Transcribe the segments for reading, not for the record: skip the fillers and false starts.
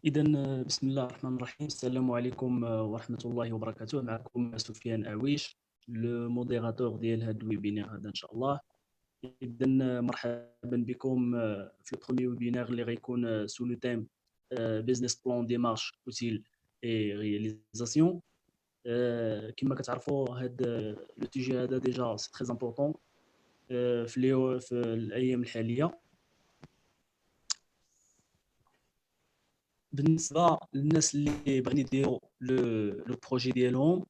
إذا بسم الله الرحمن الرحيم. السلام عليكم ورحمة الله وبركاته. معكم سفيان أويش، لو موديراتور ديال هذا الويبينار هذا إن شاء الله. إذا مرحبا بكم في البرومي ويبينار اللي غيكون سو لو تيم بيزنس بلان ديمارش اوتيل اي رياليزاسيون. كما كتعرفوا هذا لو تيجي هذا ديجا سي تري امبورطون في الأيام الحالية. بالنسبة للناس اللي باغيين يديروا لو بروجي ديالهم،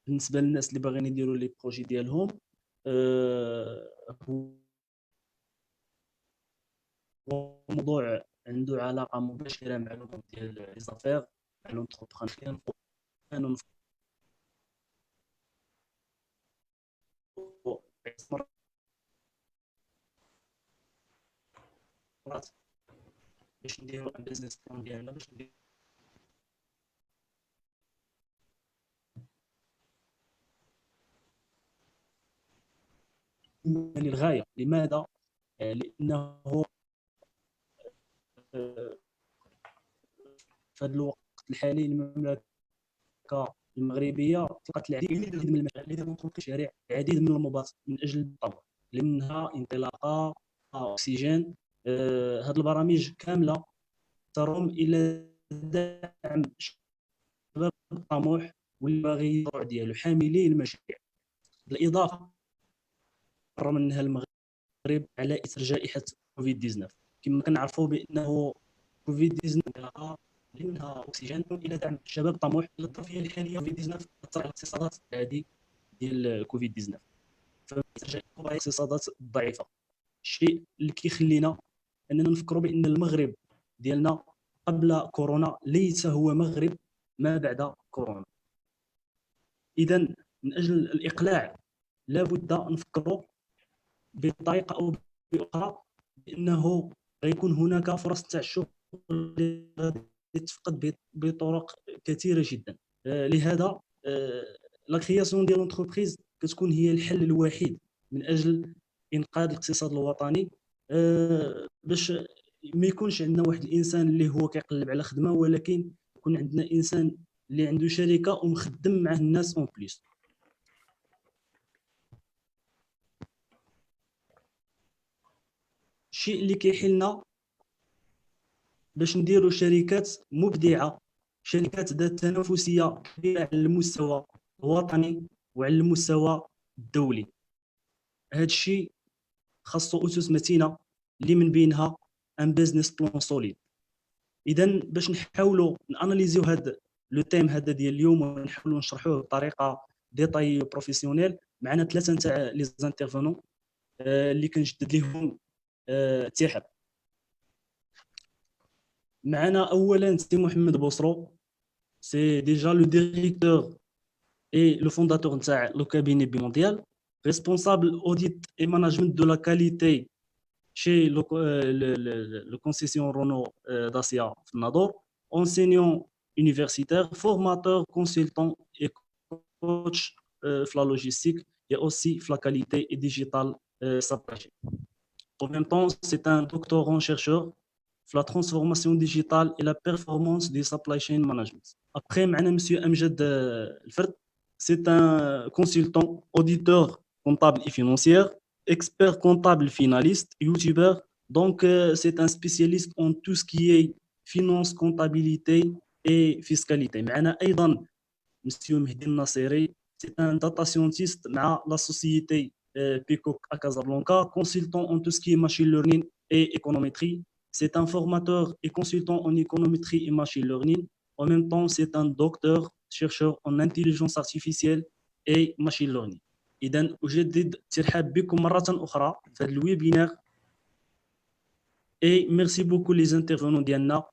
بالنسبه للناس اللي باغيين يديروا لي بروجي ديالهم، هو موضوع عنده علاقه مباشره مع الموضوع ديال لي زافير، مع لونتربرونور. مرات باش نديروا ان بيزنس بلان ديالنا، باش نديروا للغايه. لماذا؟ لانه في هذا الوقت الحالي المملكه المغربيه تلقات العديد من المشاريع، العديد من المبادرات من اجل التطور، اللي منها انطلاقه، اكسجين. هذه البرامج كامله ترم الى دعم الشباب الطموح واللي باغي المشروع ديالو، حاملي المشاريع. بالاضافه منها المغرب على اثر جائحه كوفيد 19. كما كنعرفوا بانه كوفيد 19 منها اكسجين الى دعم الشباب الطموح. الظرفيه الحاليه كوفيد 19 اثر على الاقتصادات هذه ديال كوفيد 19، فجاء الاقتصادات ضعيفه. الشيء اللي كيخلينا اننا نفكروا بان المغرب ديالنا قبل كورونا ليس هو مغرب ما بعد كورونا. اذا من اجل الاقلاع لابد نفكروا بطريقه او باخرى بانه غيكون هناك فرص تاع الشغل اللي غادي تفقد بطرق كثيره جدا. لهذا لا كرياسيون ديال لونتربريز كتكون هي الحل الوحيد من اجل انقاذ الاقتصاد الوطني. باش ما يكونش عندنا واحد الانسان اللي هو كيقلب على خدمه، ولكن يكون عندنا انسان اللي عنده شركه ومخدم معه الناس اون بليس. الشيء اللي كيحلنا باش نديروا شركات مبدعه، شركات ذات تنافسيه كبيره على المستوى الوطني وعلى المستوى الدولي. هذا الشيء خاصو اسس متينه اللي من بينها ان بيزنس بلان سوليد. اذا باش نحاولوا ناناليزيو هذا لو تيم هذا ديال اليوم ونحاولوا نشرحوه بطريقه ديتاي بروفيسيونيل، معنا ثلاثه نتاع لي زانترفونون اللي كنجدد لهم الترحاب. معنا اولا سي محمد بوصرو، سي ديجا لو ديريكتور et le fondateur de le cabinet bimondial, responsable audit et management de la qualité chez le concession Renault Dacia Nador, enseignant universitaire, formateur, consultant et coach la logistique et aussi la qualité et digital supply chain. En même temps, c'est un doctorant chercheur la transformation digitale et la performance du supply chain management. Après, M. Amjad Alfred, c'est un consultant, auditeur comptable et financier, expert comptable finaliste, youtubeur. Donc, c'est un spécialiste en tout ce qui est finance, comptabilité et fiscalité. معنا أيضا M. Mehdi Nasseri, c'est un data scientist dans la société Peacock à Casablanca, consultant en tout ce qui est machine learning et économétrie. C'est un formateur et consultant en économétrie et machine learning. En même temps, c'est un docteur, chercheur en intelligence artificielle et machine learning. إذا أجدد ترحاب بكم مرة أخرى في هذا الويبينار. et merci beaucoup les intervenants ديالنا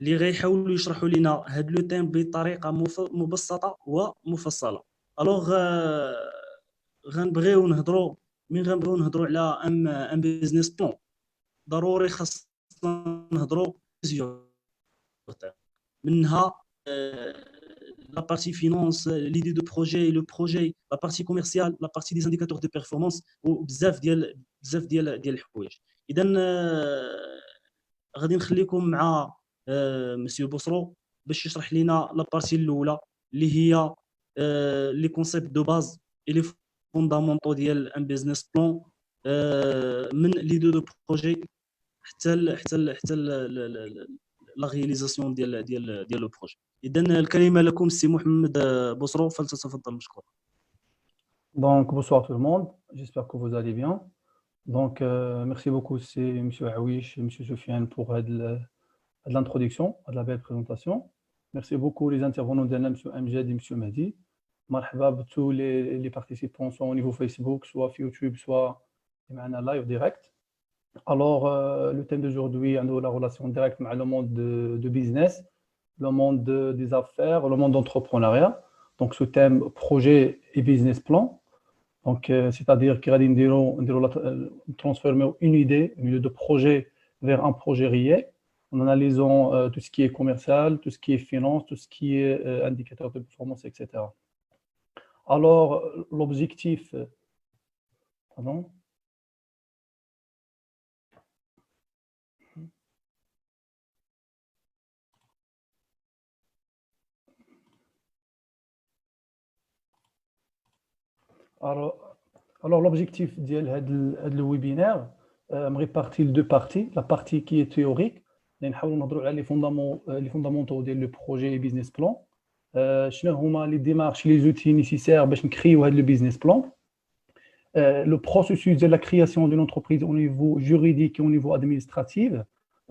اللي غيحاولوا يشرحوا لنا هاد لو تيم بطريقه مبسطه ومفصله. الوغ غنبغيو نهضروا على ان بيزنس بلان. ضروري خاصنا نهضروا منها la partie finance, l'idée de projet, le projet, la partie commerciale, la partie des indicateurs de performance وبزاف ديال الحوايج. اذا غادي نخليكم مع مسيو بوسرو باش يشرح لنا لا بارتي الاولى اللي هي لي كونسيبت دو باز اي لي فوندامونطو ديال ان بيزنس بلان من ليدو دو بروجي حتى لا رياليزاسيون ديال لو بروجي. اذا الكلمه لكم سي محمد بوسرو، فلتتفضل مشكور. Donc, bonsoir tout le monde, j'espère que vous allez bien. Donc, merci beaucoup, c'est M. Aouish et M. Soufiane pour l'introduction, de la belle présentation. Merci beaucoup les intervenants d'Anna, M. Amjad et M. Mahdi. Marhaba tous les participants, soit au niveau Facebook, soit YouTube, soit en live direct. Alors, le thème d'aujourd'hui, la relation directe avec le monde de business, le monde des affaires, le monde d'entrepreneuriat. Donc, ce thème projet et business plan. Donc, c'est-à-dire qu'il y a transformer une idée de projet vers un projet réel en analysant tout ce qui est commercial, tout ce qui est finance, tout ce qui est indicateur de performance, etc. Alors, l'objectif... Pardon ? Alors l'objectif de webinaire me répartit deux parties. La partie qui est théorique, les fondamentaux du projet et business plan. Les démarches, les outils nécessaires pour créer le business plan. Le processus de la création d'une entreprise au niveau juridique et au niveau administratif.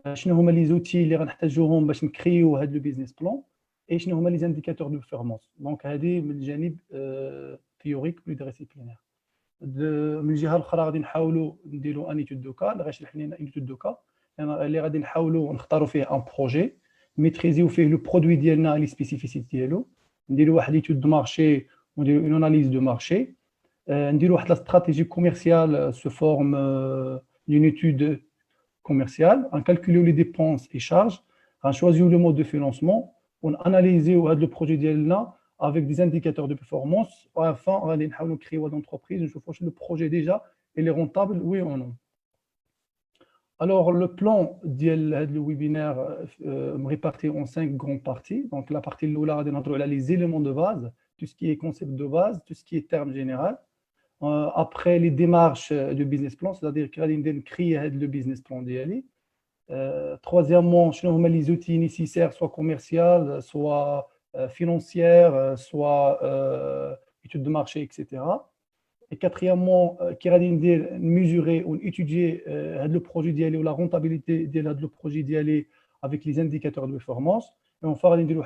Les outils qui sont nécessaires pour créer le business plan. Et les indicateurs de performance. Donc, c'est le théorique pluridisciplinaire. من الجهه الاخرى غادي نحاولوا نديروا ان ايتود دو كا اللي غيشرح لنا ان ايتود دو كا اللي غادي نحاولوا نختاروا فيه ان بروجي ميتريزيو فيه لو برودوي ديالنا لي سبيسيفيسيتي ديالو نديروا واحد ايتود دو مارشي ونديروا اون اناليز دو مارشي نديروا واحد لا استراتيجي كوميرسيال سو فورم دون ايتود كوميرسيال غنكالكوليو لي ديبونس اي شارج غنشوازيو لو مود دو فينانسمون وناناليزيو هذا لو بروجي ديالنا avec des indicateurs de performance. Enfin, on va créer une entreprise, le projet déjà, il est rentable, oui ou non. Alors, le plan du webinaire réparti en 5 grandes parties. Donc, la partie de l'oula, on a les éléments de base, tout ce qui est concept de base, tout ce qui est terme général. Après, les démarches du business plan, c'est-à-dire qu'on va créer le business plan d'IALI. Troisièmement, les outils nécessaires, soit commerciaux, soit financière, soit études de marché, etc. Et quatrièmement, qui va mesurer ou étudier le projet d'y aller ou la rentabilité de projet d'y aller avec les indicateurs de performance. Et enfin, on va dire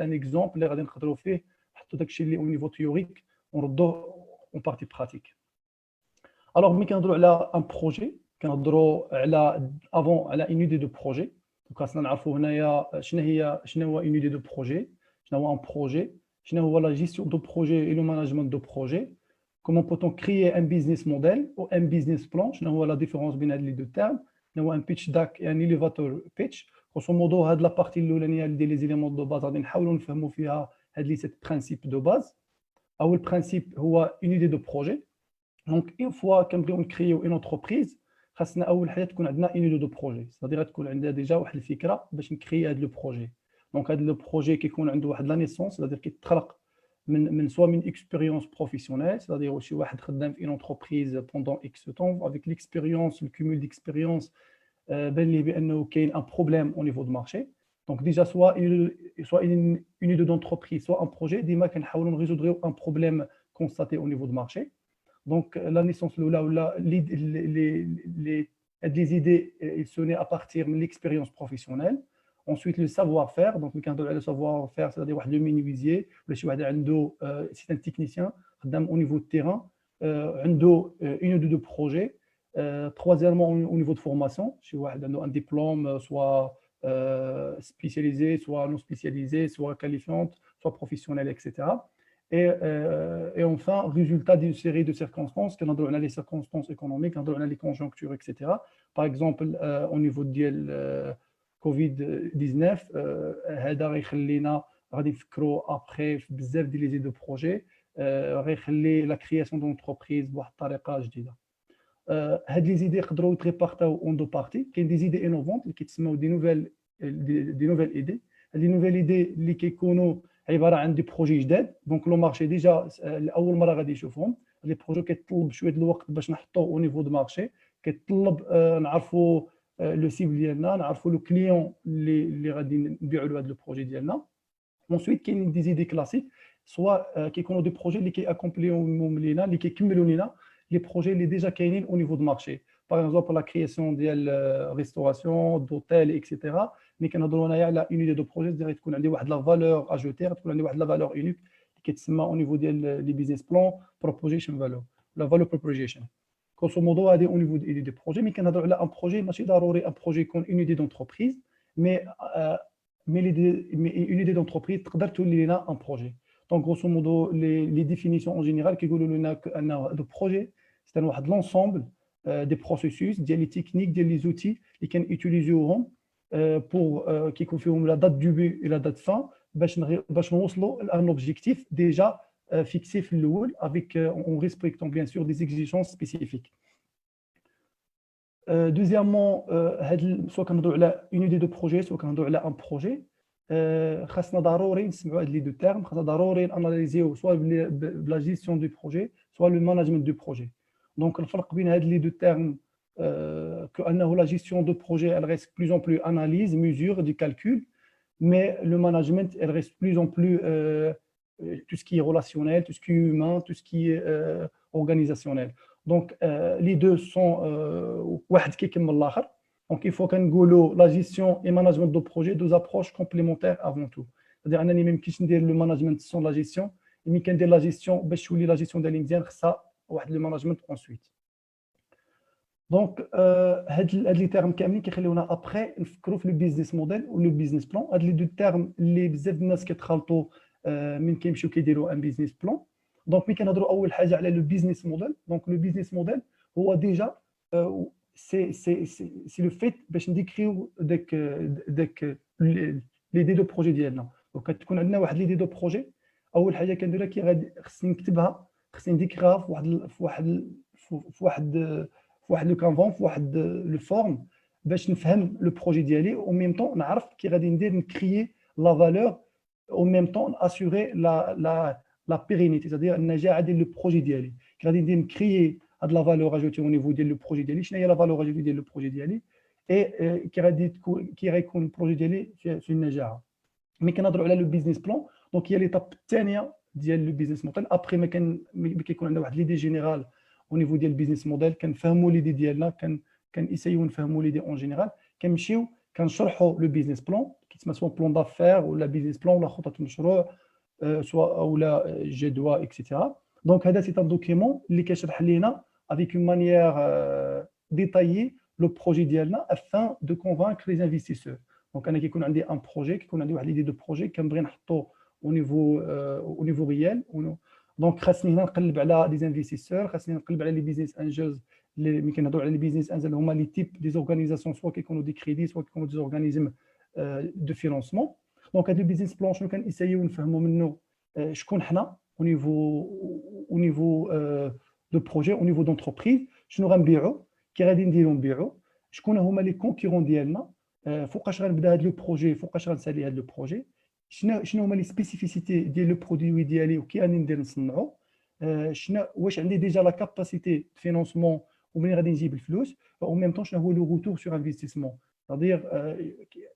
un exemple, au niveau théorique, en partie pratique. Alors, mais quand on a un projet, quand on a une idée de projet, donc خاصنا نعرفوا هنايا شنو هو une idée de projet, شنو هو un projet, شنو هو la gestion de projet et le management de projet, comment peut-on créer un business model ou un business plan, شنو هو la différence بين هاد les deux termes, شنو هو un pitch deck et un elevator pitch. grosso modo هاد la partie الاولانيه ديال les éléments de base غادي نحاولوا نفهموا فيها هاد les 7 principes de base. اول principe هو une idée de projet. Donc une fois كنبغيو نكريو une entreprise خاصنا اول حاجه تكون عندنا اون ايدو دو بروجي صدير تكون عندها ديجا واحد الفكره باش نكري هذا لو بروجي دونك هذا لو بروجي كيكون عنده واحد لا نيسونس صدير كيتخلق من سوا من اكسبيريونس بروفيسيونيل صدير شي واحد خدام في اون انتربريز بوندون اكس طون افيك ليكسبيريونس الكومول ديكسبيريونس بان لي بانه كاين ان بروبليم او نيفو دو مارشي دونك ديجا سوا اون ايدو دونتربريز سوا ان بروجي ديما كنحاولوا نريزودريو ان بروبليم كونستاتي او نيفو دو مارشي. Donc, la naissance les idées, ils sont nées à partir de l'expérience professionnelle. Ensuite, le savoir-faire. Donc, le savoir-faire, c'est-à-dire le menuisier, c'est un technicien au niveau de terrain, une ou deux projets. Troisièmement, au niveau de formation, un diplôme, soit spécialisé, soit non spécialisé, soit qualifiante, soit professionnel, etc. Et enfin, résultat d'une série de circonstances, quand on a les circonstances économiques, quand on a les conjonctures, etc. Par exemple, au niveau de Covid-19, هذا غيخلينا غادي نفكروا après بزاف ديال لي دو بروجي غيخلي لا كرياسيون دون انتربريز بواحد الطريقه جديده. هاد لي زيدي يقدروا يتريبارطاو اون دو بارتي. كاين دي زيدي انوفونت اللي كيتسموا دي نوفيل ايدي. هاد لي نوفيل ايدي اللي كيكونوا عباره عن دي بروجي جداد، دونك لو مارشي ديجا لاول مره غادي يشوفهم. لي بروجي كيطلب شويه د الوقت باش نحطوه او نيفو دو مارشي، كيطلب نعرفوا لو سيبل ديالنا، نعرفوا لو كليون اللي غادي نبيعوا له هذا لو بروجي ديالنا. Ensuite, كاين دي زيدي كلاسيك سواء كيكونوا دي بروجي اللي كيأكومبليوهم لينا، اللي كيكملوا لينا لي بروجي اللي ديجا كاينين او نيفو دو مارشي. باغ اكزومبل لا كرياسيون ديال ريستوراسيون دوتيل اكسيتيرا. مي كنهضروا هنايا على اون ايدي دو بروجي اللي تكون عندي واحد لا فالور اجوتي، غتكون عندي واحد لا فالور اونيك اللي كتسمى او نيفو ديال لي بيزنس بلان بروبوزيشن فالور لا فالور بروبوزيشن. كوسو مودو هذه او نيفو دي بروجي. مي كنهضروا على ان بروجي ماشي ضروري ان بروجي يكون اون ايدي دونتربريز، مي une idée d'entreprise تقدر تولي لنا un projet. Donc grosso modo les définitions en général كيقولوا لنا ان le projet c'est واحد l'ensemble des processus ديال les techniques ديال les outils اللي كنutiliزيوهم pour كيكون فيهم la date du début et la date fin باش نوصلوا à un objectif déjà fixé في الاول avec en respectant bien sûr des exigences spécifiques. Deuxièmement, سواء كنهضروا على une idée de projet سواء كنهضروا على un projet، خاصنا ضروري نسمعوا هاد لي دو تيرم، خاصنا ضروري ناناليزيو سواء بلا جيستيون دو بروجي سواء لو ماناجمنت دو بروجي. دونك الفرق بين هاد لي دو تيرم كأنه لا جيستيون دو بروجي elle reste plus en plus analyse, mesure, du calcul, mais le management elle reste plus en plus tout ce qui est relationnel, tout ce qui est humain, tout ce qui est organisationnel. Donc les deux sont واحد كيكمل الاخر. Donc il faut كنقولوا la gestion et management de projet deux approches complémentaires avant tout. C'est-à-dire انني ما يمكنش ندير le management sans la gestion، ملي كندير la gestion باش تولي la gestion ديالي مزيان خصها واحد le management ensuite. دونك هاد لي تيرم كاملين كيخليونا ابري نفكروا في لو بيزنس موديل و لو بيزنس بلان. هاد لي دو تيرم اللي بزاف الناس كيتخلطوا من كيمشيو كيديروا ان بيزنس بلان. دونك ملي كنهضروا اول حاجه على لو بيزنس موديل، دونك لو بيزنس موديل هو ديجا سي لو فيت باش نديكريو داك ليدي دو بروجي ديالنا. دونك كتكون عندنا واحد ليدي دو بروجي، اول حاجه كنديرها كي غادي خصني نكتبها، خصني نديكريها في واحد لو كانفون، في واحد لو فورم باش نفهم لو بروجي ديالي، او ميم طون نعرف كي غادي ندير نكريي لا فالور، او ميم طون اسوري لا بيرينيتي، c'est-à-dire النجاعه ديال لو بروجي ديالي. كي غادي ندير نكريي هاد لا فالور اجوتي او نيفو ديال لو بروجي ديالي، شنو هي لا فالور اجوتي ديال لو بروجي ديالي، اي كي غيكون البروجي ديالي في النجاعه. ملي كنهضروا على لو بيزنس بلان، دونك هي ليطاب الثانيه ديال لو بيزنس موديل. ابري ما كيكون عندنا واحد ليدي جينيرال او نيفو ديال البيزنس موديل، كنفهموا ليدي ديالنا، كنسيو نفهموا ليدي اون جينيرال، كنمشيو كنشرحوا لو بيزنس بلان كيتسمى سوا بلان دافير ولا بيزنس بلان ولا خطه مشروع سواء ولا جدوى اكسيتيرا. دونك هذا سي ان دوكيمون اللي كيشرح لينا افيك اون مانيير ديتايي لو بروجي ديالنا افان دو كونفانكر لي انفستيسور. دونك انا كيكون عندي ان بروجي، كيكون عندي واحد ليدي دو بروجي كنبغي نحطو او نيفو ريال. دونك خاصني هنا نقلب على دي انفستيسور، خاصني نقلب على لي بيزنس انجلز اللي ملي كنهضروا على لي بيزنس انجل هما لي تيب دي زورغانيزاسيون، سوا كيكونوا دي كريدي سوا كيكونوا دي زورغانيزم دو فينانسمون. دونك هاد البيزنس بلان شنو كنسايو نفهموا منه شكون حنا او نيفو دو بروجي او نيفو دونتربريز، شنو غنبيعوا، كي غادي نديرو نبيعوا، شكون هما لي كونكورون ديالنا، فوقاش غنبدا هاد لو بروجي، فوقاش غنسالي هاد لو بروجي، شنو هما لي سبيسيفيسيتي ديال لو برودوي ديالي وكي غادي ندير نصنعو، شنو واش عندي ديجا لا كاباسيتي فينانسمون ومنين غادي نجيب الفلوس، او ميم طون شنو هو لو روتور سور انفستيسمون، c'est-à-dire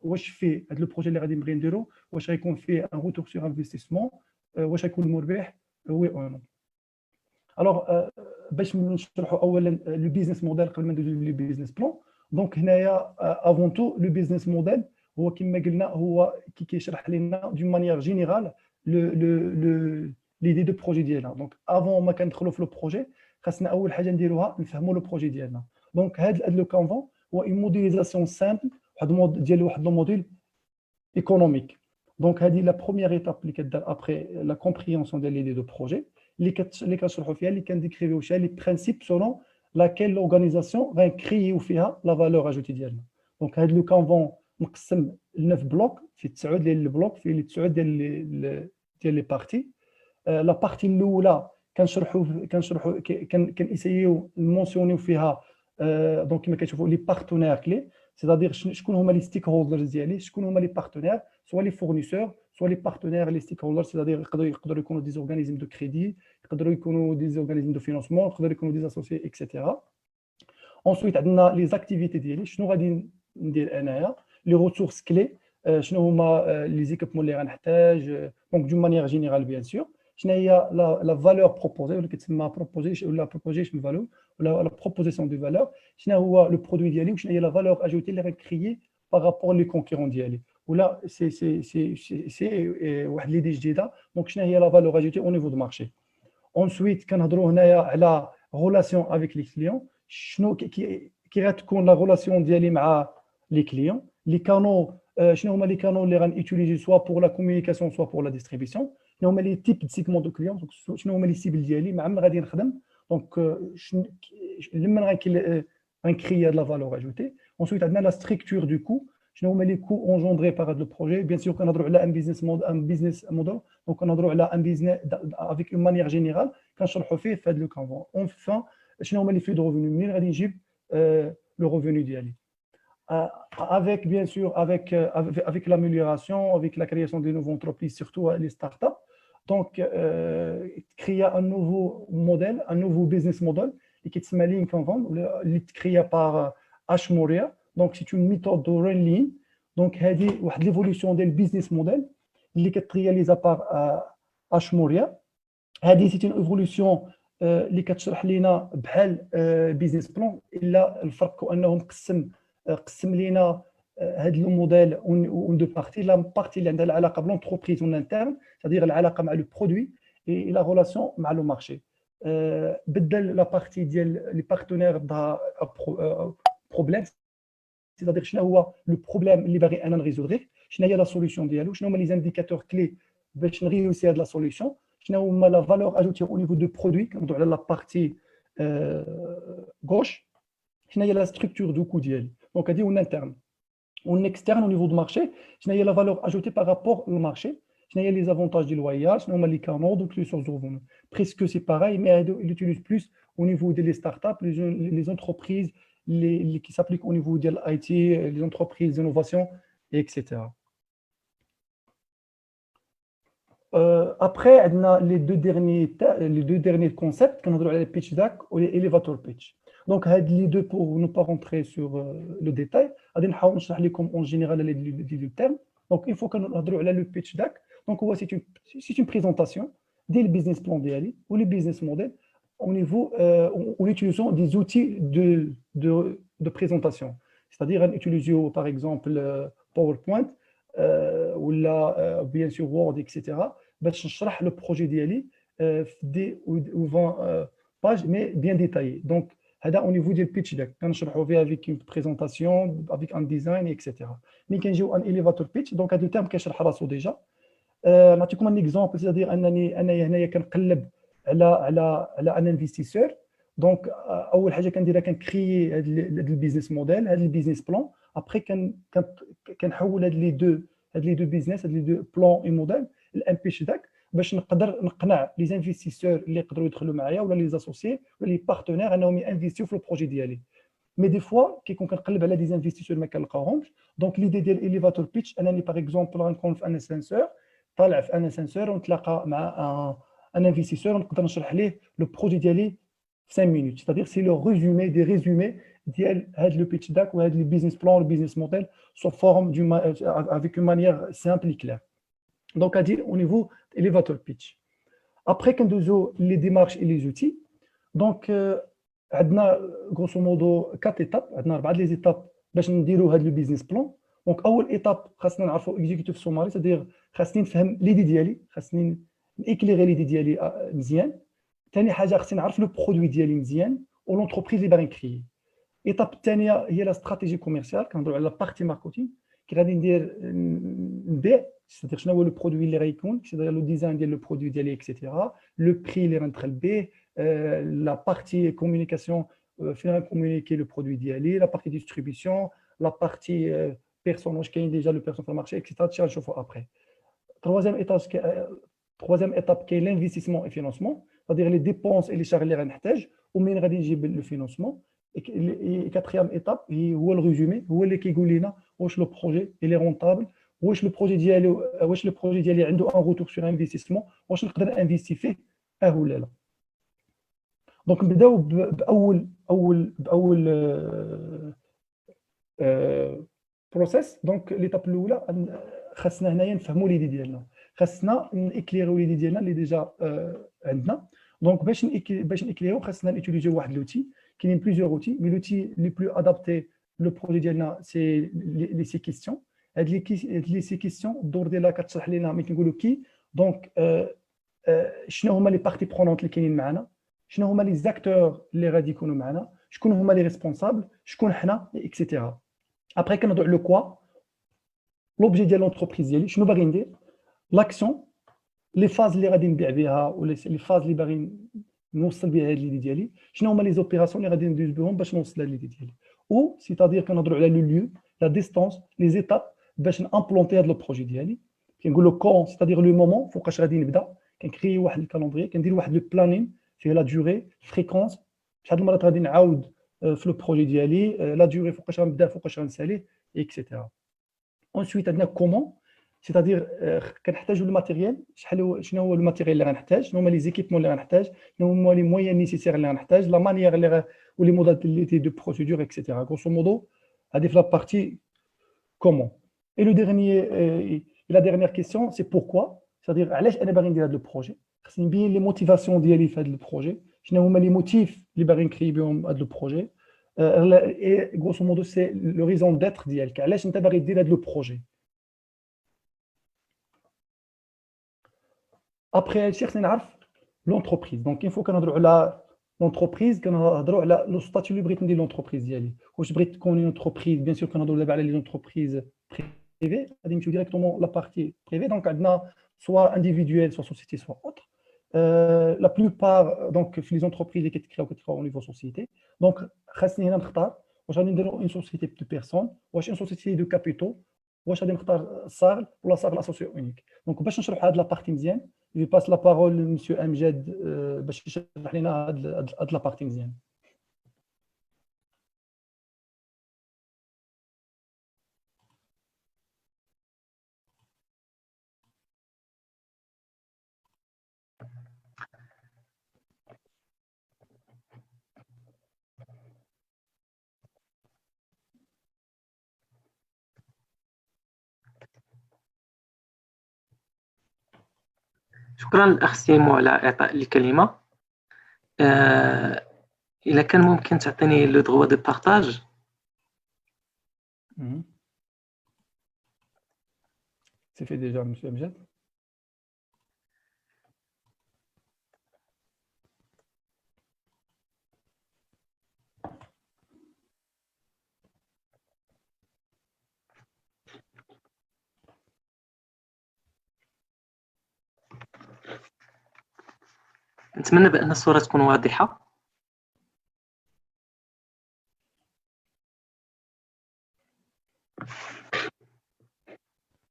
واش فيه هاد لو بروجي اللي غادي نبغي نديرو واش غيكون فيه ان روتور سور انفستيسمون، واش غيكون مربح وي او نو. الوغ باش نشرحوا اولا لو بيزنس موديل قبل ما ندوزو لو بيزنس بلان. دونك هنايا افون تو لو بيزنس موديل هو كما قلنا هو كيشرح لنا دون مانيير جينيرال ليدي دو بروجي ديالنا. دونك افون ما كندخلوا في لو بروجي خاصنا اول حاجه نديروها نفهموا لو بروجي ديالنا. دونك هاد لو كانفون هو اون موديليزاسيون سامبل، واحد لو موديل ايكونوميك. دونك هذه لا بروميير ايتاب اللي كدار ابري لا كومبريونسيون ديال ليدي دو بروجي اللي كنشرحوا فيها، اللي كنديكريفيو فيها لي برينسيپ سولون لاكيل لورغانيزاسيون غنكرييو فيها لا فالور اجوتي ديالنا. دونك هذا لو كانفون مقسم ل 9 بلوك، في 9 ديال البلوك، فيه 9 ديال لي بارتي. لا بارتي الاولى كنسيو نمونسيونيو فيها دونك كما كتشوفوا لي بارتنير كلي سيتادير شكون هما لي ستيك هولدرز ديالي شكون هما لي بارتنير سوا لي فورنيسور سوا لي بارتنير لي ستيك هولدرز سيتادير يقدروا يكونوا دي اورغانيزم دو كريدي يقدروا يكونوا دي اورغانيزم دو فينانسمون يقدروا يكونوا دي اسوسيي اكسيتيرا ensuite عندنا لي زاكتيفيتي ديالي شنو غادي ندير انايا لي ريسورس كلي شنو هما لي زيكيبمون اللي غنحتاج دونك دو مانيير جينيرال بيان سور شنو هي لا فالور بروبوزي ولا كتسمى بروبوزيشن ولا بروبوزيشن فالور ولا بروبوزيسيون دو فالور شنو هو لو برودوي ديالي وشنو هي لا فالور اجوتي اللي غنكريي بارابور لي كونكورون ديالي ولا سي واحد ليدي جديده دونك شنو هي لا فالور اجوتي او نيفو دو مارشي ensuite كنهضروا هنايا على ريلاسيون افيك لي كليون شنو كي غتكون لا ريلاسيون ديالي مع لي كليون لي كانو شنو هما لي كانو اللي غنيوتيليزي سوا بور لا كومونيكاسيون سوا بور لا ديستريبيسيون شنو هما لي تيب دو سيغمون دو كليون شنو هما لي سيبل ديالي مع من غادي نخدم دونك لما غنكري هاد لا فالور اجوتي ensuite عندنا لا ستركتور دو كو شنو هما لي كو اونجوندري بار هاد لو بروجي بيان سور كنهضروا على ان بيزنس موديل دونك كنهضروا على ان بيزنس افيك اون مانيير جينيرال كنشرحوا فيه في هاد لو كونفون اونفان شنو هما لي فلو دو ريفوني منين غادي نجيب لو ريفوني ديالي avec bien sûr avec l'amélioration avec la création de nouvelles entreprises surtout les startups donc créer un nouveau modèle un nouveau business model qui s'appelle Lean Kanban اللي créé par Ashmoria donc c'est une méthode de Lean donc هذه واحد l'évolution ديال business model اللي كترياليزا par Ashmoria هذه c'est une évolution اللي كتشرح لينا بحال بيزنس بلان الا الفرق هو انه قسم لينا هذا الموديل اون دو بارتي لا بارتي اللي عندها العلاقه بلونتربريز اون انترن c'est-à-dire العلاقه مع لو برودوي اي لا ريلاسيون مع لو مارشي بدل لا بارتي ديال لي بارتنير بدا بروبليم c'est-à-dire شنو هو لو بروبليم اللي باغي انا نريزودغيه شنو هي لا سوليوشن ديالو شنو هما لي انديكاتور كلي باش نريوسي هاد لا سوليوشن شنو هما لا فالور اجوتي او نيفو دو برودوي كنهضروا على لا بارتي غوش شنو هي لا ستركتور دو كو ديالي دونك هادي اون انترن اون اكسترن او نيفو دو مارشي شنو هي لا فالور اجوتي بارابور للمارشي شنو هي لي زافونتاج ديال الواياج شنو هما لي كانون دونك لي سورس دو ريفوني بريسك سي باراي مي هادو يوتيليز بلوس او نيفو ديال لي ستارت اب لي زونتربريز اللي كي سابليك او نيفو ديال الاي تي لي زونتربريز دينوفاسيون اكسيتيرا après عندنا les deux derniers concepts كنهضروا على pitch deck و elevator pitch donc هاد les deux pour ne pas rentrer sur le détail غادي نحاول نشرح لكم en général les termes donc il faut كنهضروا على le pitch deck donc هو c'est une présentation ديال البيزنس بلان ديالي و لي بيزنس موديل au niveau en utilisant des outils de présentation c'est-à-dire en utilisant par exemple PowerPoint ولا bien sûr Word etc باش نشرح لو بروجي ديالي في دي و 20 باج مي بيان ديتايي دونك هذا او نيفو ديال البيتش داك كنشرحوا فيها افيك اون بريزونطاسيون افيك ان ديزاين اكسيتيرا ملي كنجيو ان اليفاتور بيتش دونك هذا التيرم كيشرح راسو ديجا نعطيكم ان اكزومبل سيدير انني هنايا كنقلب على ان انفستيسور دونك اول حاجه كنديرها كنكريي هذا البيزنس موديل هذا البيزنس بلان ابري كنحول هاد لي دو بيزنس هاد لي دو بلان اي موديل الام بيتش داك باش نقدر نقنع لي انفستيسور اللي يقدروا يدخلوا معايا ولا لي زاسوسيي ولا لي بارتنير انهم ينفيستيو في البروجي ديالي مي دي فوا كيكون كنقلب على دي انفستيسور ما كنلقاهمش دونك ليدي ديال اليفاتور بيتش انني باغ اكزومبل غنكون في ان اسانسور طالع في ان اسانسور ونتلاقى مع ان انفستيسور ونقدر نشرح ليه لو بروجي ديالي في 5 مينوت c'est-à-dire c'est le résumé des résumés ديال هاد لو بيتش داك وهاد لي بيزنس بلان لو بيزنس موديل sous forme avec une manière simple et claire donc à dire au niveau elevator pitch après كندوزو les démarches et les outils donc عندنا grosso modo 4 étapes عندنا 4 لي étapes باش نديرو هاد لو بيزنس بلان دونك اول ايتاب خاصنا نعرفوا اكزيكوتيف سوماري c'est-à-dire خاصني نفهم ليدي ديالي خاصني نيكليغي ليدي ديالي مزيان ثاني حاجه خاصني نعرف لو برودوي ديالي مزيان و لونتربريز اللي باغي نكري ايتاب الثانيه هي لا استراتيجي كوميرسيال كنهضروا على بارتي ماركتينغ كي غادي نبيع c'est-à-dire شنو هو لو برودوي اللي غيكون c'est-à-dire لو ديزاين ديال لو برودوي ديالي اكسيتيرا لو بري اللي غندخل به لا بارتي كومونيكاسيون فين غنكومونيكي لو برودوي ديالي لا بارتي ديستريبيسيون لا بارتي بيرسون واش كاين ديجا لو بيرسون في المارشي اكسيتيرا هادشي غنشوفو ابري troisième étape كاين l'investissement et financement c'est-à-dire les dépenses et les charges اللي غنحتاج ومنين غادي نجيب لو فينانسمون. كاتريام ايتاب هو الريزومي، هو اللي كيقول لنا واش لو بروجي اللي رونطابل، واش لو بروجي ديالي عنده ان روتور سور انفستيسمون، واش نقدر انفيستي فيه ولا لا. دونك نبداو باول بروسيس. دونك ليتاب الاولى خاصنا هنايا نفهموا ليدي ديالنا، خاصنا نيكليريو ليدي ديالنا اللي ديجا عندنا. دونك باش نيكليريو خاصنا نيتيليزيو واحد لوتي. كاينين بليزيور اوتي، مي لوتي لي بلو ادابتي لو بروجي ديالنا سي لي سي كيسيون. هاد لي سي كيسيون الدور ديالها كتشرح لنا ملي كنقولوا كي. دونك شنو هما لي بارتي برونونت اللي كاينين معنا، شنو هما لي زاكتور اللي غادي يكونوا معنا، شكون هما لي ريسبونسابل، شكون حنا اكسيتيرا. ابري كنهضروا على لو كوا، لوبجي ديال لونتربريز ديالي، شنو باغي ندير، لاكسيون، لي فاز اللي غادي نبيع بها ولا لي فاز اللي باغي نوصل بها هاد ليدي ديالي، شنو هما لي زوبيراسيون اللي غادي ندوز بهم باش نوصل هاد ليدي ديالي، او سيتادير كنهضروا على لو ليو، لا ديستانس، لي زيتاب باش نامبلونتي هاد لو بروجي ديالي. كنقولوا كون سيتادير لو مومون فوقاش غادي نبدا، كنكري واحد الكالندري، كندير واحد لو بلانين فيه لا دوري، فريكونس، شحال د المرات غادي نعاود في لو بروجي ديالي، لا دوري فوقاش غنبدا فوقاش غنساليه اكسيتيرا. ensuite عندنا كومون، سيتادير كنحتاجوا الماتيريال، شنو هو الماتيريال اللي غنحتاج، شنو هما لي زيكيبمون اللي غنحتاج، شنو هما لي مويان نيسيسير اللي غنحتاج، لا مانيير اللي ولي موداليتي دو بروسيدور اكسيتيرا. غروسو مودو هذه في لا بارتي كومون. اي لو ديرنيير لا ديرنيير كيسيون سي بوركوا، سيتادير علاش انا باغي ندير هذا البروجي، خصني نبين لي موتيفاسيون ديالي في هذا البروجي، شنو هما لي موتيف اللي باغي نكري بهم هذا البروجي. اي غروسو مودو سي لو ريزون ديتر ديالك، علاش انت باغي دير هذا لو بروجي. ابري هادشي خصني نعرف لونتربريز. دونك كاين فوا كنهضروا على لونتربريز كنهضروا على لو ستاتيو اللي بغيت ندير لونتربريز ديالي، واش بغيت تكون لونتربريز. بيان سور كنهضروا دابا على لي لونتربريز بريفي، غادي نمشيو ديريكتومون لا بارتي بريفي. دونك عندنا سوا انديفيدويل سوا سوسيتي سوا اوتر. لا بلوبار دونك في لي زونتربريز اللي كتكراو او نيفو سوسيتي. دونك خاصني هنا نختار واش غادي نديرو اون سوسيتي دو بيرسون، واش اون سوسيتي دو كابيتو، واش غادي نختار صاغ ولا صاغ اسوسيو اونيك. دونك باش نشرح هاد لا بارتي مزيان، جو باس لا بارول لمسيو امجد باش يشرح لنا هاد لا بارتي مزيان. شكرا الأخ سيمو على إعطاء الكلمة. إلا كان ممكن تعطيني لو droit de partage. C'est fait déjà, monsieur Amjad. نتمنى بأن الصورة تكون واضحة.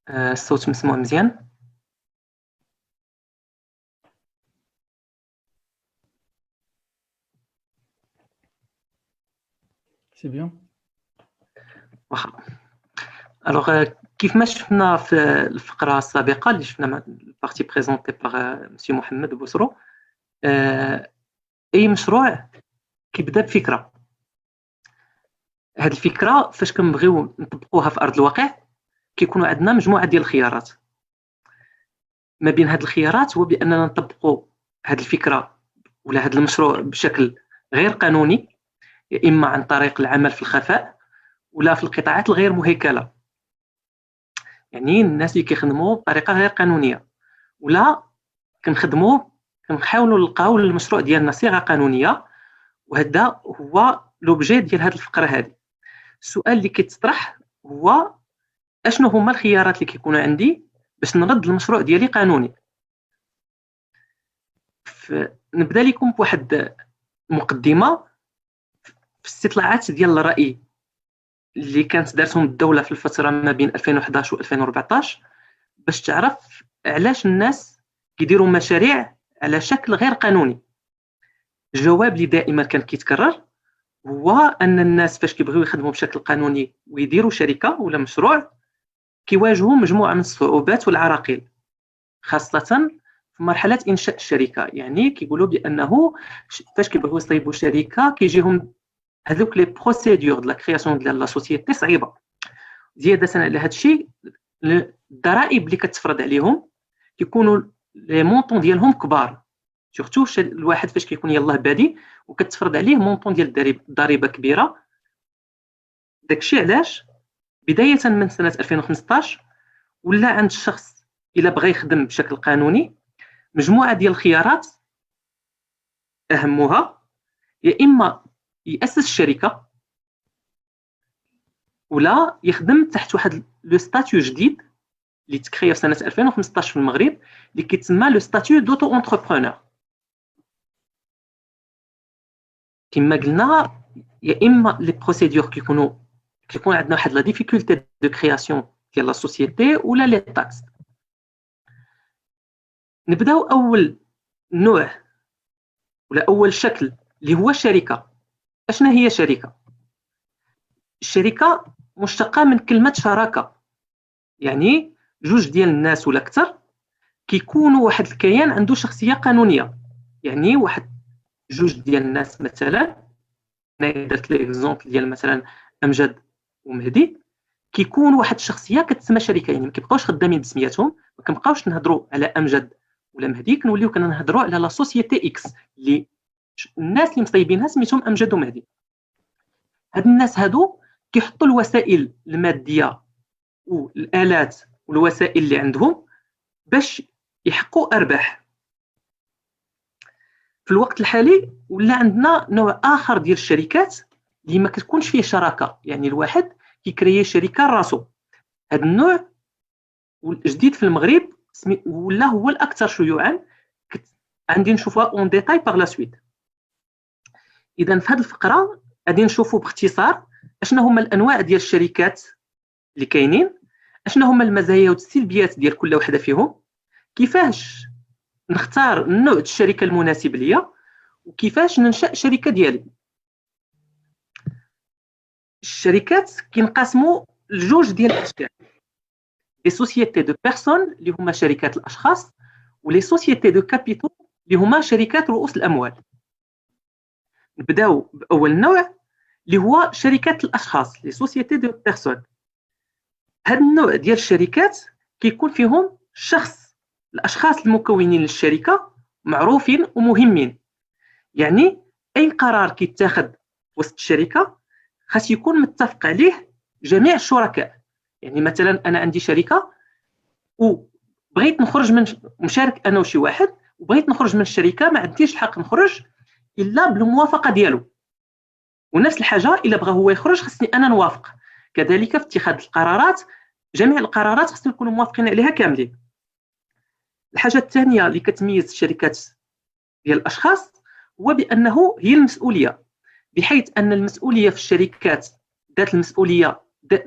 الصوت مسموع مزيان. سي بيان. واخا. الوغ كيف ما شفنا في الفقرة السابقة اللي شفنا البارتي بريزونتي باغ مسيو محمد بوسرو، أي مشروع كيبدا بفكرة. هاد الفكرة فاش كنبغيو نطبقوها في أرض الواقع كيكونوا عندنا مجموعة ديال الخيارات. ما بين هاد الخيارات هو بأننا نطبقوا هاد الفكرة ولا هاد المشروع بشكل غير قانوني، يا إما عن طريق العمل في الخفاء ولا في القطاعات الغير مهيكلة، يعني الناس اللي كيخدموا بطريقة غير قانونية، ولا كنحاولوا نلقاو المشروع ديالنا صيغة قانونية. وهذا هو لوبجي ديال هاد الفقرة هذه. السؤال اللي كيتطرح هو اشنو هما الخيارات اللي كيكونوا عندي باش نرد المشروع ديالي قانوني. نبدا لكم بواحد مقدمه في استطلاعات ديال الرأي اللي كانت دارتهم الدوله في الفتره ما بين 2011 و 2014 باش تعرف علاش الناس كيديروا مشاريع على شكل غير قانوني. الجواب اللي دائما كان كيتكرر هو ان الناس فاش كيبغيو يخدموا بشكل قانوني ويديروا شركه ولا مشروع كيواجهوا مجموعه من الصعوبات والعراقيل، خاصه في مرحله انشاء الشركه. يعني كيقولوا بانه فاش كيبغيو يصيبوا شركه كيجيهم هذوك لي بروسيدور ديال لا كرياسيون ديال لا سوسيتي صعيبه. زياده على هذا الشيء الضرائب اللي كتفرض عليهم كيكونوا لي مونطون ديالهم كبار، سورتو الواحد فاش كيكون يلاه بادي وكتفرض عليه مونطون ديال الضريبه كبيره. داكشي علاش بدايه من سنه 2015 ولا عند الشخص الا بغى يخدم بشكل قانوني مجموعه ديال الخيارات، اهمها يا اما ياسس شركه ولا يخدم تحت واحد لو ستاتيو جديد اللي تكريا في سنه 2015 في المغرب اللي كيتسمى لو ستاتيو دوتو اونتربرونور. كما قلنا يا اما لي بروسيدور كيكون عندنا واحد لا ديفيكولتي دو كرياسيون ديال لا سوسيتي ولا لي تاكس. نبداو اول نوع ولا اول شكل اللي هو الشركه. اشنا هي شركه؟ الشركه مشتقه من كلمه شراكه، يعني جوج ديال الناس ولا اكثر كيكونوا واحد الكيان عنده شخصيه قانونيه. يعني واحد جوج ديال الناس مثلا، انا درت لي اكزومبل ديال مثلا امجد ومهدي، كيكون واحد الشخصيه كتسمى شركه. يعني ما كيبقاوش خدامين بسمياتهم، ما كنبقاوش نهضروا على امجد ولا مهدي، كنوليو كنهضروا على لا سوسيتي اكس اللي الناس اللي مصايبينها سميتهم امجد ومهدي. هاد الناس هادو كيحطوا الوسائل الماديه والالات والوسائل اللي عندهم باش يحققوا ارباح. في الوقت الحالي ولا عندنا نوع اخر ديال الشركات اللي ما كتكونش فيه شراكه، يعني الواحد كيكريي شركه راسو. هذا النوع الجديد في المغرب ولا هو الاكثر شيوعا، غادي نشوفوها اون ديتاي باغ لا سويت. اذا في هذه الفقره غادي نشوفوا باختصار اشنا هما الانواع ديال الشركات اللي كاينين، اشنا هما المزايا والسلبيات ديال كل وحده فيهم، كيفاش نختار النوع ديال الشركه المناسب ليا، وكيفاش ننشأ شركه ديالي. الشركات كينقسموا لجوج ديال الاشكال: لي سوسيتي دو بيرسون اللي هما شركات الاشخاص، ولي سوسيتي دو كابيتال اللي هما شركات رؤوس الاموال. نبداو باول نوع اللي هو شركات الاشخاص، لي سوسيتي دو بيرسون. هذا النوع ديال الشركات كيكون فيهم الاشخاص المكونين للشركه معروفين ومهمين. يعني اي قرار كيتاخذ وسط الشركه خاص يكون متفق عليه جميع الشركاء. يعني مثلا انا عندي شركه وبغيت نخرج من مشارك انا وشي واحد، وبغيت نخرج من الشركه، ما عنديش الحق نخرج الا بالموافقه ديالو. ونفس الحاجه الا بغى هو يخرج خاصني انا نوافق. كذلك في اتخاذ القرارات، جميع القرارات خاصنا نكونوا موافقين عليها كاملين. الحاجه الثانيه اللي كتميز الشركات ديال الاشخاص هو بانه هي المسؤوليه، بحيث ان المسؤوليه في الشركات ذات المسؤوليه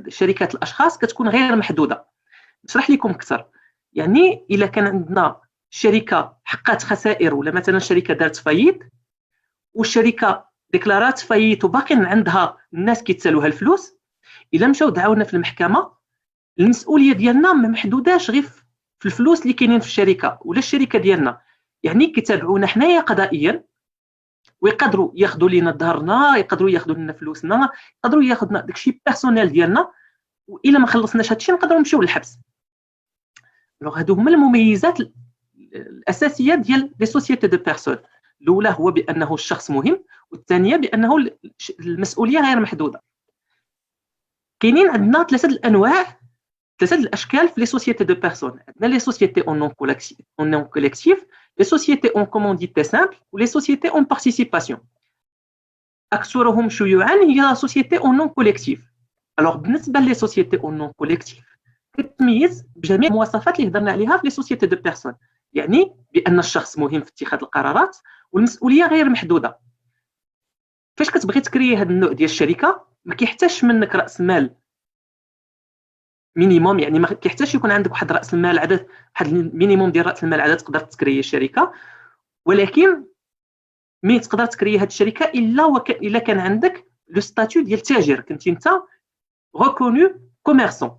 شركات الاشخاص كتكون غير محدوده. نشرح لكم اكثر. يعني الا كان عندنا شركه حققت خسائر، ولا مثلا شركه دارت فايت والشركه ديكلارات فايت وباقي عندها الناس كيتسالوها الفلوس، الا مشاو دعاونا في المحكمه المسؤوليه ديالنا ما محدوداش غير في الفلوس اللي كاينين في الشركه ولا الشركه ديالنا. يعني كيتابعونا حنايا قضائيا، ويقدروا ياخذوا لينا ظهرنا، يقدروا ياخذوا لنا فلوسنا، يقدروا ياخذنا داكشي بيرسونيل ديالنا، والا ما خلصناش هادشي نقدروا نمشيو للحبس. دونك هادو هما المميزات الاساسيه ديال لي سوسيتي دو بيرسون. الاولى هو بانه الشخص مهم، والثانيه بانه المسؤوليه غير محدوده. كاينين عندنا ثلاثه الاشكال في لي سوسيتي دو بيرسون. عندنا لي سوسيتي اون نون كوليكتيف، لي سوسيتي اون كومونديتي سامبل، ولي سوسيتي اون بارتيسيباسيون. اكثرهم شيوعا هي لا سوسيتي اون نون كوليكتيف. الوغ بالنسبه لي سوسيتي اون نون كوليكتيف كتميز بجميع المواصفات اللي هضرنا عليها في لي سوسيتي دو بيرسون. يعني بان الشخص مهم في اتخاذ القرارات والمسؤوليه غير محدوده. فاش كتبغي تكري هذا النوع ديال الشركه ما كيحتاجش منك راس مال مينيموم، يعني ما كيحتاجش يكون عندك واحد راس المال عدد، واحد المينيموم ديال راس المال عدد تقدر تكري الشركه، ولكن مي تقدر تكري هاد الشركه الا كان عندك لو ستاتيو ديال التاجر، كنتي انت ريكونو كوميرسون.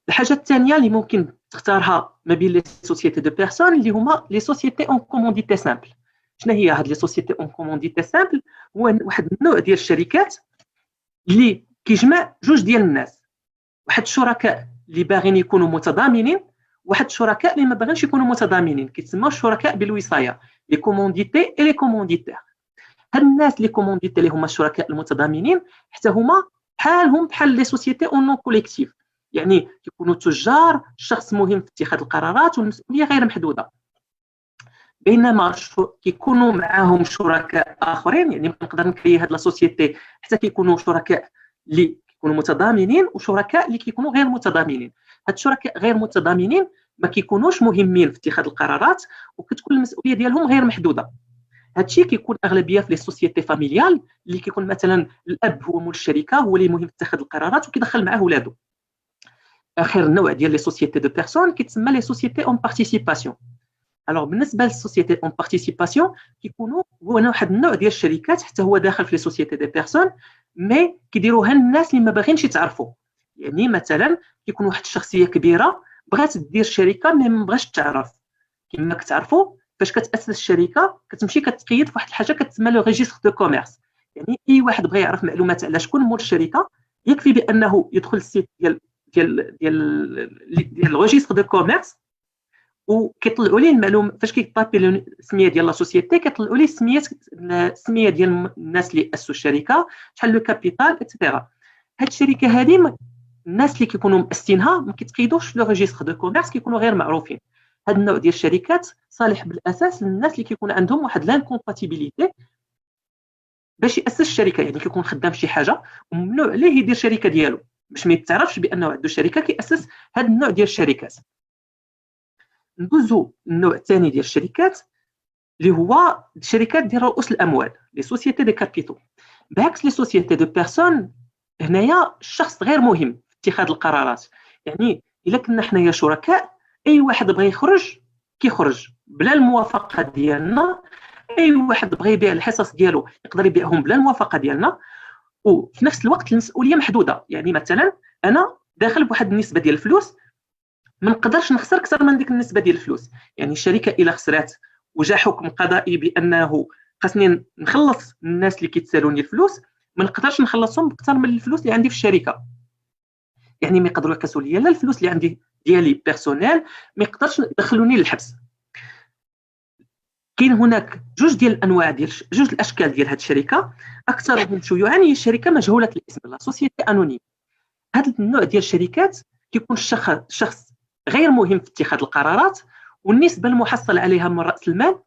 الحاجه الثانيه اللي ممكن تختارها ما بين لي سوسيتي دو بيرسون اللي هما لي سوسيتي اون كومونديتي سامبل. شنو هي هاد لي سوسيتي اون كومونديتي سامبل؟ هو واحد النوع ديال الشركات اللي كيجمع جوج ديال الناس، واحد الشركاء اللي باغيين يكونوا متضامنين، واحد الشركاء اللي ما باغينش يكونوا متضامنين، كيتسموا الشركاء بالوصايه، لي كومونديتي اي لي كومونديتير. هاد الناس لي كومونديتي اللي هما الشركاء المتضامنين حتى هما بحال لي سوسيتي اون نون كوليكتيف، يعني كيكونوا تجار، شخص مهم في اتخاذ القرارات والمسؤوليه غير محدوده. بينما كيكونوا معاهم شركاء اخرين، يعني نقدر نكري هاد لا سوسيتي حتى كيكونوا شركاء اللي كيكونوا متضامنين وشركاء اللي كيكونوا غير متضامنين. هاد الشركاء غير متضامنين ما كيكونوش مهمين في اتخاذ القرارات وكتكون المسؤوليه ديالهم غير محدوده. هادشي كيكون اغلبيه في لي سوسيتي فاميليال اللي كيكون مثلا الاب هو مول الشركه، هو اللي مهم في اتخاذ القرارات وكيدخل معاه ولادو. اخر نوع ديال لي سوسيتي دو بيرسون كيتسمى لي سوسيتي اون بارتيسيباسيون. الوغ بالنسبه للسوسيتي اون بارتيسيباسيون كيكونوا هو واحد النوع ديال الشركات حتى هو داخل في لي سوسيتي دي بيرسون، مي كيديروها الناس اللي ما باغينش يتعرفوا. يعني مثلا كيكون واحد الشخصيه كبيره بغات دير شركه مي ما بغاش تعرف. كما كتعرفوا فاش كتاسس الشركه كتمشي كتقيد في واحد الحاجه كتسمى لو ريجيستر دو كوميرس، يعني اي واحد بغى يعرف معلومات على شكون مول الشركه يكفي بانه يدخل السيت ديال الريجيستر دو كوميرس وكيطلعوا ليه المعلومه. فاش كيطابي السميه ديال لا سوسيتي كيطلعوا ليه السميه ديال الناس اللي اسسوا الشركه، شحال لو كابيتال اكسيتيرا. هاد الشركه هذه الناس اللي كيكونوا مؤسسينها ما كيتقيدوش لو ريجيستر دو كوميرس، كيكونوا غير معروفين. هاد النوع ديال الشركات صالح بالاساس للناس اللي كيكون عندهم واحد لانكومباتيبيليتي باش ياسس الشركه، يعني كيكون خدام شي حاجه وممنوع عليه يدير شركه ديالو باش ما يتعرفش بانه عنده شركه كياسس هاد النوع ديال الشركات. ندوزو النوع الثاني ديال الشركات اللي هو الشركات ديال رؤوس الاموال، لي سوسيتي دي كابيتو. بعكس لي سوسيتي دو بيرسون، هنايا الشخص غير مهم في اتخاذ القرارات. يعني الا كنا حنايا شركاء اي واحد بغى يخرج كيخرج بلا الموافقه ديالنا، اي واحد بغى يبيع الحصص ديالو يقدر يبيعهم بلا الموافقه ديالنا، وفي نفس الوقت المسؤوليه محدوده. يعني مثلا انا داخل بواحد النسبه ديال الفلوس ما نقدرش نخسر اكثر من ديك النسبه ديال الفلوس. يعني الشركه الا خسرات وجا حكم قضائي بانه خاصني نخلص الناس اللي كيتسالوني الفلوس، ما نقدرش نخلصهم باكثر من الفلوس اللي عندي في الشركه. يعني ما يقدروا يقيسوا لي لا الفلوس اللي عندي ديالي بيرسونيل، ما يقدرش يدخلوني للحبس. كاين هناك جوج ديال الانواع ديال جوج الاشكال ديال هذه الشركه، اكثرهم شيوعا هي الشركه مجهوله الاسم، لا سوسيتي انونيم. هذا النوع ديال الشركات كيكون الشخص غير مهم في اتخاذ القرارات، والنسبه المحصله عليها من راس المال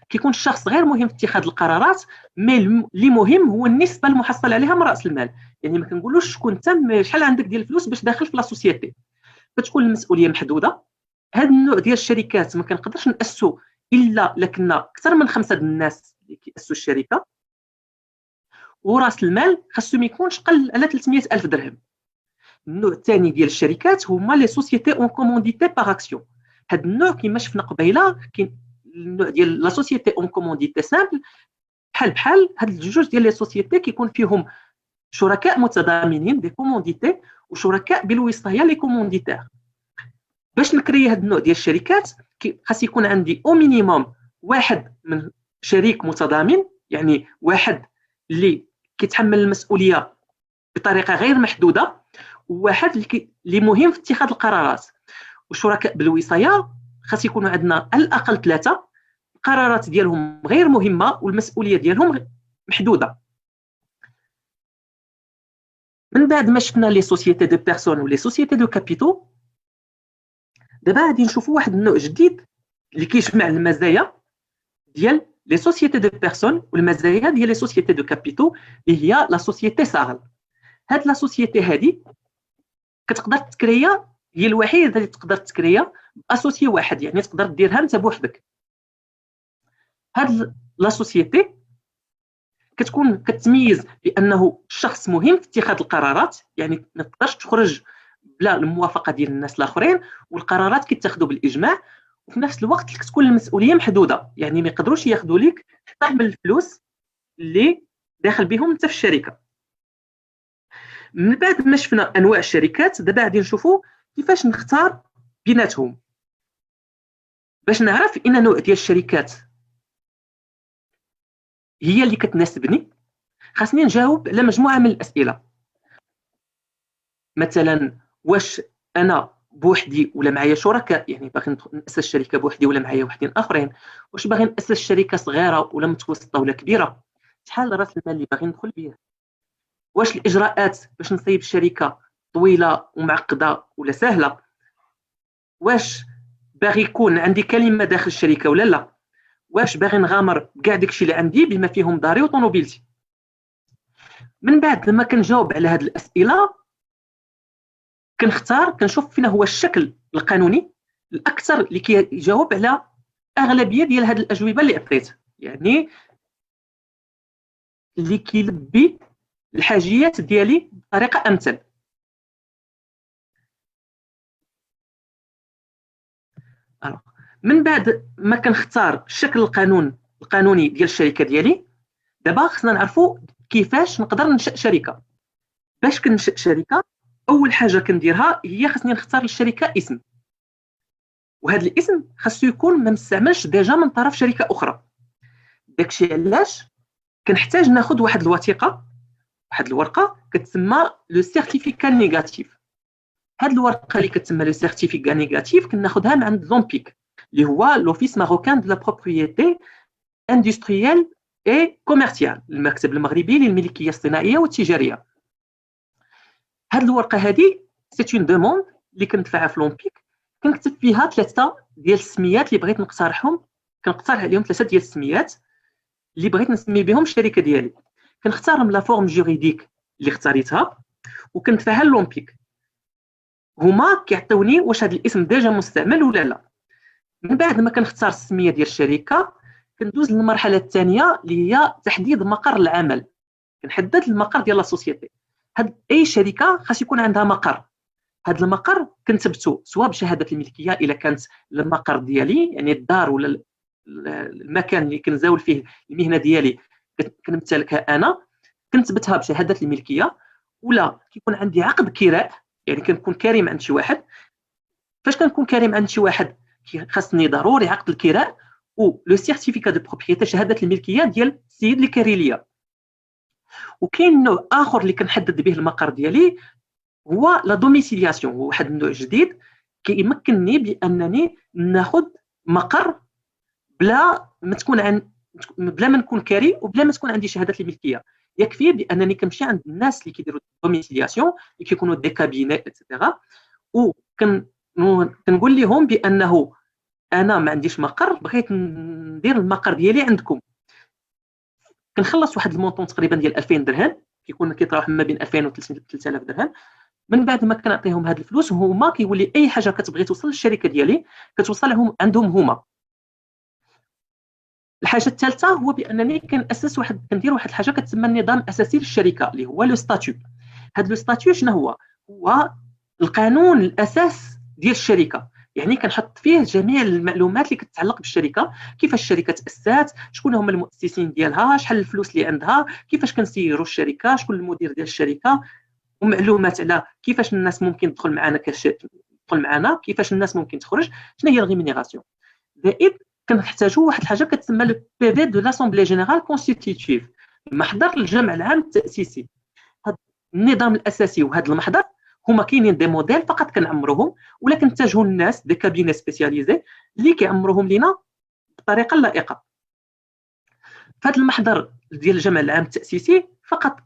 كيكون الشخص غير مهم في اتخاذ القرارات، مي اللي مهم هو النسبه المحصله عليها من راس المال. يعني ما كنقولوش شكون انت شحال عندك ديال الفلوس باش داخل في لا سوسيتي، كتكون المسؤوليه محدوده. هذا النوع ديال الشركات ما كنقدرش ناسسو الا لكنا اكثر من 5 د الناس اللي كياسسوا الشركه، وراس المال خاصو ما يكونش قل على 300,000 درهم. النوع الثاني ديال الشركات هما لي سوسيتي اون كومونديتي باغ اكسيون. هذا النوع كما شفنا قبيله كاين النوع ديال لا سوسيتي اون كومونديتي سامبل، بحال هاد الجوج ديال لي سوسيتي كيكون فيهم شركاء متضامنين دي كومونديتي وشركاء بالوصايه لي كومونديتير. باش نكري هاد النوع ديال الشركات خاص يكون عندي او مينيموم واحد من شريك متضامن، يعني واحد اللي كيتحمل المسؤوليه بطريقه غير محدوده، وواحد اللي مهم في اتخاذ القرارات. والشركاء بالوصايه خاص يكونوا عندنا على الاقل 3، القرارات ديالهم غير مهمه والمسؤوليه ديالهم محدوده. من بعد ما شفنا لي سوسيتي دو بيرسون ولي سوسيتي دو كابيتو، دابا غادي نشوفوا واحد النوع جديد اللي كيجمع المزايا ديال لي سوسيتي دو بيرسون والمزايا ديال لي سوسيتي دو كابيتو، اللي هي لا سوسيتي ساغل. هاد لا سوسيتي هادي كتقدر تكريا، هي الوحيده اللي تقدر تكريا باسوسيي واحد، يعني تقدر ديرها انت بوحدك. هاد لا سوسيتي كتميز بانه الشخص مهم في اتخاذ القرارات، يعني ما تقدرش تخرج بلا الموافقه ديال الناس الاخرين، والقرارات كيتاخذوا بالاجماع. وفي نفس الوقت كتكون المسؤوليه محدوده، يعني ما يقدروش ياخذوا لك حتى من الفلوس اللي داخل بهم انت في الشركه. من بعد ما شفنا انواع الشركات، دابا غادي نشوفوا كيفاش نختار بيناتهم باش نعرف ان نوع ديال الشركات هي اللي كتناسبني. خاصني نجاوب على مجموعه من الاسئله، مثلا واش انا بوحدي ولا معايا شركاء، يعني باغي ناسس شركه بوحدي ولا معايا وحدين اخرين، واش باغي ناسس شركه صغيره ولا متوسطه ولا كبيره، شحال راس المال اللي باغي ندخل به، واش الاجراءات باش نصيب الشركه طويله ومعقده ولا سهله، واش باغي يكون عندي كلمه داخل الشركه ولا لا، واش باغي نغامر بكاع داكشي اللي عندي بما فيهم داري وطوموبيلتي. من بعد لما كنجاوب على هذه الاسئله كنختار، كنشوف فين هو الشكل القانوني الاكثر اللي كيجاوب على اغلبيه ديال هذه الاجوبه اللي عطيت، يعني اللي كيلبي الحاجيات ديالي بطريقه امثل. من بعد ما كنختار الشكل القانوني ديال الشركه ديالي، دابا خصنا نعرفوا كيفاش نقدر ننشئ شركه. باش كنشئ شركه اول حاجه كنديرها هي خصني نختار للشركه اسم، وهذا الاسم خاصو يكون ما مستعملش ديجا من طرف شركه اخرى. داكشي علاش كنحتاج ناخذ واحد الوثيقه، واحد الورقه كتسمى لو سيرتيفيكا نيجاتيف. هاد الورقه اللي كتسمى لو سيرتيفيكا نيجاتيف كناخذها من عند لومبيك اللي هو لوفيس ماروكان دو لا بروبريتي اندستريال اي كوميرسيال، المكتب المغربي للملكيه الصناعيه والتجاريه. هاد الورقه هادي سي اون دوموند اللي كندفعها في لومبيك، كنكتب فيها 3 ديال السميات اللي بغيت نقترحهم، كنقترح عليهم 3 ديال السميات اللي بغيت نسمي بهم الشركه ديالي. كنختار من لا فورم جوريديك اللي اختاريتها وكندفعها لومبيك، هما كيعطيوني واش هذا الاسم ديجا مستعمل ولا لا. من بعد ما كنختار السميه ديال الشركه كندوز للمرحله الثانيه اللي هي تحديد مقر العمل. كنحدد المقر ديال لا سوسيتي. اي شركه خاص يكون عندها مقر، هذا المقر كنثبتو سواء بشهاده الملكيه الا كانت المقر ديالي، يعني الدار ولا المكان اللي كنزاول فيه المهنه ديالي كنمتلكها انا، كنثبتها بشهاده الملكيه، ولا كيكون عندي عقد كراء، يعني كنكون كريم عند شي واحد. فاش كنكون كريم عند شي واحد خاصني ضروري عقد الكراء و لو سيرتيفيكا دو بروبريتي، شهاده الملكيه ديال السيد اللي كاري ليا. وكاين نوع اخر اللي كنحدد به المقر ديالي هو لا دوميسيلياسيون، هو واحد النوع جديد كيمكنني بانني ناخذ مقر بلا ما نكون كاري وبلا ما تكون عندي شهاده الملكيه. يكفي بانني كنمشي عند الناس اللي كيديروا دوميسيلياسيون اللي كيكونوا دي كابيني اكسيتيرا، وكنقول لهم بانه انا ما عنديش مقر، بغيت ندير المقر ديالي عندكم. كنخلص واحد المونطون تقريبا ديال 2000 درهم، كيتراوح ما بين 2000 و 3000 درهم. من بعد ما كنعطيهم هاد الفلوس هما كيولي اي حاجه كتبغي توصل للشركه ديالي كتوصل عندهم هما. الحاجه الثالثه هو بانني كنأسس كندير واحد الحاجه كتسمى النظام الاساسي للشركه اللي هو لو ستاتيو. هاد لو ستاتيو شنو هو القانون الاساس ديال الشركه، يعني كنحط فيه جميع المعلومات اللي كتتعلق بالشركه، كيفاش الشركه تاسست، شكون هما المؤسسين ديالها، شحال الفلوس اللي عندها، كيفاش كنسيروا الشركه، شكون المدير ديال الشركه، ومعلومات على كيفاش الناس ممكن تدخل معنا كيفاش الناس ممكن تخرج، شنو هي الريمينيراسيون. زائد كنحتاجوا واحد الحاجه كتسمى لو بي في دو لاسومبلي جينيرال كونستيتيوتيف، المحضر الجمع العام التاسيسي. هذا النظام الاساسي وهذا المحضر هما كاينين دي موديل فقط كنعمروهم، ولا كنتاجوا الناس دي كابيني سبيسياليزي اللي كيعمروهم لينا بطريقه لائقه. فهاد المحضر ديال الجمع العام التاسيسي فقط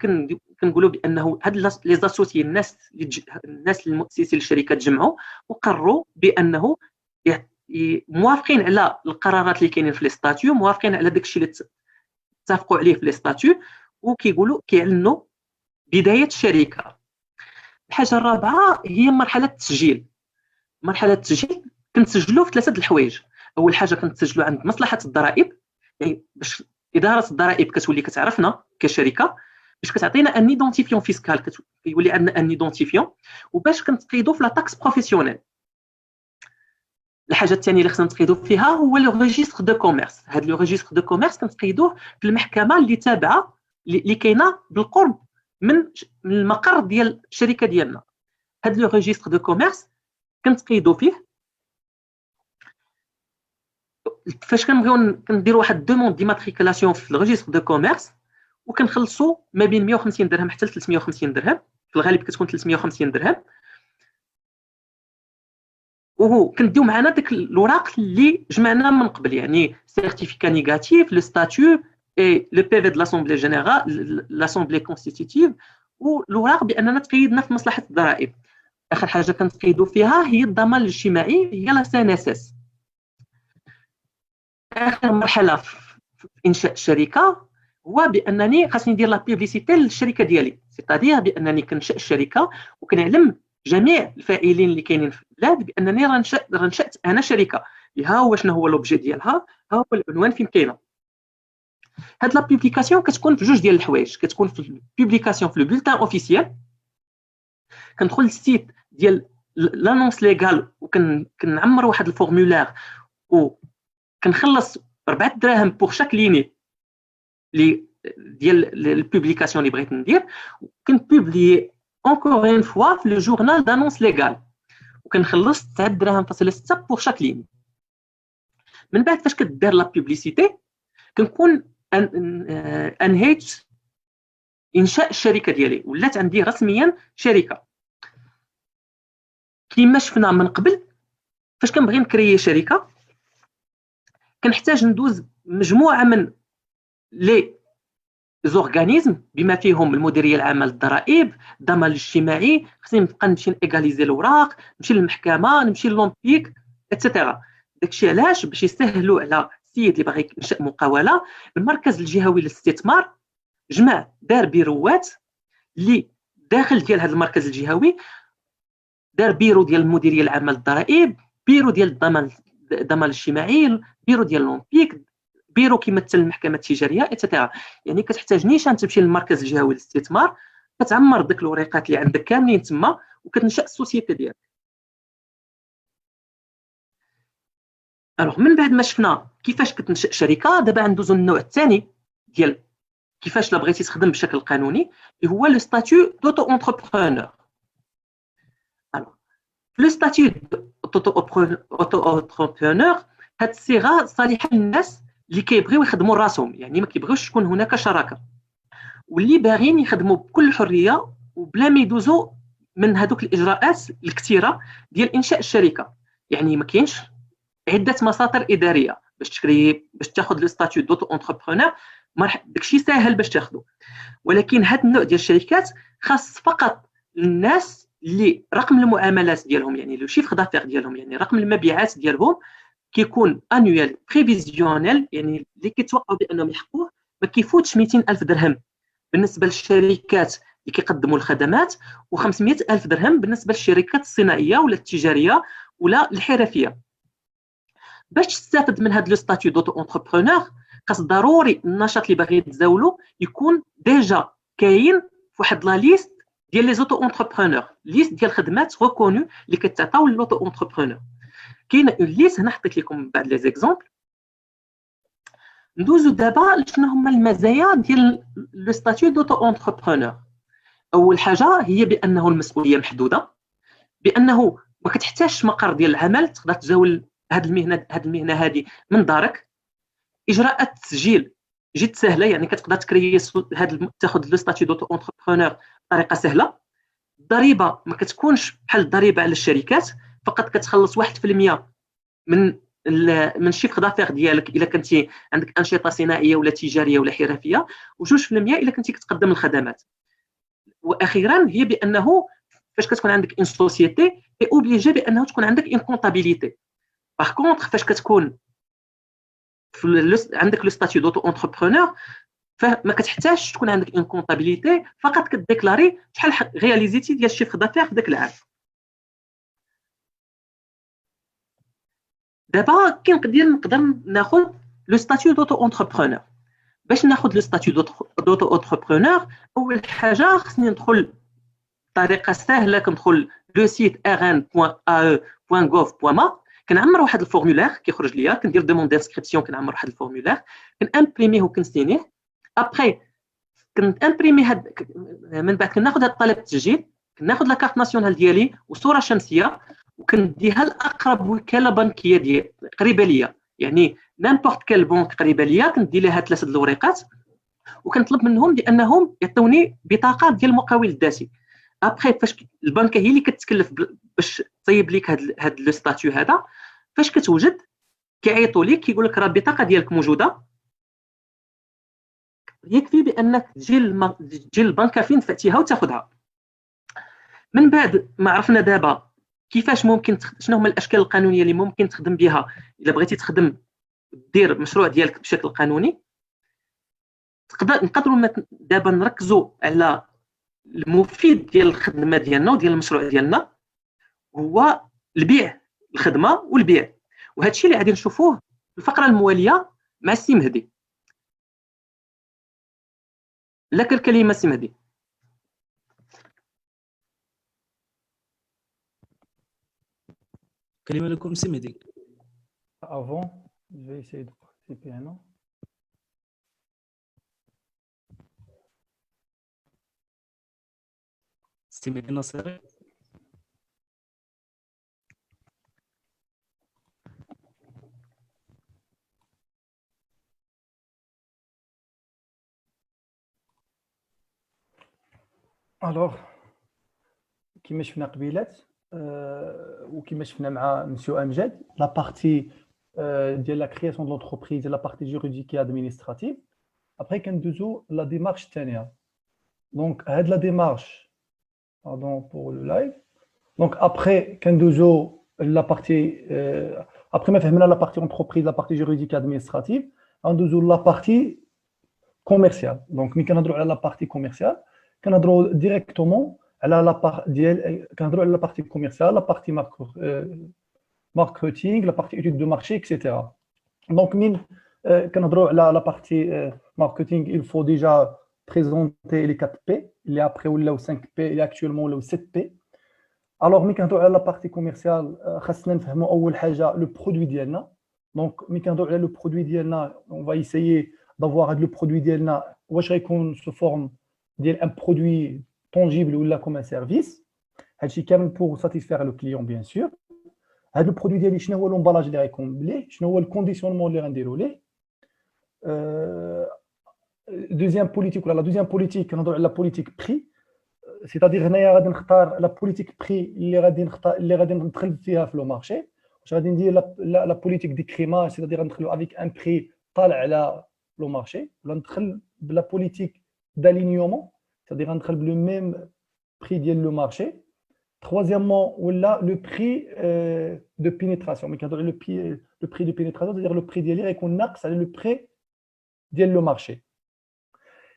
كنقولوا بانه هاد لي زاسوسي الناس المؤسسين للشركه تجمعوا وقرروا بانه موافقين على القرارات اللي كاينين في لي ستاتيو، موافقين على داكشي اللي اتفقوا عليه في لي ستاتيو، وكيقولوا كيعلنوا بدايه الشركه. الحاجه الرابعه هي مرحله التسجيل. مرحله التسجيل كنسجلوا في 3 الحوايج. اول حاجه كنسجلوا عند مصلحه الضرائب، يعني باش اداره الضرائب كتولي كتعرفنا كشركه، باش كتعطينا ان ايدونتيفيون فيسكال، كيولي عندنا ان ايدونتيفيون، وباش كنتقيدوا في لا تاكس بروفيسيونيل. الحاجه الثانيه اللي خصنا نتقيدوا فيها هو لو ريجستر دو كوميرس. هذا لو ريجستر دو كوميرس كنتقيدوه في المحكمه اللي تابعه اللي كاينه بالقرب من المقر ديال الشركه ديالنا. هذا لو ريجستر دو كوميرس كنتقيدوا فيه فاش كنبغيو كنديروا واحد الدوموند ديماتريكولاسيون في الريجستر دو كوميرس، وكنخلصوا ما بين 150 درهم حتى ل 350 درهم، في الغالب كتكون 350 درهم. وكنديو معنا داك الاوراق اللي جمعنا من قبل، يعني سيرتيفيكا نيجاتيف، لو ستاتيو اي لو بي في دو لاسامبلي جينيرال، لاسامبلي كونستيتيتيف، والاوراق باننا تقيدنا في مصلحه الضرائب. اخر حاجه كنتقيدوا فيها هي الضمان الاجتماعي، هي لا سي ان اس اس. اخر مرحله في انشاء الشركه هو بانني خاصني ندير لا بيبليسيتي للشركه ديالي، سيتادير بانني كنشأ الشركه وكنعلم جميع الفاعلين اللي كاينين في البلاد بانني راه نشأت انا شركه، ها هو شنو هو لوبجي ديالها، ها هو العنوان فين كاينه. هاد لا بوبليكاسيون كتكون في جوج ديال الحوايج، كتكون في البوبليكاسيون في لو بولتان اوفيسيال، كندخل للسيت ديال لانونس ليغال وكنعمر واحد الفورمولير وكنخلص 4 دراهم بور شاك ليني لي ديال البوبليكاسيون اللي بغيت ندير، وكنبوبليي encore une fois في لو جورنال دانونس ليغال وكنخلص 9 دراهم فاصله 6 بور شاك لين. من بعد فاش كدير لا بوبليسيتي كنكون انهيت انشاء الشركه ديالي، ولات عندي رسميا شركه. كيما شفنا من قبل فاش كنبغي نكريي شركه كنحتاج ندوز مجموعه من لي زورغانيزم بما فيهم المديريه العامه للضرائب، الضمان الاجتماعي، خصني نبقى نمشي نيغاليزي الاوراق، نمشي للمحكمه، نمشي للومبيك اتسيتيرا. داكشي علاش باش يسهلوا على السيد اللي باغي ينشا مقاوله. المركز الجهوي للاستثمار جمع دار بيروات اللي داخل ديال هذا المركز الجهوي، دار بيرو ديال المديريه العامه للضرائب، بيرو ديال الضمان الاجتماعي، بيرو ديال لومبيك، بيرو كيمثل المحكمه التجاريه اتسيتيرا. يعني كتحتاج نيشان تمشي للمركز الجهوي للاستثمار، كتعمر ديك الوريقات اللي عندك كاملين تما وكتنشا السوسيتي ديالك. الوغ من بعد ما شفنا كيفاش كتنشا شركه، دابا ندوزو للنوع الثاني ديال كيفاش لا بغيتي تخدم بشكل قانوني، اللي هو لو ستاتيو دوتو اونتربرونور. الوغ لو ستاتيو دوتو اونتربرونور هاد الصيغه صالحه للناس اللي كيبغيو يخدموا راسهم، يعني ما كيبغيوش تكون هناك شراكه، واللي باغيين يخدموا بكل حريه وبلا ما يدوزوا من هذوك الاجراءات الكثيره ديال انشاء الشركه. يعني ما كاينش عده مصادر اداريه باش تكري باش تاخذ لو ستاتيو دوتو اونتربرونور، داكشي ساهل باش تاخذه. ولكن هذا النوع ديال الشركات خاص فقط للناس اللي رقم المعاملات ديالهم، يعني لو شيفر دافير ديالهم، يعني رقم المبيعات ديالهم كيكون انويل بريفيزيونيل، يعني اللي كيتوقعوا بانهم يحققوه ما كيفوتش 200,000 درهم بالنسبه للشركات اللي كيقدموا الخدمات، و500,000 درهم بالنسبه للشركات الصناعيه ولا التجاريه ولا الحرفيه. باش تستافد من هذا لو ستاتيو دوتو اونتربرونور خاص ضروري النشاط اللي باغي تزاولو يكون ديجا كاين في واحد لا ليست ديال لي زوتو اونتربرونور، ليست ديال الخدمات ريكونو اللي كتعطاو لوتو اونتربرونور. كاينه اون ليست هنا حطيت لكم بعض لي زيكزامبل. ندوزو دابا شنو هما المزايا ديال لو ستاتيو دوتو اونتربرونور. اول حاجه هي بانه المسؤوليه محدوده، بانه ما كتحتاجش مقر ديال العمل، تقدر تزاول هذه المهنه هذه من دارك. اجراءات التسجيل جد سهله، يعني كتقدر تكري تاخذ لو ستاتيو دوتو اونتربرونور بطريقه سهله. الضريبه ما كتكونش بحال الضريبه على الشركات، فقط كتخلص 1% من الشيفر دافير ديالك الا كنتي عندك انشطه صناعيه ولا تجاريه ولا حرفيه، و2% الا كنتي كتقدم الخدمات. واخيرا هي بانه فاش كتكون عندك ان سوسيتي اي اوبليجي بانه تكون عندك ان كونطابيليتي. باغ كونطخ فاش كتكون عندك لو ستاتيو دوتو اونتربرونور فما كتحتاجش تكون عندك ان كونطابيليتي، فقط كتديكلاري شحال رياليزيتي ديال الشيفر دافير في ذاك العام. دابا نقدر ناخذ لو ستاتيو دوتو اونتربرونور. باش ناخذ لو ستاتيو دوتو اونتربرونور اول حاجه خصني ندخل بطريقه سهله، كندخل لو سيت rn.ae.gov.ma، كنعمر واحد الفورمولير كيخرج ليا، كندير دوموند دانسكريبسيون، كنعمر واحد الفورمولير، كنامبريميه وكنستينيه. ابخي كنامبريمي من بعد كناخذ هذا الطلب التسجيل، كناخذ لا كارت ناسيونال ديالي وصوره شمسيه وكنديها لاقرب وكاله بنكيه ديال قريبه ليا، يعني نامبورت كال بنك قريبه ليا كندي لها 3 الوريقات وكنطلب منهم بانهم يعطوني بطاقه ديال المقاول الذاتي. ابخي فاش البنكه هي اللي كتكلف باش طيب لك هاد لو ستاتيو هذا، فاش كتوجد كيعيطوا لك كيقول لك راه البطاقه ديالك موجوده، يكفي بانك تجي للبنكه فين دفعتيها وتاخذها. من بعد ما عرفنا دابا كيفاش ممكن شنو هما الاشكال القانونيه اللي ممكن تخدم بها الا بغيتي دير مشروع ديالك بشكل قانوني، نقدروا دابا نركزوا على المفيد ديال الخدمه ديالنا وديال المشروع ديالنا، هو البيع، الخدمه والبيع. وهذا الشيء اللي غادي نشوفوه في الفقره المواليه مع السي مهدي. لك الكلمه سي مهدي. كلمه لكم سي مهدي. Avant, je vais essayer de participer non. سي مهدي ناصري. الوغ كيما شفنا قبيلات وكيما شفنا مع مسيو امجد لا بارتي ديال لا كرياسيون دو لونتربريز لا بارتي جوريديك ادمينستراتيف. ابري كندوزو لا ديمارش الثانيه. دونك هاد لا ديمارش pardon pour le live. Donc après كندوزو la partie après ما فهمنا la partie entreprise la partie juridique administrative غندوزو la partie commerciale. Donc ملي كنهضروا على la partie commerciale كنهضروا ديريكتومون على لا بار ديال كنهضروا على لا بارتي كوميرسيال، لا بارتي ماركتينغ، لا بارتي ايتود دو مارشي اكسيتيرا. دونك من كنهضروا على لا بارتي ماركتينغ il faut déjà présenter les 4 P اللي après ولاو 5 P اللي actuellement ولاو 7 P. alors ملي كنهضروا على لا بارتي كوميرسيال خاصنا نفهموا اول حاجه لو برودوي ديالنا. دونك ملي كنهضروا على لو برودوي ديالنا on va essayer d'avoir هاد لو برودوي ديالنا واش غيكون سو فورم ديال ان برودوي tangible ou là comme un service. هادشي كامل pour satisfaire le client bien sûr. هاد البرودوي ديالي شنو هو لومبالاج اللي غيكون بليه، شنو هو الكونديسيونمون اللي غنديروا ليه. دوزيام بوليتيك ولا لا دوزيام بوليتيك كنهضروا على بوليتيك بري، سيتادير هنايا غادي نختار لا بوليتيك بري اللي غادي ندخل فيها في لو مارشي. واش غادي ندير لا بوليتيك دي كريماج سيتادير غندخلوا افيك ان بري طالع على لو مارشي، ولا ندخل بلا بوليتيك دالينيومون c'est-à-dire غندخل بلو ميم بري ديال لو مارشي. troisièmement ولا لو بري دو بينيتراسيون. ملي كنهضروا على لو بري دو بينيتراسيون c'est-à-dire لو بري ديالي غيكون ناقص على لو بري ديال لو مارشي.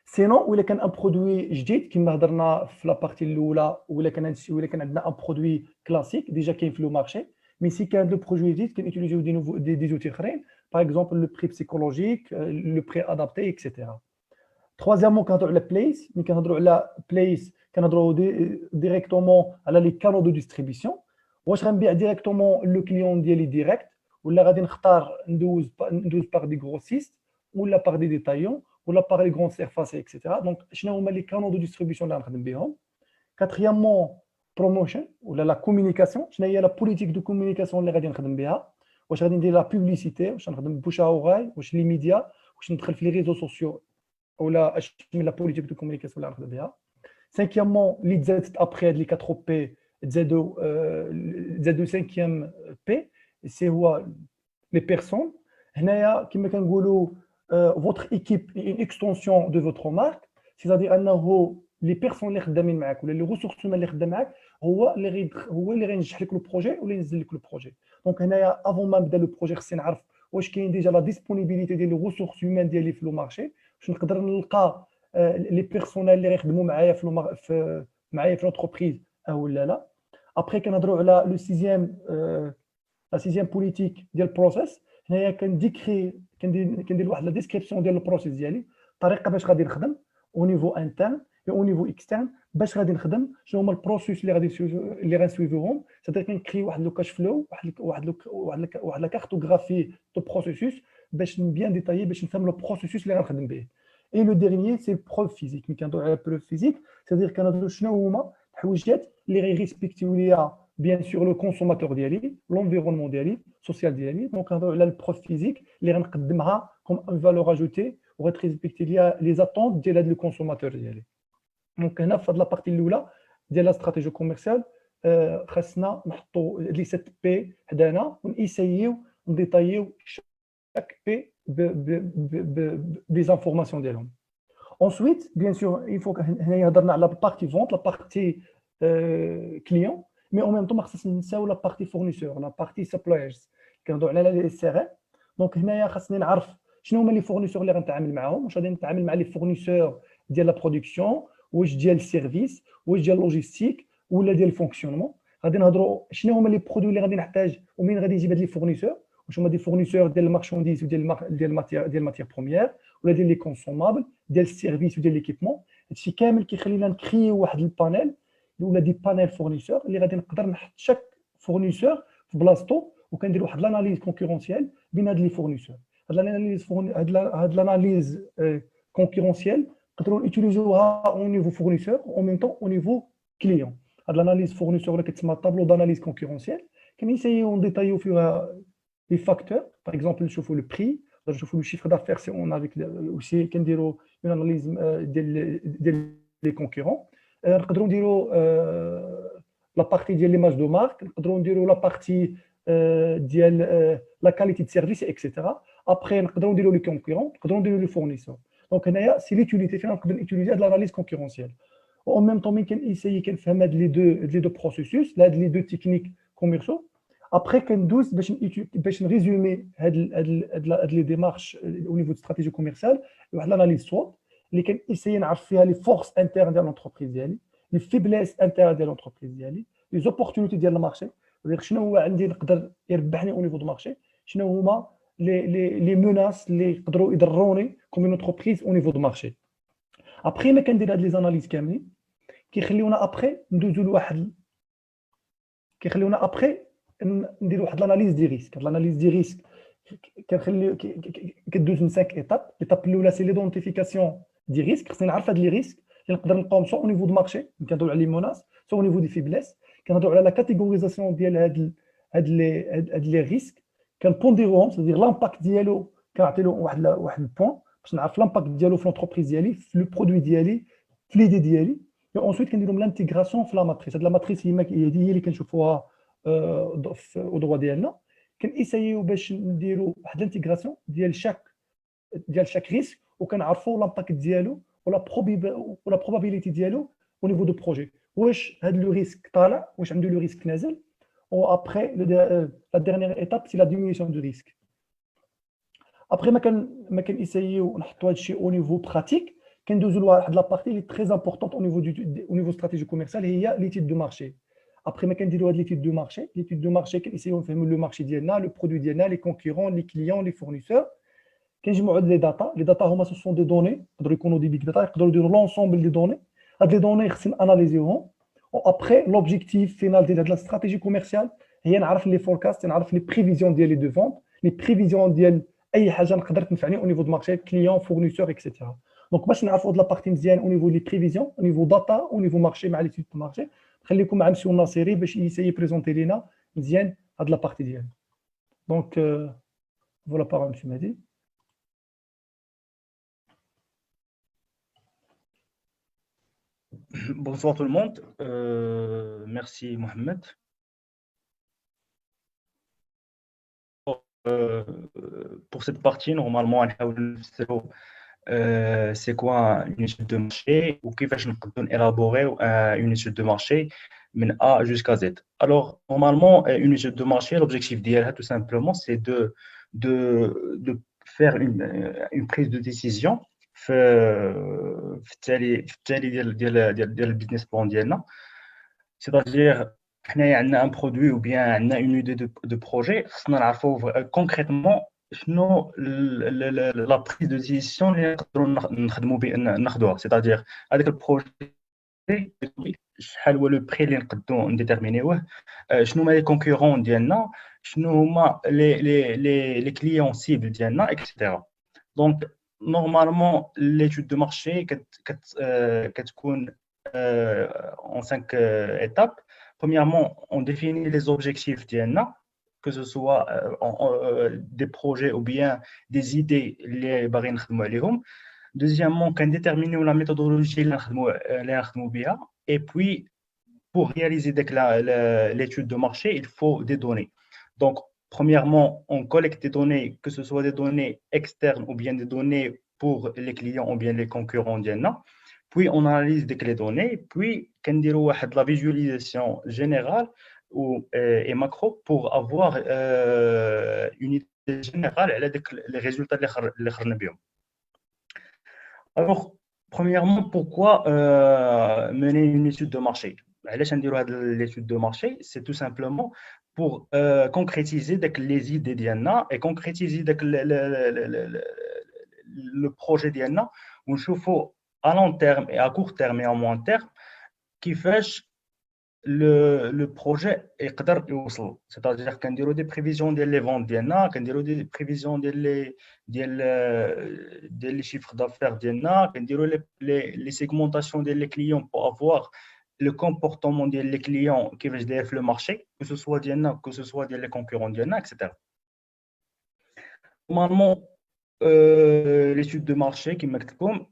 سينون ولا كان ان برودوي جديد كما هضرنا في لا بارتي الاولى، ولا كان عندنا ان برودوي كلاسيك ديجا كاين في لو مارشي، مي سي كان لو برودوي جديد كنيوتيليزيو دي زوتي اخرين باغ اكزومبل لو بري بسيكولوجيك، لو بري ادابتي اكسيتيرا. troisièmement كنهضروا على بليس. ملي كنهضروا على بليس كنهضروا ديريكتومون على لي كانو دو ديستريبيسيون. واش غنبيع ديريكتومون لو كليون ديالي ديريكت، ولا غادي نختار ندوز باغ دي غروسيست، ولا باغ دي ديتايون، ولا باغ لي غرون سيرفاس اكسيتيرا. دونك شنو هما لي كانو دو ديستريبيسيون اللي غنخدم بهم. كاتريامون بروموشن ولا لا كومونيكاسيون، شنو هي لا بوليتيك دو كومونيكاسيون اللي غادي نخدم بها. واش غادي ندير لا بوبليسيتي، واش نخدم بوش اوغاي، واش لي ميديا، واش ندخل في لي ريزو سوسيو، ولا اش من لا بوليتيك دو كومونيكاسيون اللي غنخدم بها. سانكيامون اللي تزادت ابخي هاد لي 4 بي تزادوا سانكيام بي سي هو لي بيرسون. هنايا كما كنقولوا فوتر ايكيب اون اكستونسيون دو فوتر مارك، سيتادير انه لي بيرسون اللي خدامين معاك ولا لي ريسورس اللي خدام معاك هو اللي غينجح لك لو بروجي ولا ينزل لك لو بروجي. دونك هنايا افون ما نبدا لو بروجي خصني نعرف واش كاين ديجا لا ديسپونيبيليتي ديال لي ريسورس هيومان ديالي في لو مارشي، باش نقدر نلقى لي بيرسونال اللي غيخدموا معايا في لونتربريز او لا. ابري كنهضروا على لو سيزيام لا سيزيام بوليتيك ديال البروسيس. هنايا كندير واحد لا ديسكريبسيون ديال البروسيس ديالي، الطريقه باش غادي نخدم او نيفو انترن mais au niveau externe باش غادي نخدم شنو هما البروسيس اللي غنسويفيهم c'est-à-dire كنكري واحد لو كاش فلو واحد لا كارتوغرافي دو بروسيسوس باش بيان ديتايي باش نفهم لو بروسيسوس اللي غنخدم به. Et le dernier, c'est le preuve physique. Mais quand on a la preuve physique, c'est-à-dire qu'on a des choses qui respectent bien sûr le consommateur d'Ali, l'environnement d'Ali, social d'Ali. Donc, on a la preuve physique, les rendre comme une valeur ajoutée pour respecter les attentes du consommateur d'Ali. Donc, on a fait de la partie de la stratégie commerciale, خاصنا نحطوا les 7 P حدانا ونسيو نديتايو chaque P des informations ديالهم. Ensuite, bien sûr, il faut هنايا هضرنا على la partie vente, la partie client, mais en même temps ما خصناش ننساو la partie fournisseur, la partie suppliers. كنهضروا على les SRM. Donc هنايا خاصني نعرف شنو هما les fournisseurs اللي غنتعامل معاهم، واش غادي نتعامل مع les fournisseurs ديال la production، واش ديال السيرفيس، واش ديال اللوجيستيك ولا ديال الفونكسيونمون. غادي نهضروا شنو هما لي برودوي اللي غادي نحتاج ومين غادي نجيب هاد لي فورنيسور، واش هما دي فورنيسور ديال المارشانديز وديال الماتير بروميير ولا ديال لي كونسومابل ديال السيرفيس وديال ليكيبمون. هادشي كامل كيخلينا نكريو واحد البانيل ولا دي بانيل فورنيسور اللي غادي نقدر نحط شاك فورنيسور في بلاصتو وكندير واحد لاناليز كونكورونسيال بين هاد لي فورنيسور. هاد لاناليز كونكورونسيال نقدروا نوتيليزيوها او نيفو فورنيسور او ميم طون او نيفو كليون. هاد لاناليز فورنيسور اللي كتسمى طابلو داناليز كونكورونسيال كنسيو نديتايو فيها لي فاكتور. باغ اكزومبل نشوفوا لو بري، نشوفوا لو شيفر دافير سي اون افيك اوسي كنديروا اون اناليز ديال لي كونكورون. نقدروا نديروا لا بارتي ديال ليماج دو مارك، نقدروا نديروا لا بارتي ديال لا كاليتي دو سيرفيس اكسيتيرا. ابري نقدروا نديروا لي كونكورون، نقدروا نديروا لي فورنيسور. دونك هنايا سي ليتيليتي فين نقدر نوتيليزي هاد لاناليز كونكورونسيال. او ميم طون ملي كنسيي كنفهم هاد لي دو بروسيسوس، هاد لي دو تكنيك كوميرسيو. ابري كندوز باش نريزومي هاد لي ديمارش او نيفو دو استراتيجي كوميرسيال واحد لاناليز سوات اللي كنسيي نعرف فيها لي فورس انترن ديال لونتربريز ديالي، لي فيبليس انترن ديال لونتربريز ديالي، لي زوبورتونيتي ديال المارشي، شنو هو عندي نقدر يربحني او نيفو دو مارشي، شنو هما لي موناس اللي يقدروا يضروني كوم اون انتربريز او نيفو دو مارشي. ابري ما كندير هاد لي زاناليز كاملين كيخليونا ابري ندوزو لواحد كيخليونا ابري نديروا واحد لاناليز دي ريسك. لاناليز دي ريسك كنخلي كدوز من 5 ايتاب. ليتاب الاولى سي ليدونتيفيكاسيون دي ريسك، خصني نعرف هاد لي ريسك اللي نقدر نلقاهم سو او نيفو دو مارشي كنهضروا على لي موناس، سو او نيفو دي فيبليس، كنهضروا على لا كاتيغوريزاسيون ديال هاد لي ريسك، كنبونديروهم سيدير لامباكت ديالو كنعطي له واحد البوين باش نعرف لامباكت ديالو في لونتربريز ديالي، في لو برودوي ديالي، في ليدي ديالي. اونسويت كنديروا لانتيغراسيون في لا ماتريس. هاد لا ماتريس هي اللي كنشوفوها او دروا ديالنا. كنسيو باش نديروا واحد الانتيغراسيون ديال شاك ريسك وكنعرفوا لامباكت ديالو ولا بروبابيليتي ديالو او نيفو دو بروجي. واش هاد لو ريسك طالع، واش عنده لو ريسك نازل. او ابري لا ديرنيير ايتاب سي لا ديمينيسيون دو ريسك. ابري ما كنسيو نحطوا هادشي او نيفو براتيك. كندوزو لواحد لا بارتي اللي تري امبورطونط او نيفو استراتيجي كوميرسيال هي ليتيد دو مارشي. ابري ما كنديروا هاد ليتيد دو مارشي كنسيو نفهموا لو مارشي ديالنا، لو برودوي ديالنا، لي كونكورون، لي كليون، لي فورنيسور. كنجمعوا لي داتا. لي داتا هما سون دي دوني، يقدروا يكونوا دي بيك داتا، يقدروا يديروا لونسومبل دي دوني. هاد لي دوني خصني اناليزيوهم. وابري لوبجيكتيف فينال ديال هاد لا استراتيجي كوميرسيال هي نعرف لي فوركاست، نعرف لي بريفيزيون ديالي دو فونت، لي بريفيزيون ديال اي حاجه نقدر تنفعني او نيفو دو مارشي، كليون، فورنيسور اكسيتيرا. دونك باش نعرفوا هاد لا بارتي مزيان او نيفو لي بريفيزيون، او نيفو داتا، او نيفو مارشي مع ليتيد دو مارشي، خليكم مع مسيو الناصري باش يسيي بريزونتي لينا مزيان هاد لا بارتي ديالو. دونك فوالا بارول مسيو مهدي. Bonsoir tout le monde. Merci Mohamed. Pour cette partie, normalement, c'est quoi une étude de marché ou qui fait élaborer une étude de marché de A jusqu'à Z. Alors, normalement, une étude de marché, l'objectif d'IELA, tout simplement, c'est de faire une prise de décision في التالي ديال البيزنس بلان ديالنا. c'est-à-dire حنايا عندنا ان برودوي ou bien عندنا une idée de projet، خصنا نعرفوا concrètement شنو لا بريز دو ديسيسيون اللي نقدروا نخدموا ناخذوها، سيتادير هذاك البروجي شحال هو لو بري اللي نقدروا نديتيرمينيوه، شنو هما لي كونكورون ديالنا، شنو هما لي كليون سيبل ديالنا اكسيتيرا. دونك نورمالمون ليتود دو مارشي كتكون en 5 étapes. Premièrement, on définit les objectifs ديالنا, que ce soit des projets ou bien des idées اللي باغيين نخدموا عليهم. Deuxièmement, qu'on détermine la méthodologie اللي نخدموا بها. Et puis, pour réaliser l'étude de marché, il faut des données. Donc, premièrement, on collecte des données, que ce soit des données externes ou bien des données pour les clients ou bien les concurrents d'Yanna. Puis, on analyse les données. Puis, on fait la visualisation générale et macro pour avoir une idée générale des résultats les خرجنا. Alors, premièrement, pourquoi mener une étude de marché? L'étude de marché, c'est tout simplement pour concrétiser les idées d'Yanna et concrétiser le projet d'Yanna, où il faut à long terme et à court terme et à moyen terme qui fait le projet يقدر يوصل. C'est-à-dire qu'on dit des prévisions des ventes d'Yanna, qu'on dit des prévisions des chiffres d'affaires d'Yanna, qu'on dit les segmentations des clients pour avoir le comportement des clients qui veulent faire le marché, que ce soit d'Yanna, que ce soit des concurrents d'Yanna, etc. Normalement, l'étude de marché qui m'explique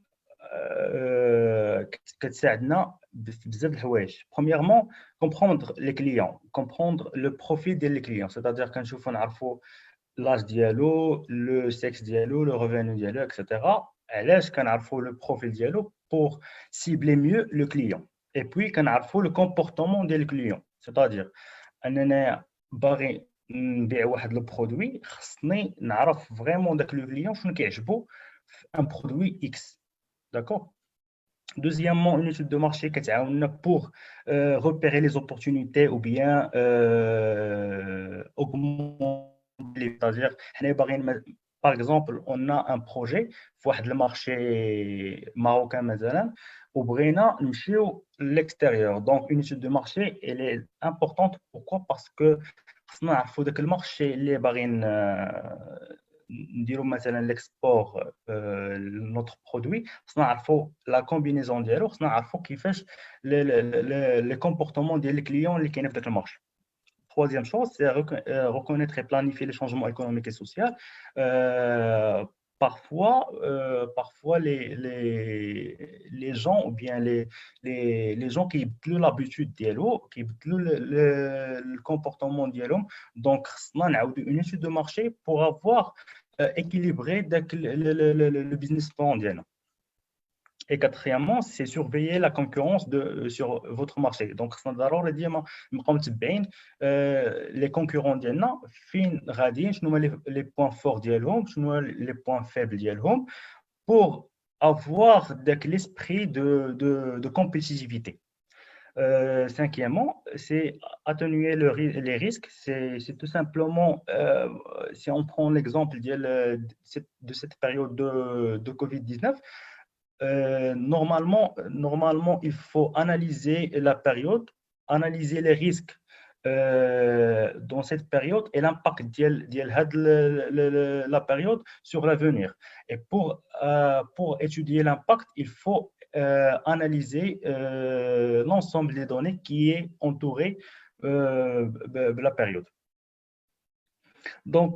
كتساعدنا بزاف د الحوايج. Premièrement, comprendre les clients, comprendre le profil des clients, c'est-à-dire كنشوفوا نعرفوا l'âge ديالو, le sexe ديالو, le revenu ديالو, etc. علاش كنعرفوا le profil ديالو pour cibler mieux le client. Et puis كنعرفوا le comportement des clients, c'est-à-dire اننا باغي نبيع واحد لو برودوي, خصني نعرف فريمون داك لو كليون شنو كيعجبو في ان برودوي اكس. D'accord. Deuxièmement, une étude de marché pour repérer les opportunités ou bien augmenter. C'est-à-dire, par exemple, on a un projet pour le marché marocain, ou bien l'extérieur. Donc, une étude de marché, elle est importante. Pourquoi? Parce que il faut que le marché les barines نديروا مثلا l'export notre produit, خصنا نعرفوا la combinaison ديالو, خصنا نعرفوا كيفاش les comportements ديال les clients اللي كاينين في داك المارشي. Troisième chose, c'est reconnaître et planifier les changements économiques et sociaux. Parfois les gens ou bien les gens qui ont l'habitude ديالو, qui ont le comportement ديالهم. Donc, خصنا نعاودوا une étude de marché pour avoir équilibré le business plan ديالنا. Et quatrièmement, c'est surveiller la concurrence sur votre marché. Donc, les concurrents ديالنا فين غاديين, شنو les points forts ديالهم, شنو les points faibles ديالهم, pour avoir l'esprit de compétitivité. Cinquièmement, c'est atténuer les risques. C'est tout simplement, si on prend l'exemple de cette période de Covid-19, normalement, il faut analyser la période, analyser les risques dans cette période et l'impact de la période sur l'avenir. Et pour étudier l'impact, il faut analyser l'ensemble des données qui est entouré de la période. Donc,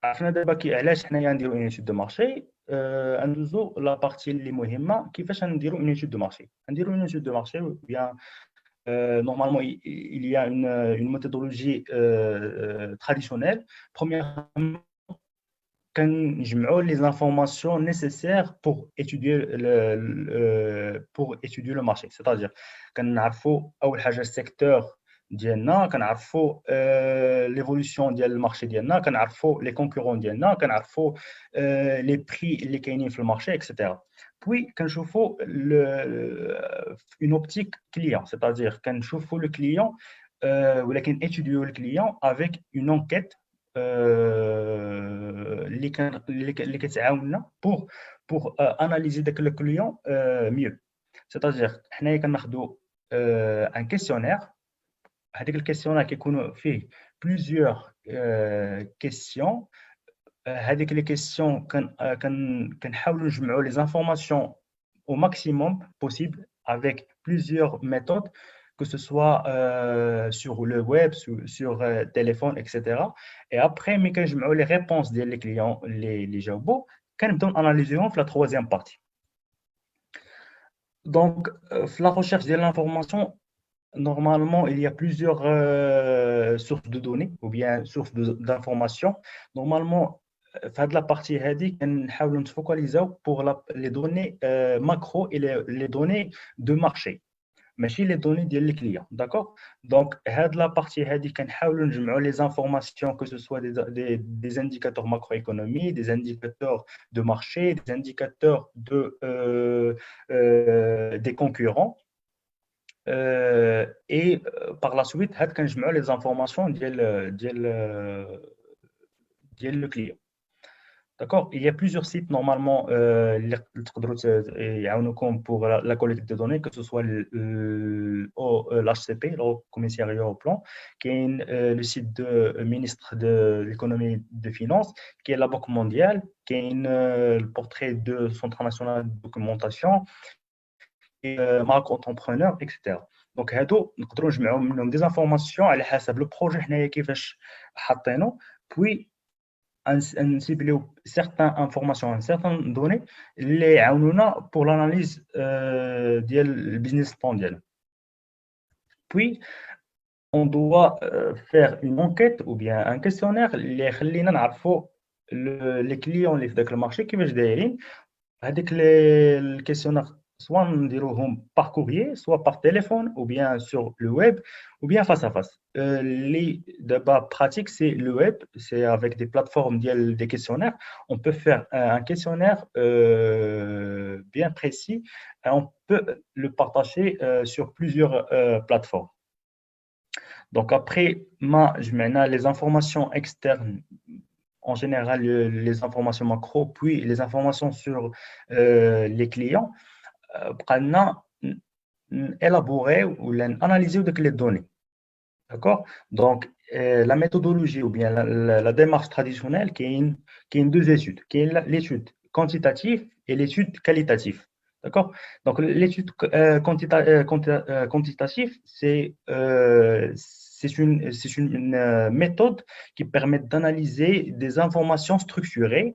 عرفنا دابا علاش حنايا نديرو une étude de marché. ندوزو لا بارتي اللي مهمه, كيفاش نديرو une étude de marché. نديرو une étude de marché bien normalement il y a une méthodologie traditionnelle. Premièrement, كنجمعوا les informations nécessaires pour étudier le marché, c'est-à-dire كنعرفوا اول حاجه السيكتور ديالنا, كنعرفوا l'évolution ديال المارشي ديالنا, كنعرفوا les concurrents ديالنا, كنعرفوا les prix اللي كاينين في المارشي, etc. Puis كنشوفوا une optique client, c'est-à-dire كنشوفوا le client ولكن étudier le client avec une enquête اللي كتعاوننا pour analyser داك le client mieux. C'est-à-dire حنايا كناخذوا un questionnaire. هذاك الكيسيونير كيكونوا فيه plusieurs questions. هذيك les questions كنحاولوا نجمعوا les informations au maximum possible avec plusieurs méthodes, que ce soit sur le web, sur téléphone, etc. Et après, mais quand je mets les réponses des clients, les jobs, quand je donne analyser la troisième partie. Donc, la recherche de l'information, normalement, il y a plusieurs sources de données ou bien sources d'informations. Normalement, في la partie هذه كنحاولوا نتفوكاليزاو pour les données macro et les données de marché, ماشي les données ديال les clients, d'accord. Donc هاد la partie هذه كنحاولوا نجمعوا les informations, que ce soit des indicateurs macroéconomiques, des indicateurs de marché, des indicateurs des concurrents. Et par la suite هاد كنجمعوا les informations ديال le client. D'accord. Il y a plusieurs sites normalement pour la collecte de données, que ce soit l'HCP, le commissariat au plan, qui est le site du ministre de l'économie et des finances, qui est la Banque mondiale, qui est le portrait de Centre national de documentation, et marque entrepreneur, etc. Donc هادو نقدروا نجمعوا منهم des informations على حسب le projet حنايا كيفاش حاطينه, puis نسيبليو certaines informations, certaines données اللي يعاونونا pour l'analyse ديال البيزنس بلان ديالنا. Puis on doit faire une enquête ou bien un questionnaire اللي يخلينا نعرفوا les clients اللي في داك المارشي كيفاش دايرين. هذيك الكيسيونير soit نديروهم par courrier, soit par téléphone, ou bien sur le web, ou bien face à face. Les débats pratiques, c'est le web, c'est avec des plateformes des questionnaires. On peut faire un questionnaire bien précis et on peut le partager sur plusieurs plateformes. Donc après, je mène les informations externes, en général les informations macro, puis les informations sur les clients. بقالنا élaborer ou analyser les données, d'accord. Donc la méthodologie ou bien la démarche traditionnelle qui est deux études, qui est l'étude quantitative et l'étude qualitative, d'accord. Donc l'étude quantitative, c'est une méthode qui permet d'analyser des informations structurées,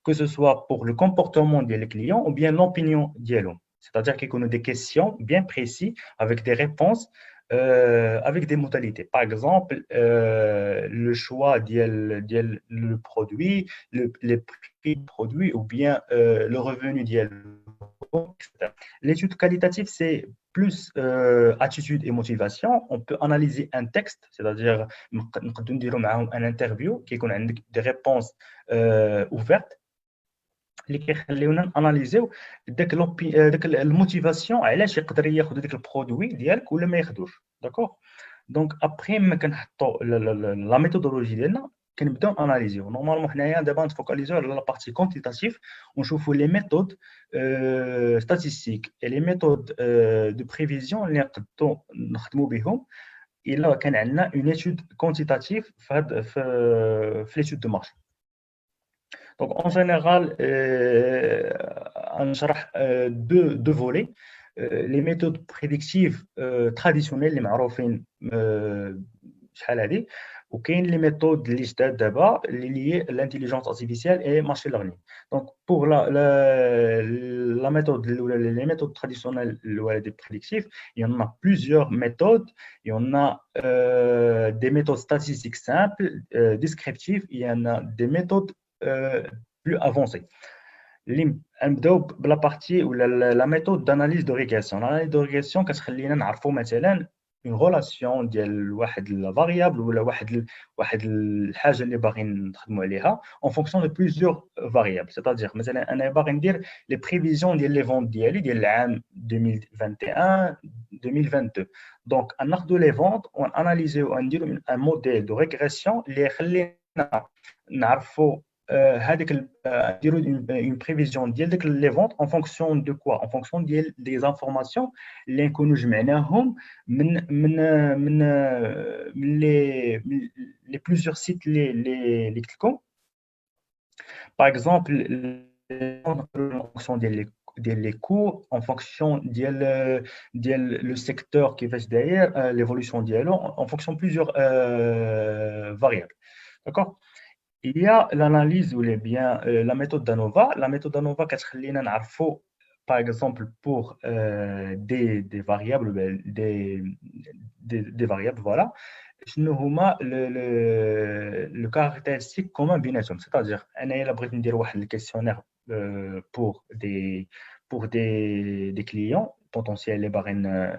que ce soit pour le comportement des clients ou bien l'opinion d'eux. C'est-à-dire qu'il y a des questions bien précises avec des réponses, avec des modalités. Par exemple, le choix le produit, les prix du produit ou bien le revenu d'elle. L'étude qualitative, c'est plus attitude et motivation. On peut analyser un texte, c'est-à-dire un interview qui a des réponses ouvertes, اللي كيخليونا اناليزيو داك الموتيفاسيون علاش يقدر ياخذ داك البرودوي ديالك ولا ما ياخذوش, داكوغ. دونك ابري ما كنحطوا لا ميثودولوجي ديالنا كنبداو اناليزيو. نورمالمون حنايا دابا نتفوكاليزيو على لا بارتي كونتيتاتيف ونشوفوا لي ميثود ستاتيستيك اي لي ميثود دو بريفيزيون اللي نقدروا نخدموا بهم الا كان عندنا اون ايتود كونتيتاتيف في ليتود دو مارشي. Donc, en général, on a deux volets. Les méthodes prédictives traditionnelles, les معروفين شحال هذه, وكاين les méthodes اللي جداد دابا اللي liées à l'intelligence artificielle et machine learning. Donc, pour la méthode, les méthodes traditionnelles des prédictives, il y en a plusieurs méthodes. Il y en a des méthodes statistiques simples, descriptives. Il y en a des méthodes plus avancé. La partie ou la méthode d'analyse de régression. L'analyse de régression كتخلينا نعرفوا مثلا une relation ديال واحد الفاريابل ولا واحد الحاجه اللي باغيين نخدموا عليها en fonction de plusieurs variables. C'est-à-dire مثلا انا باغي ندير les prévisions ديال les ventes ديالي ديال العام 2021 2022. Donc ناخذوا les ventes وناناليزيو ونديروا un modèle de régression اللي يخلي نعرفوا هذيك نديروا une prévision ديال ديك لي فونت en fonction de quoi en fonction ديال des informations اللي نكونوا جمعناهم من les plusieurs sites اللي قلت لكم. par exemple en fonction ديال les coûts en fonction ديال le secteur كيفاش داير l'évolution ديالو en fonction de plusieurs variables. D'accord. Il y a l'analyse ou bien la méthode d'ANOVA. La méthode d'ANOVA كتخلينا نعرفوا par exemple pour des variables des variables voilà شنو هما le caractéristique commun بيناتهم. c'est-à-dire انا الا بغيت ندير واحد الكيسيونير pour des clients potentiels اللي باغيين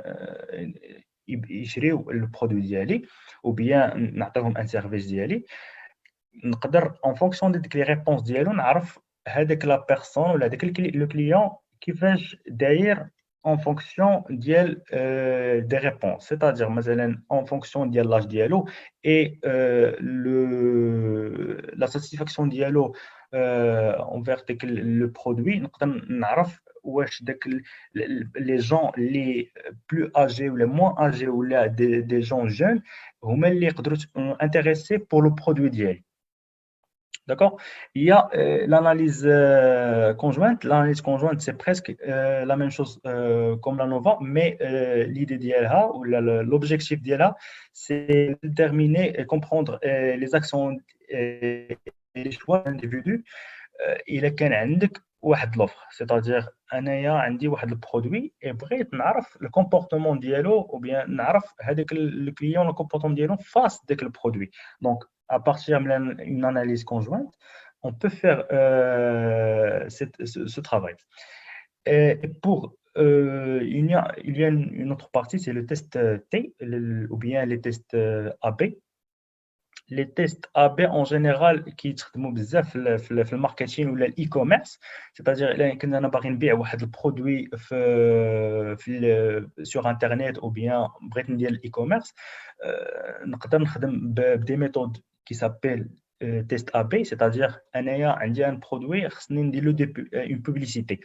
يشريو البرودوي ديالي ou bien نعطيهم un service ديالي نقدر en fonction de les réponses ديالو نعرف هذاك لا بيرسون ولا هذاك لو كليون كيفاش داير en fonction ديال des réponses. c'est-à-dire مثلا en fonction ديال l'âge ديالو et la satisfaction ديالو envers le produit نقدر نعرف واش داك les gens les plus âgés ou les moins âgés ou des gens jeunes هما اللي يقدروا intéressés pour le produit ديالي. D'accord. Il y a l'analyse conjointe. L'analyse conjointe, c'est presque la même chose comme l'ANOVA, mais l'idée d'ILA ou l'objectif d'ILA, c'est déterminer et comprendre les actions et les choix de l'individu. Il كان عندك واحد l'offre, c'est-à-dire أنايا عندي واحد البرودوي et بغيت نعرف le comportement ديالو ou bien نعرف هذاك le client le comportement ديالو face داك البرودوي. Donc à partir d'une analyse conjointe, on peut faire ce travail. Et pour il y a une autre partie, c'est le test T ou bien les tests AB. Les tests AB en général qui يتخدموا بزاف في الماركتين ولا الاي-كوميرس, c'est-à-dire الا كنا انا باغي نبيع واحد البرودوي في sur internet ou bien بغيت ندير الاي-كوميرس نقدر نخدم بدي ميثود qui s'appelle test AB, c'est-à-dire انايا عندي un produit خصني ندير له une publicité.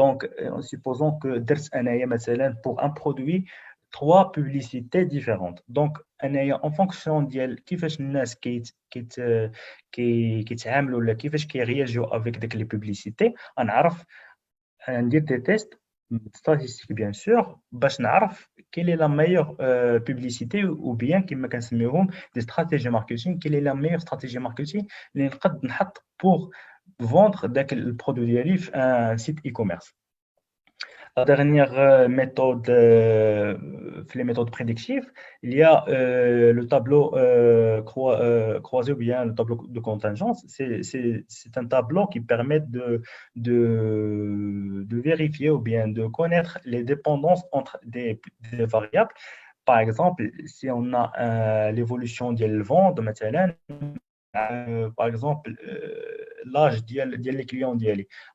Donc en supposant que درت انايا مثلا pour un produit 3 publicités différentes. Donc en fonction ديال كيفاش الناس كيتعاملوا ولا كيفاش كيرياجيو avec ديك لي publicités نعرف ندير des tests statistiques bien sûr باش نعرف quelle est la meilleure publicité ou bien كما كنسميوهم des stratégies marketing, quelle est la meilleure stratégie marketing اللي نقد نحط pour vendre داك البرودوي ديالي في un site e-commerce. La dernière méthode, les méthodes prédictives, il y a le tableau croisé ou bien le tableau de contingence. C'est un tableau qui permet de vérifier ou bien de connaître les dépendances entre des variables. Par exemple, si on a l'évolution de la vente, par exemple, l'âge des clients,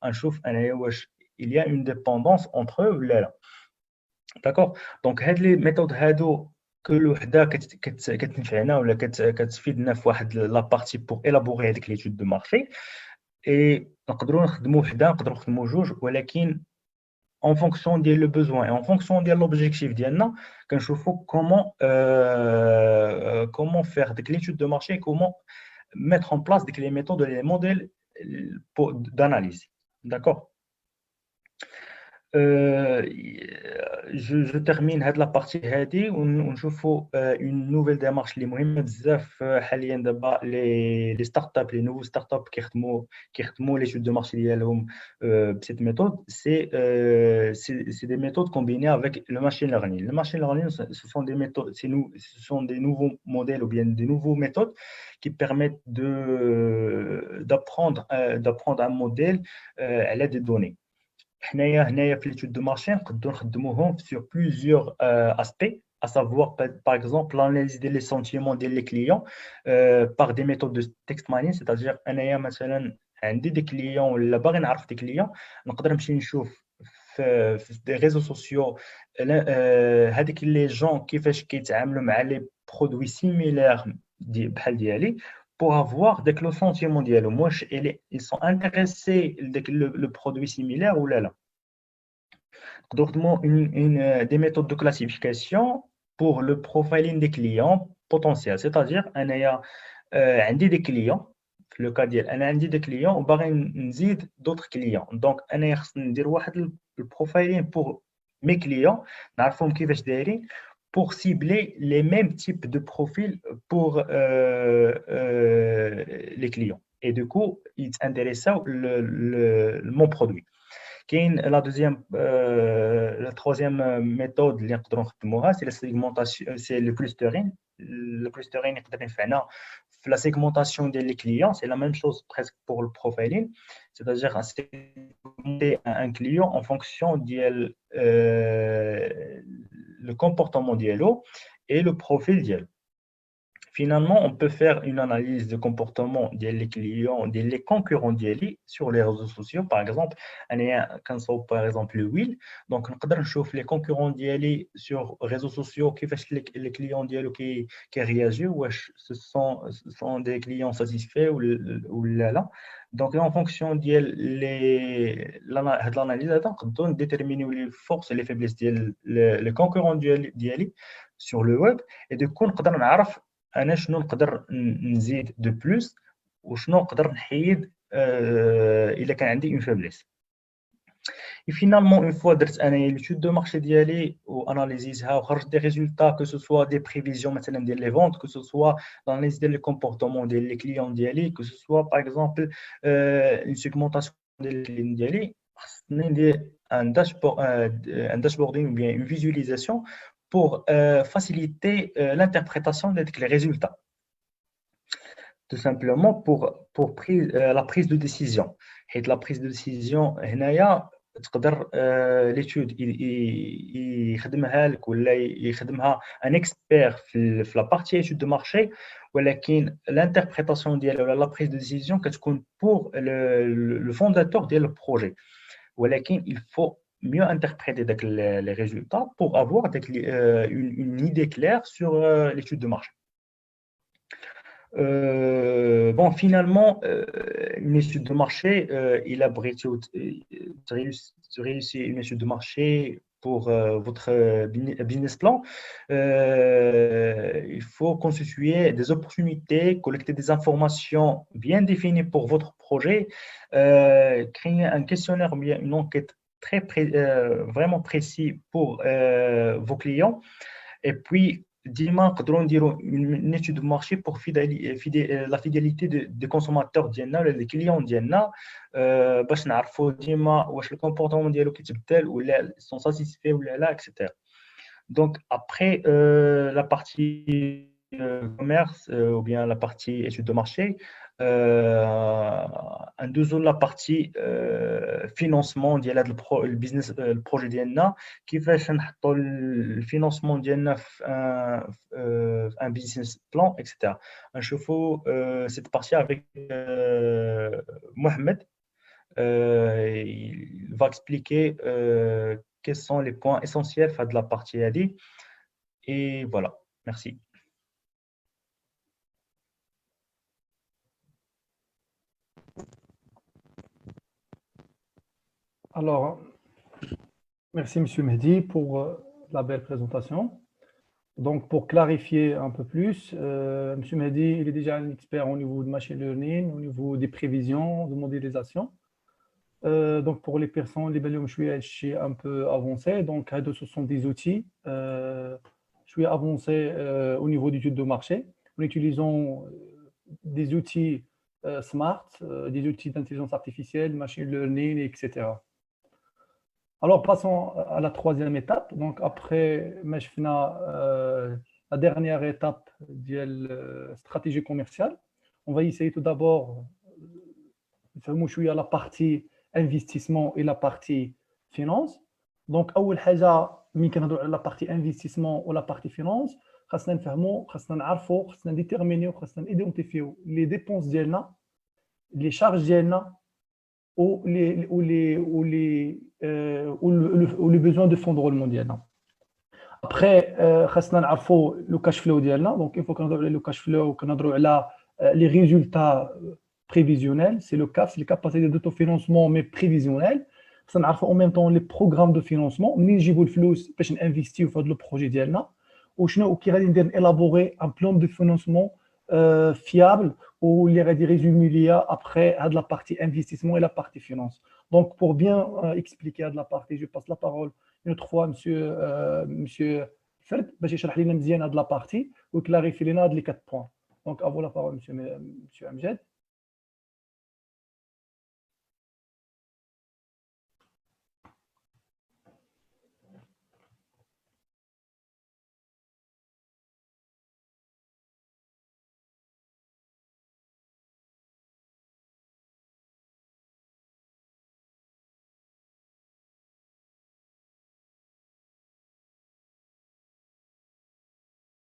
on chauffe un il y a une dépendance entre eux là. D'accord. Donc les méthodes هادو كل وحده كتنفعنا ولا كتفيدنا في واحد لا بارتي pour élaborer هذيك l'étude de marché et نقدروا نخدموا وحده نقدروا نخدموا جوج ولكن en fonction ديال le besoin et en fonction ديال l'objectif ديالنا كنشوفوا comment faire ديك l'étude de marché et comment mettre en place ديك les méthodes et les modèles d'analyse. D'accord. Je termine la partie هذه ونشوفوا une nouvelle démarche اللي مهمه بزاف حاليا دابا les startups les nouveaux startups كيخدموا l'étude de marché ديالهم بسيت méthode. C'est des méthodes combinées avec le machine learning. Le machine learning, ce sont des méthodes, ce sont des nouveaux modèles ou bien des nouveaux méthodes qui permettent d'apprendre un modèle à l'aide des données. هنايا في l'étude de marché نقدروا نخدموهم sur plusieurs aspects, à savoir par exemple l'analyse des sentiments des clients par des méthodes de text mining, c'est-à-dire انايا مثلا عندي des clients ولا باغي نعرف des clients نقدر نمشي نشوف في des réseaux sociaux هذيك les gens كيفاش كيتعاملوا مع les produits similaires بحال ديالي pour avoir des le sentiment ديالو واش ils sont intéressés le produit similaire ou là. Donc, des méthodes de classification pour le profiling des clients potentiels. C'est-à-dire, un des clients, le cas d'il, un des clients, on va nzid d'autres clients. Donc, on dire le profiling pour mes clients, pour cibler les mêmes types de profils pour les clients. Et du coup, ils s'intéressent mon produit. La troisième méthode c'est la segmentation, c'est le clustering. Le clustering la segmentation des clients, c'est la même chose presque pour le profiling, c'est-à-dire segmenter un client en fonction de le comportement dialogue et le profil dialogue. Finalement, on peut faire une analyse de comportement des clients, des concurrents sur les réseaux sociaux. Par exemple, par exemple le Will. Donc, on peut voir les concurrents sur les réseaux sociaux, qui font les clients qui réagissent, ou ce sont des clients satisfaits ou là. Donc, en fonction de l'analyse, on peut déterminer les forces et les faiblesses des concurrents sur le web. Et du coup, on peut savoir أنا شنو نقدر نزيد دو بلوس وشنو نقدر نحيد إلا كان عندي اون فابليس. Et finalement, une fois درت أنا l'étude de marché ديالي واناليزيتها وخرجت des résultats, que ce soit des prévisions مثلا ديال les ventes, que ce soit l'analyse ديال les comportements ديال les clients ديالي, que ce soit par exemple une segmentation ديال ديالي, خصني ندير un dashboarding ou bien une visualisation pour faciliter l'interprétation des résultats. Tout simplement pour la prise de décision. Et la prise de décision, l'étude, il un expert dans la partie étude de marché, mais l'interprétation de la prise de décision pour le fondateur du projet. Mais il faut mieux interpréter les résultats pour avoir une idée claire sur l'étude de marché. Bon, finalement, une étude de marché, il a réussi une étude de marché pour votre business plan. Il faut constituer des opportunités, collecter des informations bien définies pour votre projet, créer un questionnaire ou bien une enquête vraiment précis pour vos clients, et puis ديما نقدروا نديروا une étude de marché pour la fidélité des consommateurs ديالنا ولا des clients ديالنا, باش نعرفوا ديما واش le comportement ديالو كيتبدل ولا sont satisfaits ولا لا, etc. Donc après la partie commerce ou bien la partie étude de marché, en deuxième la partie financement ديال هذا البيزنس البروجي ديالنا, كيفاش نحطوا الفينانسمون ديالنا في un business plan, etc. نشوفوا cette partie avec Mohamed. Il va expliquer quels sont les points essentiels de la partie AD. Et voilà, merci. Alors, merci M. Mehdi pour la belle présentation. Donc, pour clarifier un peu plus, M. Mehdi, il est déjà un expert au niveau de machine learning, au niveau des prévisions, de modélisation. Donc, pour les personnes, je suis un peu avancé. Donc, ce sont des outils. Je suis avancé au niveau d'études de marché en utilisant des outils smart, des outils d'intelligence artificielle, machine learning, etc. Alors, passons à la troisième étape. Donc, après, la dernière étape de la stratégie commerciale, on va essayer tout d'abord de la partie investissement et la partie finance. Donc, la partie investissement ou la partie finance, خاصنا نعرفوا, خاصنا déterminer, خاصنا identifier les dépenses ديالنا, les charges ديالنا ou les besoins de fonds de roulement ديالنا. Après, خاصنا نعرفوا le cash flow ديالنا. Donc, il faut كنهضروا على le cash flow, كنهضروا على les résultats prévisionnels, c'est le CAF, c'est les capacités d'autofinancement mais prévisionnelles. Ça نعرفوا en même temps les programmes de financement منين نجيبوا الفلوس باش نانفيستيو في هذا البروجي ديالنا وشنو كي غادي ندير élaborer un plan de financement fiable واللي غادي ريزومي ليا après هاد la partie investissement et la partie finance. Donc pour bien expliquer هاد la partie, je passe la parole une autre fois monsieur Ferd باش يشرح لنا مزيان هاد la partie ويكلاريفي لنا هاد les 4 points. Donc à vous la parole monsieur Amjad.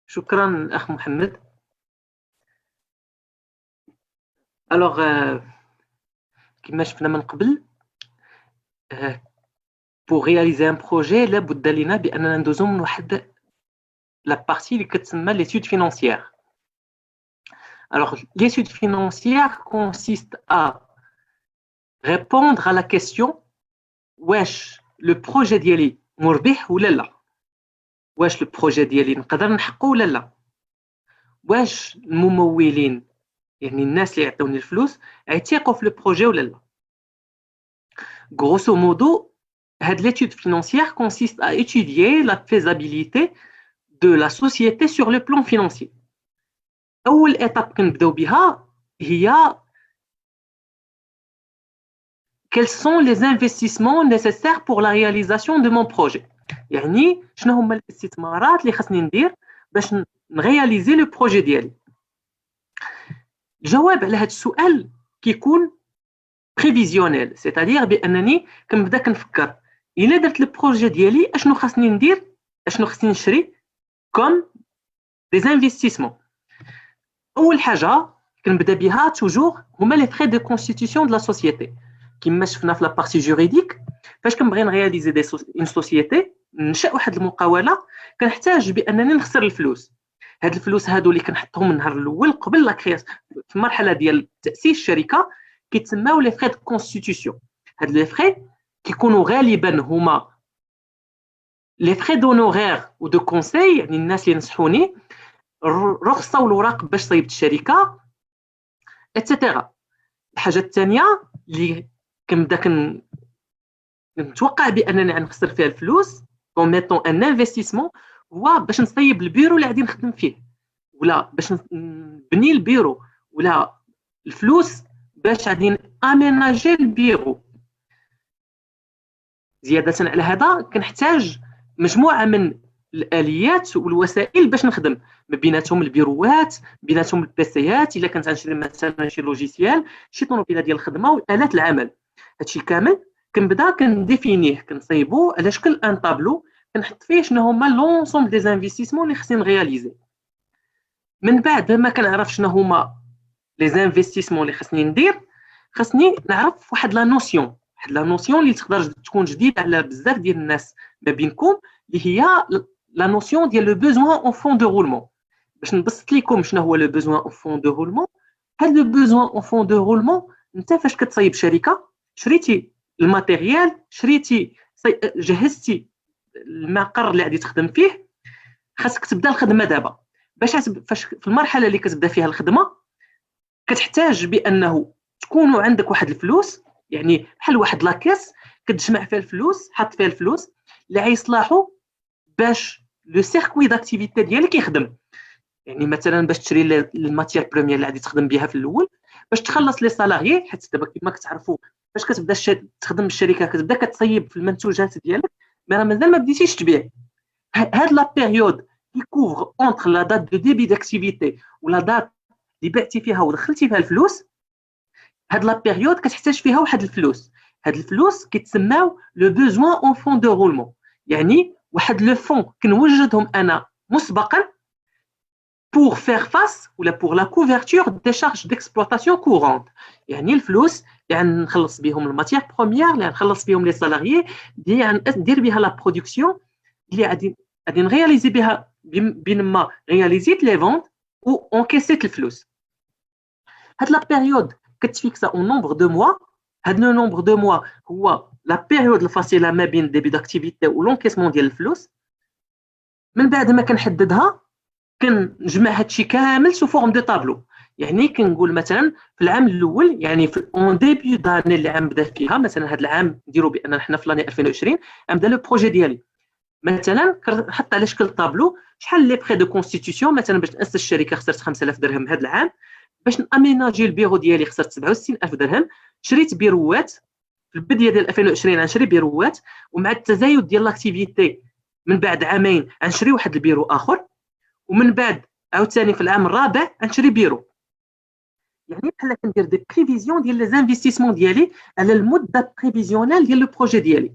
شكرا أخ محمد. Alors, كما شفنا من قبل pour réaliser un projet لابد لنا بأننا ندوزو من واحد la partie اللي كتسمى l'étude financière. Alors, l'étude financière consiste à répondre à la question واش le projet ديالي مربح ولا لا، واش le projet ديالي نقدر نحققو ولا لا، واش الممولين يعني الناس اللي يعطوني الفلوس يثيقوا في البروجي ولا لا. Grosso modo, l'étude financière consiste à étudier la faisabilité de la société sur le plan financier. أول étape كنبداو بها هي quels sont les investissements nécessaires pour la réalisation de mon projet. يعني شنو هما الاستثمارات اللي خاصني ندير باش نرياليزي لو بروجي ديالي. الجواب على هذا السؤال كيكون بريفيزيونيل، سيتادير بانني كنبدا كنفكر الا درت البروجي ديالي اشنو خاصني ندير، اشنو خاصني نشري كوم دي انفستيسمون. اول حاجه كنبدا بها توجور هما لي فري دو كونستيتيسيون دو لا سوسيتي. كما شفنا في لا بارتي جوريديك فاش كنبغي نرياليزي اون سوسيتي ننشا واحد المقاوله كنحتاج بانني نخسر الفلوس. هاد الفلوس هادو اللي كنحطهم النهار الاول قبل لا كرياس في المرحله ديال تاسيس الشركه كيتسماو لي فري دو كونستيتيسيون. هاد لي فري كيكونوا غالبا هما لي فري دونورير و دو كونساي، يعني الناس اللي نصحوني، الرخصه والوراق باش صيبت الشركه اتسيتيرا. الحاجه الثانيه اللي كنبدا نتوقع بانني غنخسر فيها الفلوس كون ميتون ان انفستيسمون هو باش نصيب البيرو اللي غادي نخدم فيه، ولا باش نبني البيرو، ولا الفلوس باش غادي اميناجي البيرو. زياده على هذا كنحتاج مجموعه من الاليات والوسائل باش نخدم، ما بيناتهم البيروات، بيناتهم البيسيات، الا كنت غنشري مثلا شي لوجيسيال، شي طوموبيله ديال الخدمه والات العمل. هادشي كامل كنبدا كنديفينيه كنصايبو على شكل ان طابلو كنحط فيه شنو هما لونسومبل دي زانفيستيسمون اللي خصني نغياليزي. من بعد ما كنعرف شنو هما لي زانفيستيسمون اللي خصني ندير، خصني نعرف واحد لا نوسيون اللي تقدر تكون جديده على بزاف ديال الناس ما بينكم، اللي هي لا نوسيون ديال لو بوزوان اون فون دو رولمون. باش نبسط لكم شنو هو لو بوزوان اون فون دو رولمون. هاد لو بوزوان اون فون دو رولمون انت فاش كتصايب شركه، شريتي الماتيريال، شريتي جهزتي المقر اللي غادي تخدم فيه، خاصك تبدا الخدمه دابا. باش فاش في المرحله اللي كتبدا فيها الخدمه كتحتاج بانه تكونوا عندك واحد الفلوس، يعني بحال واحد لاكيس كتجمع فيها الفلوس، حط فيها الفلوس اللي غيصلحوا باش لو سيركوي داكتيفيتي ديالك يخدم. يعني مثلا باش تشري الماتير بروميير اللي غادي تخدم بها في الاول، باش تخلص لي سالاريي، حيت دابا كما كتعرفوا فاش كتبدا تخدم الشركه كتبدا كتصيب في المنتوجات ديالك، مي مازال ما بديتيش تبيع. هاد لا بيريود كي كوفر اونتر لا دات دو ديبي داكتيفيتي ولا دات اللي بعتي فيها ودخلتي فيها الفلوس، هاد لا بيريود كتحتاج فيها واحد الفلوس. هاد الفلوس كيتسماو لو بوزوان اون فون دو رولمون، يعني واحد لو فون كنوجدهم انا مسبقا pour faire face ou pour la couverture des charges d'exploitation courantes. يعني الفلوس يعني نخلص بهم الماتير بروميير، اللي نخلص بهم لي سالاريي، اللي ندير بها لا برودكسيون، اللي غادي نرياليزي بها بين ما رياليزيت لي فونت و انكيسيت الفلوس. هاد لا بيريود كتفيكسا اون نومبر دو موا. هاد لو نومبر دو موا هو لا بيريود الفاصله ما بين ديبي داكتيفيتي ولونكيسمون ديال الفلوس. من بعد ما كنحددها كنجمع هادشي كامل سو فورم دو طابلو. يعني كنقول مثلا في العام الاول، يعني في اون ديبي داني اللي عم بدا فيها، مثلا هذا العام نديرو بان حنا في لاني 2020 غنبدا لو بروجي ديالي. مثلا كنحط على شكل طابلو شحال لي بري دو كونستيتيوسيون. مثلا باش ناسس الشركه خسرت 5000 درهم هذا العام، باش ناميناجي البيرو ديالي خسرت 67000 درهم. شريت بيروات في البدايه ديال 2020 غنشري بيروات، ومع التزايد ديال لاكتيفيتي من بعد عامين غنشري واحد البيرو اخر، ومن بعد عاوتاني في العام الرابع غنشري بيرو. يعني بحال كندير دي بريفيزيون ديال لي انفستيسمون ديالي على المده بريفيزيونال ديال لو بروجي ديالي.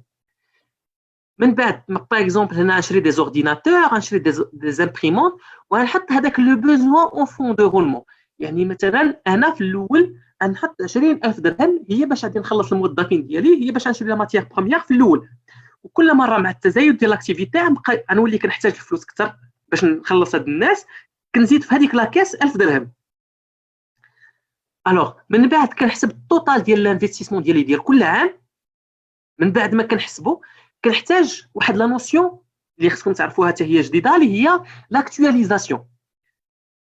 من بعد باغ اكزومبل هنا غنشري دي زورديناتور، غنشري دي امبريمون، وغنحط هذاك لو بوزوان اون فون دو رولمون. يعني مثلا انا في الاول غنحط 20000 درهم هي باش غادي نخلص الموظفين ديالي، هي باش نشري لا ماتيير بروميير في الاول. وكل مره مع التزايد ديال لاكتيفيتي غنولي كنحتاج الفلوس اكثر باش نخلص هاد الناس، كنزيد في هذيك لاكاس 1000 درهم. الوغ من بعد كنحسب التوتال ديال الانفستيسمون ديالي ديال كل عام. من بعد ما كنحسبو كنحتاج واحد لا نوسيون اللي خصكم تعرفوها حتى هي جديده، اللي هي لاكtualisation.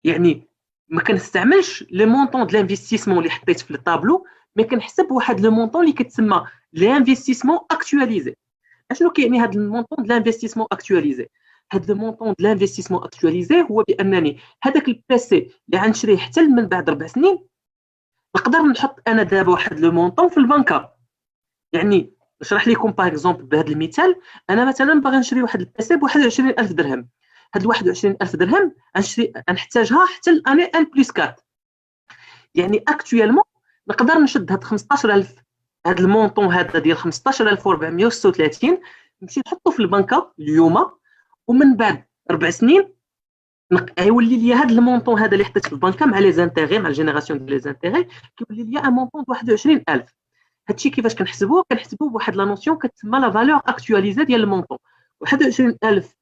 يعني ما كنستعملش لي مونطون ديال الانفستيسمون اللي حطيت في الطابلو، مي كنحسب واحد لو مونطون اللي كتسمى لانفستيسمون اكtualisé. اشنو كيعني هذا المونطون ديال الانفستيسمون اكtualisé؟ هذا المونطون ديال الانفستيسمون اكtualisé هو بانني هذاك البيسي اللي غنشريه حتى من بعد 4 سنين نقدر نحط انا دابا واحد لو مونطون في البنكه. يعني نشرح لكم باغ اكزومبل بهذا المثال. انا مثلا باغي نشري واحد البيسي ب 21000 درهم. هاد 21000 درهم غنحتاجها حتى الاني 1 بلس 4. يعني اكطويلمون نقدر نشد هاد 15000، هاد المونطون هذا ديال 15436 نمشي نحطو في البنكه اليوم، ومن بعد 4 سنين غيولي لي هاد المونطون هذا اللي حطيت في البنكه مع لي زانتيغي، مع الجينيراسيون ديال لي زانتيغي، كيولي لي ان مونطون د 21000. هادشي كيفاش كنحسبوه بواحد لا نوسيون كتسمى لا فالور اكطواليزي ديال المونطون. 21000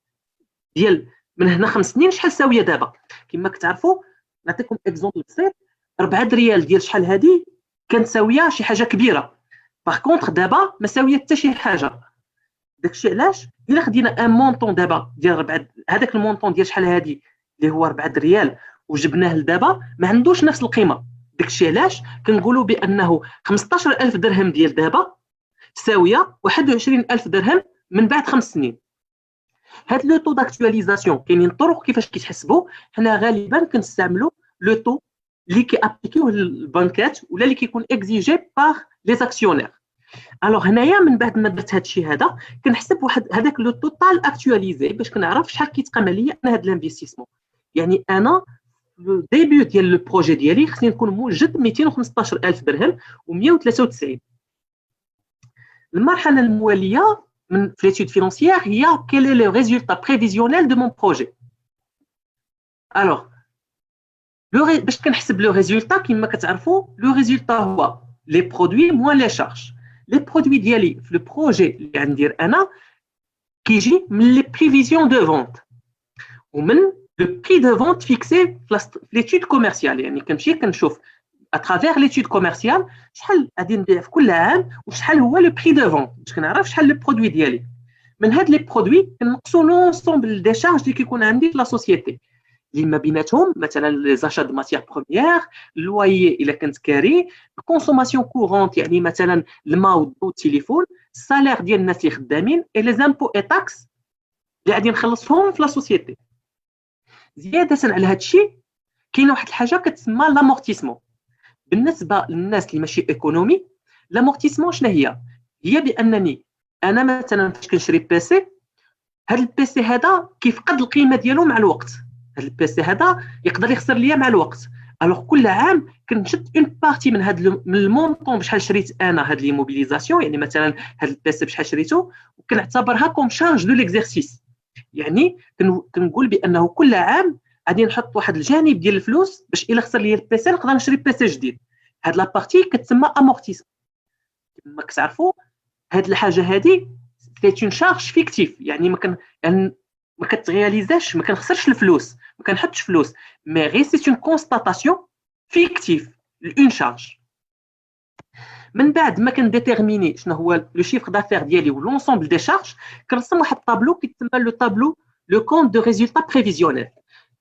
ديال من هنا 5 سنين شحال ساويه دابا؟ كما كتعرفوا نعطيكم اكزومبل بسيط. 4 ريال ديال شحال هادي كانت ساويه شي حاجه كبيره، باغ كونطخ دابا ما ساويه حتى شي حاجه. داكشي علاش الا خدينا ان مونطون دابا ديال 4، هذاك المونطون ديال شحال هادي اللي هو 4 ريال وجبناه لدابا ما عندوش نفس القيمه. داكشي علاش كنقولوا بانه 15000 درهم ديال دابا تساويه 21000 درهم من بعد 5 سنين. هاد لو طو داكtualisation كاينين طرق كيفاش كيتحسبوا. حنا غالبا كنستعملوا لو طو اللي كيابليكيوه البنكات ولا اللي كيكون اكزيجي باغ لي اكسيونير. الوغ هنايا من بعد ما درت هادشي هذا كنحسب واحد هذاك لو توتال اكطواليزي باش كنعرف شحال كيتقام عليا انا هاد الانفستيسمون. يعني انا في ديبي ديال لو بروجي ديالي خصني نكون موجد 215000 درهم و193. المرحله المواليه من في ليتود فينانسيير هي quel est le résultat prévisionnel de mon projet. alors باش كنحسب لو ريزولتا كما كتعرفوا لو ريزولتا هو لي برودوي موان لي شارج. لي برودوي ديالي في لو بروجي اللي غندير انا كيجي من لي بريفيزيون دو فونت ومن لو بري دو فونت فيكسي في ليتود كوميرسيال. يعني كنمشي كنشوف اترافير ليتود كوميرسيال شحال غادي نبيع في كل عام وشحال هو لو بري دو فونت باش كنعرف شحال لو برودوي ديالي. من هاد لي برودوي كنقصوا لونسومبل دي شارج اللي كيكون عندي في لا سوسيتي اللي ما بيناتهم مثلا لي زاشا دو ماتيير بروميير، اللوايي الا كنت كاري، الكونسوماسيون كورونت يعني مثلا الماء والضوء والتليفون، السالير ديال الناس اللي خدامين، اي لي زامبو اي تاكس اللي غادي نخلصهم في لا سوسيتي. زياده على هذا الشيء كاينه واحد الحاجه كتسمى لامورتيسمون. بالنسبه للناس اللي ماشي ايكونومي لامورتيسمون شنو هي؟ هي بانني انا مثلا فاش كنشري بيسي، هذا البيسي هذا كيفقد القيمه ديالو مع الوقت. هذا البيسي هذا يقدر يخسر ليا مع الوقت. الوغ كل عام كنشد اون بارتي من هذا من المونطون بشحال شريت انا هاد لي موبيليزاسيون. يعني مثلا هذا البيسي بشحال شريته وكنعتبرها كوم شارج دو ليكزيرسيس. يعني كنقول بانه كل عام غادي نحط واحد الجانب ديال الفلوس باش الا خسر لي البيسي نقدر نشري بيسي جديد. هاد لا بارتي كتسمى امورتيسم. كما كتعرفوا هاد الحاجه هادي سي اون شارج فيكتيف. يعني ما كترياليزاش، ما كنخسرش الفلوس، ما كنحطش فلوس، مي غير سي اون كونستاتاسيون فيكتيف اون شارج. من بعد ما كنديتيرميني شنو هو لو شيفر دافير ديالي و لونسومبل دي شارج، كنرسم واحد الطابلو كيتسمى لو طابلو لو كونت دو ريزولتا بريفيزيونيل.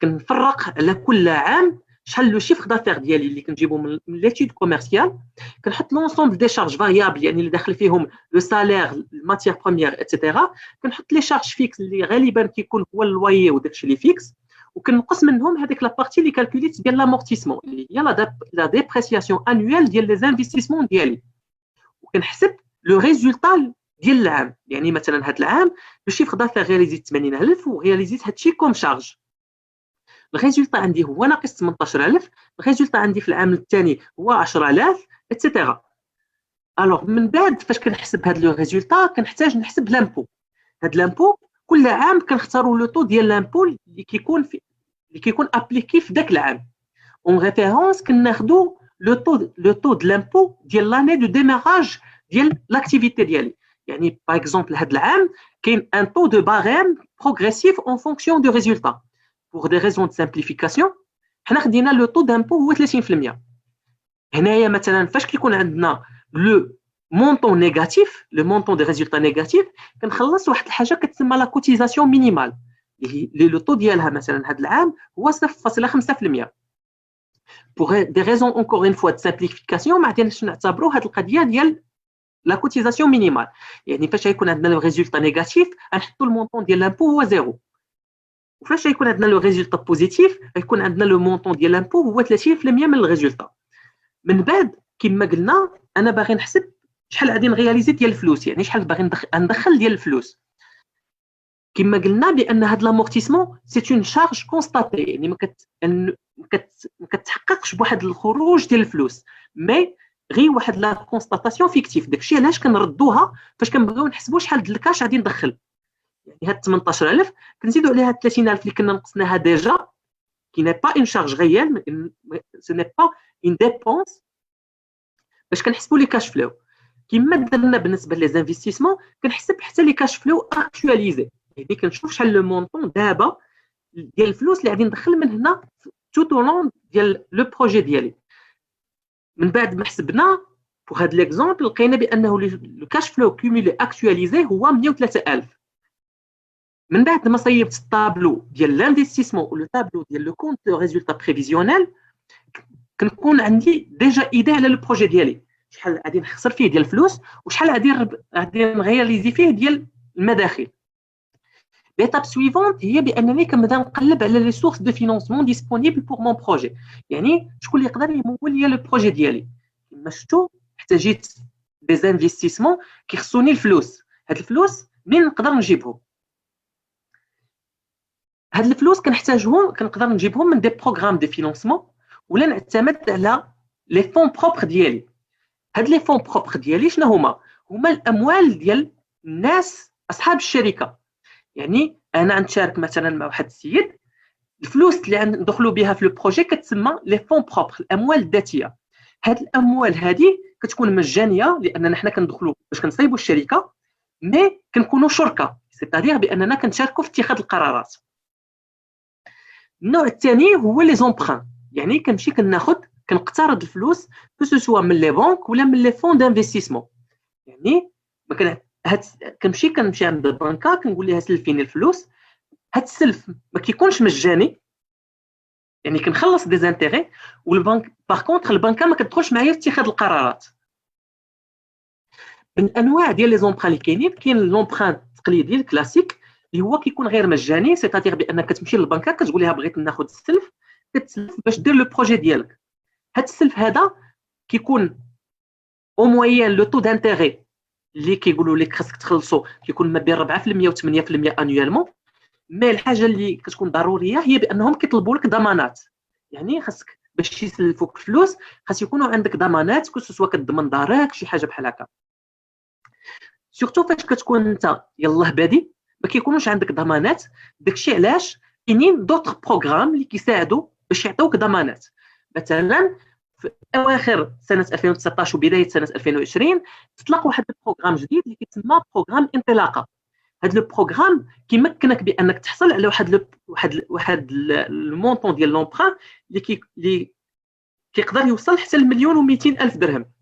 كنفرق على كل عام شحال لو شيفر دافير ديالي اللي كنجيبو من ليتود كوميرسيال، كنحط لونسومبل دي شارج فاريابل يعني اللي داخل فيهم لو سالير الماتيير بروميير ايتترا، كنحط لي شارج فيكس اللي غالبا كيكون هو اللويي وداكشي اللي فيكس، وكنقص منهم هذيك لا بارتي اللي كالكوليت ديال لامورتيسمون اللي هي لا ديبريسياسيون انويل ديال لي انفستيسمون ديالي، وكنحسب لو ريزولتا ديال العام. يعني مثلا هذا العام لو شيفر دافير غيريزيت 80,000 وغيريزيت هادشي كوم شارج، الريزولتا عندي هو ناقص 18,000، الريزولتا عندي في العام الثاني هو 10,000 ايتترا. الوغ من بعد فاش كنحسب هاد لو ريزولتا كنحتاج نحسب لامبو. هاد لامبو كل عام كنختاروا لو طو ديال لامبو اللي كيكون ابليكي في داك العام. اون ريفيرونس كناخذوا لو طو د لامبو ديال لاني دو ديماراج ديال لاكتيفيتي ديالي. يعني باغ اكزومبل هاد العام كاين ان طو دو باريم بروغريسيف اون فونكسيون دو ريزولتا. pour des raisons de simplification حنا خدينا لو طو دامبو هو 30%. هنايا مثلا فاش كيكون عندنا لو مونطون نيجاتيف، لو مونطون دي ريزولتا نيجاتيف، كنخلص واحد الحاجه كتسمى لا كوتيزاسيون مينيمال اللي لو طو ديالها مثلا هذا العام هو 0.5%. pour des raisons encore une fois de simplification ما عندناش نعتبروا هذه القضيه ديال لا كوتيزاسيون مينيمال. يعني فاش يكون عندنا لو ريزولتا نيجاتيف غنحطوا المونطون ديال لامبو هو 0، وفاش يكون عندنا لو ريزولتا بوزيتيف غيكون عندنا لو مونطون ديال لامبو هو 30% من الريزولتا. من بعد كما قلنا انا باغي نحسب شحال غادي نغياليزي ديال الفلوس، يعني شحال باغي ندخل ديال الفلوس. كما قلنا بان هاد لامورتيسمون سي اون شارج كونستاتي، يعني ما كتحققش بواحد الخروج ديال الفلوس، مي غير واحد لا كونستاتاسيون فيكتيف. داكشي علاش كنردوها فاش كنبغيو نحسبوا شحال د الكاش غادي ندخل. يعني هاد 18,000 كنزيدوا عليها 30,000 اللي كنا نقصناها ديجا كي ني با اون شارج ريال، سو ني با اون ديبونس، باش كنحسبوا لي كاش فلو. كما درنا بالنسبه لي زانفستيسمون كنحسب حتى لي كاش فلو اكtualisé، يعني كنشوف شحال لو مونطون دابا ديال الفلوس اللي غادي ندخل من هنا توت او لون ديال لو بروجي ديالي. من بعد ما حسبنا بوغ هاد ليكزومبل لقينا بانه لو كاش فلو كومولي اكtualisé هو 103,000. من بعد ما صيبت الطابلو ديال لانفستيسمون ولو طابلو ديال لو كونت ريزولتا بريفيزيونيل كنكون عندي ديجا ايدي على لو بروجي ديالي، شحال غادي نخسر فيه ديال الفلوس وشحال غادي نغياليزي فيه ديال المداخل. ليتاب سويفونت هي بانني كنبدا نقلب على لي سورس دو فينانسمون ديسپونيبل بور مون بروجي، يعني شكون اللي يقدر يمول ليا لو بروجي ديالي. كما شفتوا احتاجيت دي زانفستيسمون كيخصوني الفلوس، هاد الفلوس منين نقدر نجيبهم؟ هاد الفلوس كنقدر نجيبهم من دي بروغرام دي فينانسمون ولا نعتمد على لي فون بروبر ديالي. هاد لي فون بروبر ديالي شنو هما الاموال ديال الناس اصحاب الشركه. يعني انا نشارك مثلا مع واحد السيد، الفلوس اللي ندخلوا بها في لو بروجي كتسمى لي فون بروبر، الاموال الذاتيه. هاد الاموال هذه كتكون مجانيه لاننا حنا كندخلوا باش كنصايبوا الشركه، مي كنكونوا شركاء، سيتادير باننا كنشاركوا في اتخاذ القرارات. النوع الثاني هو لي زومبران، يعني كنمشي كنقترض الفلوس كو سوا من لي بانك ولا من لي فون دانفستيسمون. يعني كنمشي عند البنكه كنقول لها سلفيني الفلوس. هاد السلف ما كيكونش مجاني، يعني كنخلص دي زانتيغي، والبنك باغ كونطخ البنكه ما كتدخلش معايا في اتخاذ القرارات. من الانواع ديال لي زومبران اللي كاين لومبران التقليدي الكلاسيك اللي هو كيكون غير مجاني، سيتادير بانك كتمشي للبنكه كتقول لها بغيت ناخذ السلف، كتسلف باش دير لو بروجي ديالك. هاد السلف هذا كيكون او موين لو طو دانتيغي اللي كيقولوا لك خاصك تخلصو كيكون ما بين 4% و 8% انويلمون. مي الحاجه اللي كتكون ضروريه هي بانهم كيطلبوا لك ضمانات، يعني خاصك باش يسلفوك فلوس خاص يكونوا عندك ضمانات، سواء كتضمن دارك شي حاجه بحال هكا. سورتو فاش كتكون انت يلاه بادي ما كيكونوش عندك ضمانات. داكشي علاش كاينين دوطر بروغرام اللي كيساعدوا باش يعطيوك ضمانات. مثلا في اواخر سنه 2019 وبدايه سنه 2020 تطلق واحد البروغرام جديد اللي كيتسمى بروغرام انطلاقه. هذا البروغرام كيمكنك بانك تحصل على واحد المونطون ديال لومبران اللي كيقدر يوصل حتى ل1,200,000 درهم،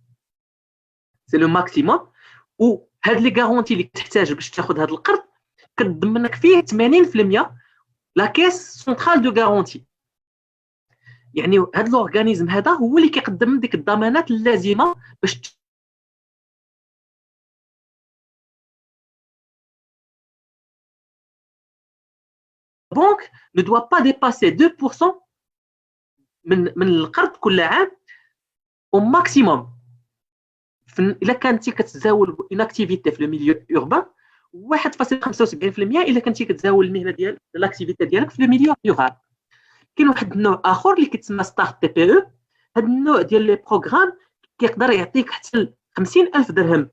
سي لو ماكسيموم. وهاد لي غارونتي اللي تحتاج باش تاخذ هذا القرض كتضمن لك فيه 80% لا كيس سونترال دو غارونتي. يعني هاد الاورغانيزم هذا هو اللي كيقدم ديك الضمانات اللازمه باش البنك ne doit pas dépasser 2% من القرض كل عام او ماكسيموم. الا كنتي كتزاول اناكتيفيتي في الميليو اوربان، 1.75% الا كنتي كتزاول المهنه ديال لاكتيفيتي ديالك في الميليو رورال. كاين واحد النوع اخر اللي كيتسمى ستارت تي بي او. هذا النوع ديال لي بروغرام كيقدر يعطيك حتى 50,000 درهم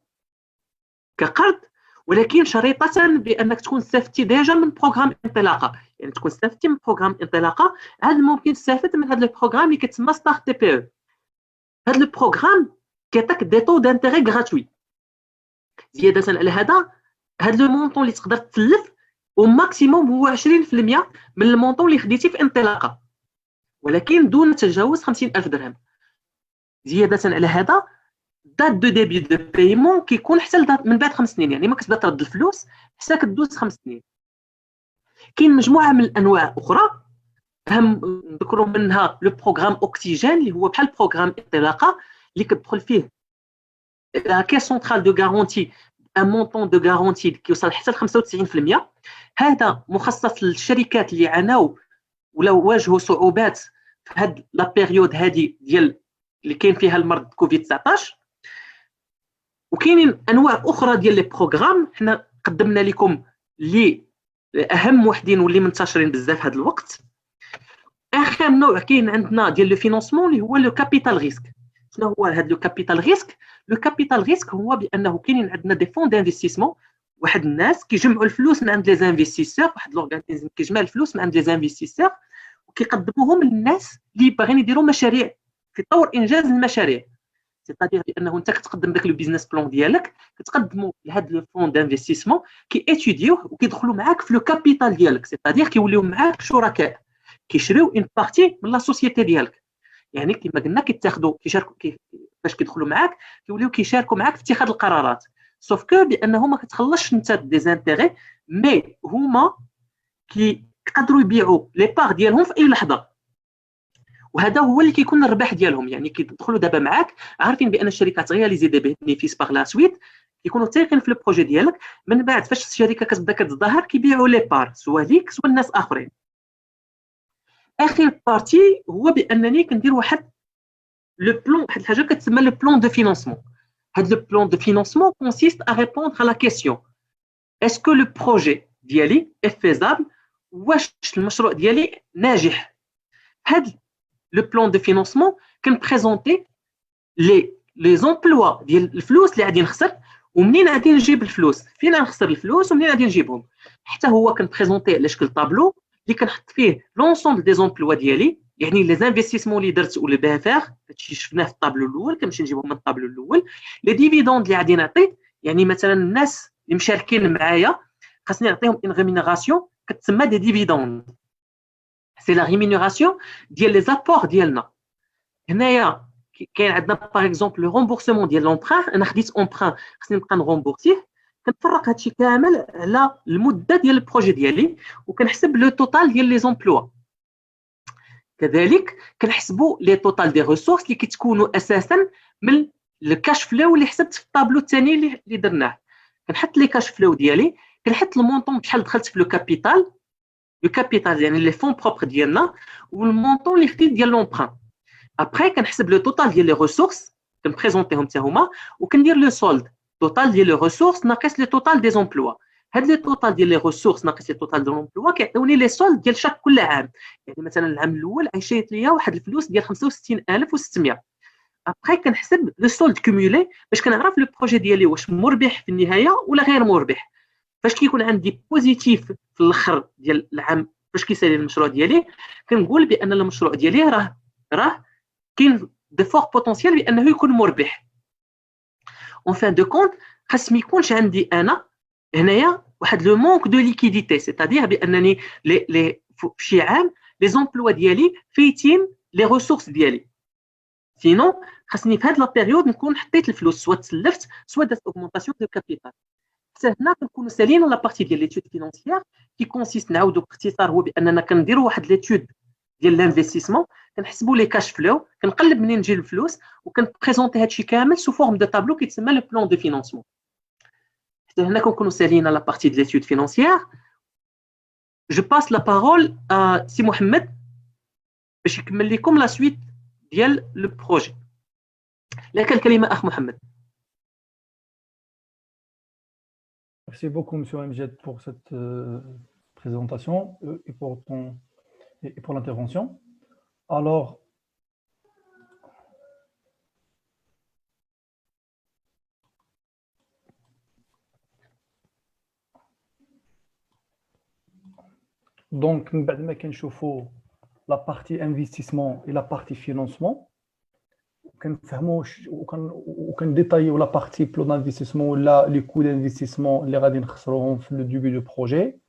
كقرض، ولكن شريطه بانك تكون استفدتي ديجا من بروغرام انطلاقه. يعني تكون استفدتي من بروغرام انطلاقه، عاد ممكن تستافد من هذا البروغرام اللي كيتسمى ستارت تي بي او. هذا البروغرام كيعطيك دي طو دانتيغي غراتوي. زياده على هذا، هذا لو مونطون اللي تقدر تسلف وماكسيموم هو 20% من المونطون اللي خديتي في انطلاقه، ولكن دون تجاوز 50,000 درهم. زياده على هذا، دات دو ديبي دو بايمون كيكون حتى من بعد 5 سنين، يعني ما كتبدا ترد الفلوس حتى كدوز 5 سنين. كاين مجموعه من الانواع اخرى، اهم نذكروا منها لو بروغرام اوكسيجين اللي هو بحال بروغرام انطلاقه اللي كتدخل فيه لا كيس سونترال دو غارونتي ان مونطون دو غارونتي كيوصل حتى ل 95%. هذا مخصص للشركات اللي عانوا ولا واجهوا صعوبات في هاد لا بيريود هذه ديال اللي كاين فيها المرض كوفيد 19. وكاينين انواع اخرى ديال لي بروغرام، حنا قدمنا لكم اللي اهم وحدين واللي منتشرين بزاف هذا الوقت. اخر نوع كاين عندنا ديال لو فينانسمون اللي هو لو كابيتال ريسك. شنو هو هذا لو كابيتال ريسك؟ لو كابيتال ريسك هو بانه كاينين عندنا دي فون دانفستيسمون، واحد الناس كيجمعوا الفلوس من عند لي زانفستيسور، واحد لورغانيزم كيجمع الفلوس من عند لي زانفستيسور وكيقدموهم للناس اللي باغيين يديروا مشاريع في طور انجاز المشاريع. سيتادير بانه انت كتقدم داك لو بيزنس بلان ديالك، كتقدموا لهاد لو فون دانفستيسمون كي اتيديوه وكيدخلوا معاك في لو كابيتال ديالك، سيتادير كيوليو معاك شركاء، كيشريو اون بارتي من لا سوسيتي ديالك. يعني كما قلنا كيتاخذوا كيشاركوا فاش كيدخلوا معاك كيوليو كيشاركوا معاك في اتخاذ القرارات، سوف كو بانه ما كتخلصش انت دي زانتيغي، مي هما كيقدروا يبيعوا لي بار ديالهم في اي لحظه، وهذا هو اللي كيكون الربح ديالهم. يعني كيدخلوا دابا معاك عارفين بان الشركه تغياليزي دي بينيفيس باغ لا سويت، كيكونوا تايقين في البروجي ديالك. من بعد فاش الشركه كتبدا كتزدهر كيبيعوا لي بار سوا ليك سوا الناس اخرين. اخر بارتي هو بانني كندير واحد لو بلان، واحد الحاجه كتسمى لو بلان دو فينانسمون. هاد لو بلان دو فينانسمون كونسيست ا ريبوندر على لا كيسيون اسكو لو بروجي ديالي اي فيزابل، واش المشروع ديالي ناجح. هاد لو بلان دو فينانسمون كنبريزونتي لي زومبلوا ديال الفلوس اللي غادي نخسر ومنين غادي نجيب الفلوس، فين غنخسر الفلوس ومنين غادي نجيبهم. حتى هو كنبريزونتي على شكل طابلو اللي كنحط فيه لونسومبل دي زومبلوا ديالي، يعني لي زانفستيسمون اللي درت ولي بافير هادشي شفناه في الطابلو الاول، كنمشي نجيبهم من الطابلو الاول. لي ديفيدوند اللي غادي نعطي، يعني مثلا الناس اللي مشاركين معايا خاصني نعطيهم ان ريمينيراسيون كتسمى دي ديفيدوند، سي لا ريمينيراسيون ديال لي زابور ديالنا. هنايا كاين عندنا باغ اكزومبل لو رومبورسمون ديال لومبران، انا خديت اونبران خاصني نبقى نرومبورسيه، كنفرق هادشي كامل على المده ديال البروجي ديالي وكنحسب لو توتال ديال لي زومبلوا. كذلك كنحسبوا لي توتال دي ريسورس اللي كتكونوا اساسا من الكاش فلو اللي حسبت في الطابلو الثاني اللي درناه. كنحط لي كاش فلو ديالي، كنحط المونطون بشحال دخلت في لو كابيتال يعني لي فون بروبر ديالنا والمونطون اللي خديت ديال لومبران. ابري كنحسب لو توتال ديال لي ريسورس كنبريزونتيهم حتى هما، وكندير لو سولد توتال ديال لي ريسورس ناقص لي توتال دي زومبلوا. هاد لي توتال ديال لي ريسورس ناقص لي توتال ديال لومبلوا كيعطيوني لي سولد ديال شاك كل عام. يعني مثلا العام الاول عيشت ليا واحد الفلوس ديال 65600. ابري كنحسب لو سولد كومولي باش كنعرف لو بروجي ديالي واش مربح في النهايه ولا غير مربح. فاش كيكون عندي بوزيتيف في الاخر ديال العام فاش كيسالي المشروع ديالي، كنقول بان المشروع ديالي راه كاين دي فور بوتونسيال بانه يكون مربح. اون فان دو كونت خاص ما يكونش عندي انا هنايا واحد لو مونك دو ليكيديتي، سيتادير بانني في شي عام لي زومبلوا ديالي فايتين لي ريسورس ديالي. سينو خاصني في هاد لا بيريود نكون حطيت الفلوس سواء تسلفت سواء درت اوغمونطاسيون دو كابيتال. حتى هنا كنكونوا سالينا لا بارتي ديال ليتود فينانسيير كي كونسيست نعاودوا باختصار هو باننا كنديروا واحد ليتود ديال لانفستيسمون كنحسبوا لي كاش فلو كنقلب منين تجي الفلوس وكنبريزونتي هادشي كامل سو فورم دو تابلو كيتسمى لو بلان دو فينانسمون. حتى هنا كنكونوا سالينا لا بارتي ديال ليتود فينانسيير. جو باس لا بارول ا سي محمد باش يكمل لكم لا سويت ديال لو بروجي. لك الكلمه اخ محمد. Merci beaucoup, Monsieur Amjad, pour cette présentation et pour l'intervention. Alors, donc, بعد ما كنشوفوا la partie investissement et la partie financement, كنفهموا وكنديتايو لا بارتي بلان انفستيسمون ولا لي كو دانفستيسمون اللي غادي نخسروهم في لو ديبي دو بروجي،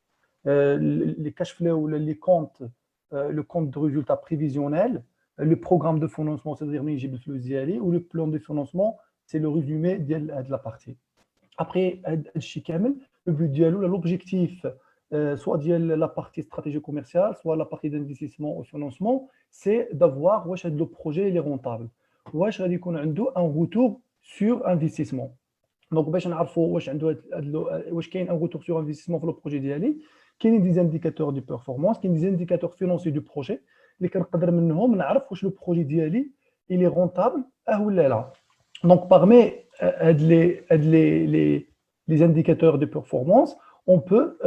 لي كاش فلو ولا لي كونت، لو كونت دو ريزولتا بريفيزيونيل، لو بروغرام دو فينانسمون سيدير منين نجيب الفلوس ديالي، و لو بلان دو فينانسمون سي لو ريزومي ديال هاد لا بارتي. ابري هادشي كامل لو بوت ديالو ولا لوبجيكتيف soit la partie stratégie commerciale, soit la partie d'investissement au financement, c'est d'avoir le projet il est rentable. واش غادي يكون عنده ان روتور سور انفستيسمون. دونك باش نعرفوا واش عنده واش كاين ان روتور سور انفستيسمون في لو بروجي ديالي، كاينين دي زانديكاتور دو بيرفورمانس، كاين دي زانديكاتور فينانسي دو بروجي اللي كنقدر منهم نعرف واش لو بروجي ديالي il est rentable ولا لا. دونك parmi les indicateurs de performance, on peut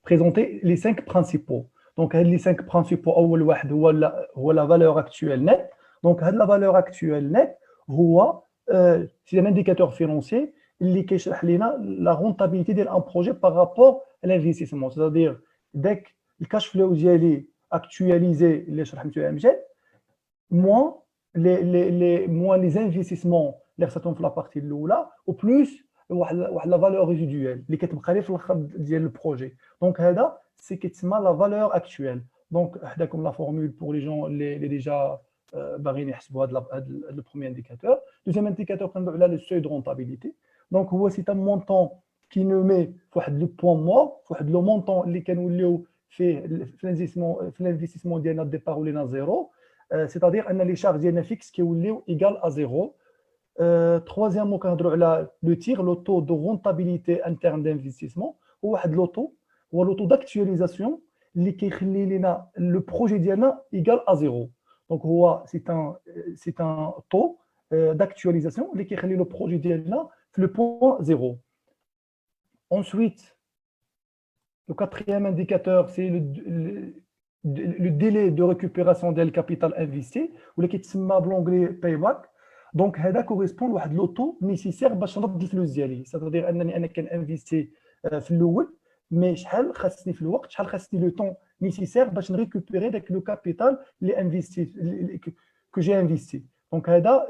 présenter les 5 principaux. Donc les 5 principaux اول واحد هو la valeur actuelle nette. Donc, la valeur actuelle nette, c'est un indicateur financier qui explique la rentabilité d'un projet par rapport à l'investissement. C'est-à-dire, dès que le cash flow est actualisé, moins les investissements qui sont dans la partie de l'eau, ou plus la valeur résiduelle qui est dans le projet. Donc, c'est la valeur actuelle. Donc, comme la formule pour les gens les déjà باغيين يحسبوا هذا لو بروميير انديكاتور. دوزيام انديكاتور كندوي على لو سوي دو رونتابيليتي. دونك هو سي ان مونطون كي نومي في واحد لو بوين مور، في واحد لو مونطون اللي كنوليو فيه في الانفستيسمون ديالنا ديبار ولينا زيرو، سيتادير ان لي شارج ديالنا فيكس كيوليو ايكال ا زيرو. تروازيامون كنهضروا على لو تير لو تو دو رونتابيليتي انترن دانفستيسمون. هو واحد لو تو هو لو تو داكtualisation اللي كيخلي لينا لو بروجي ديالنا ايكال ا زيرو. Donc, c'est un taux d'actualisation qui fait le projet le point zéro. Ensuite, le quatrième indicateur, c'est le délai de récupération du capital investi, ou qui est l'onglet payback. Donc, ça correspond à le taux nécessaire pour نرد الفلوس ديالي. C'est-à-dire أنا كنinvesti في الأول، mais شحال خاصني في الوقت، شحال خاصني لو طون nécessaire باش نريكوبيري داك لو كابيتال اللي انفيستي que j'ai investi. Donc هذا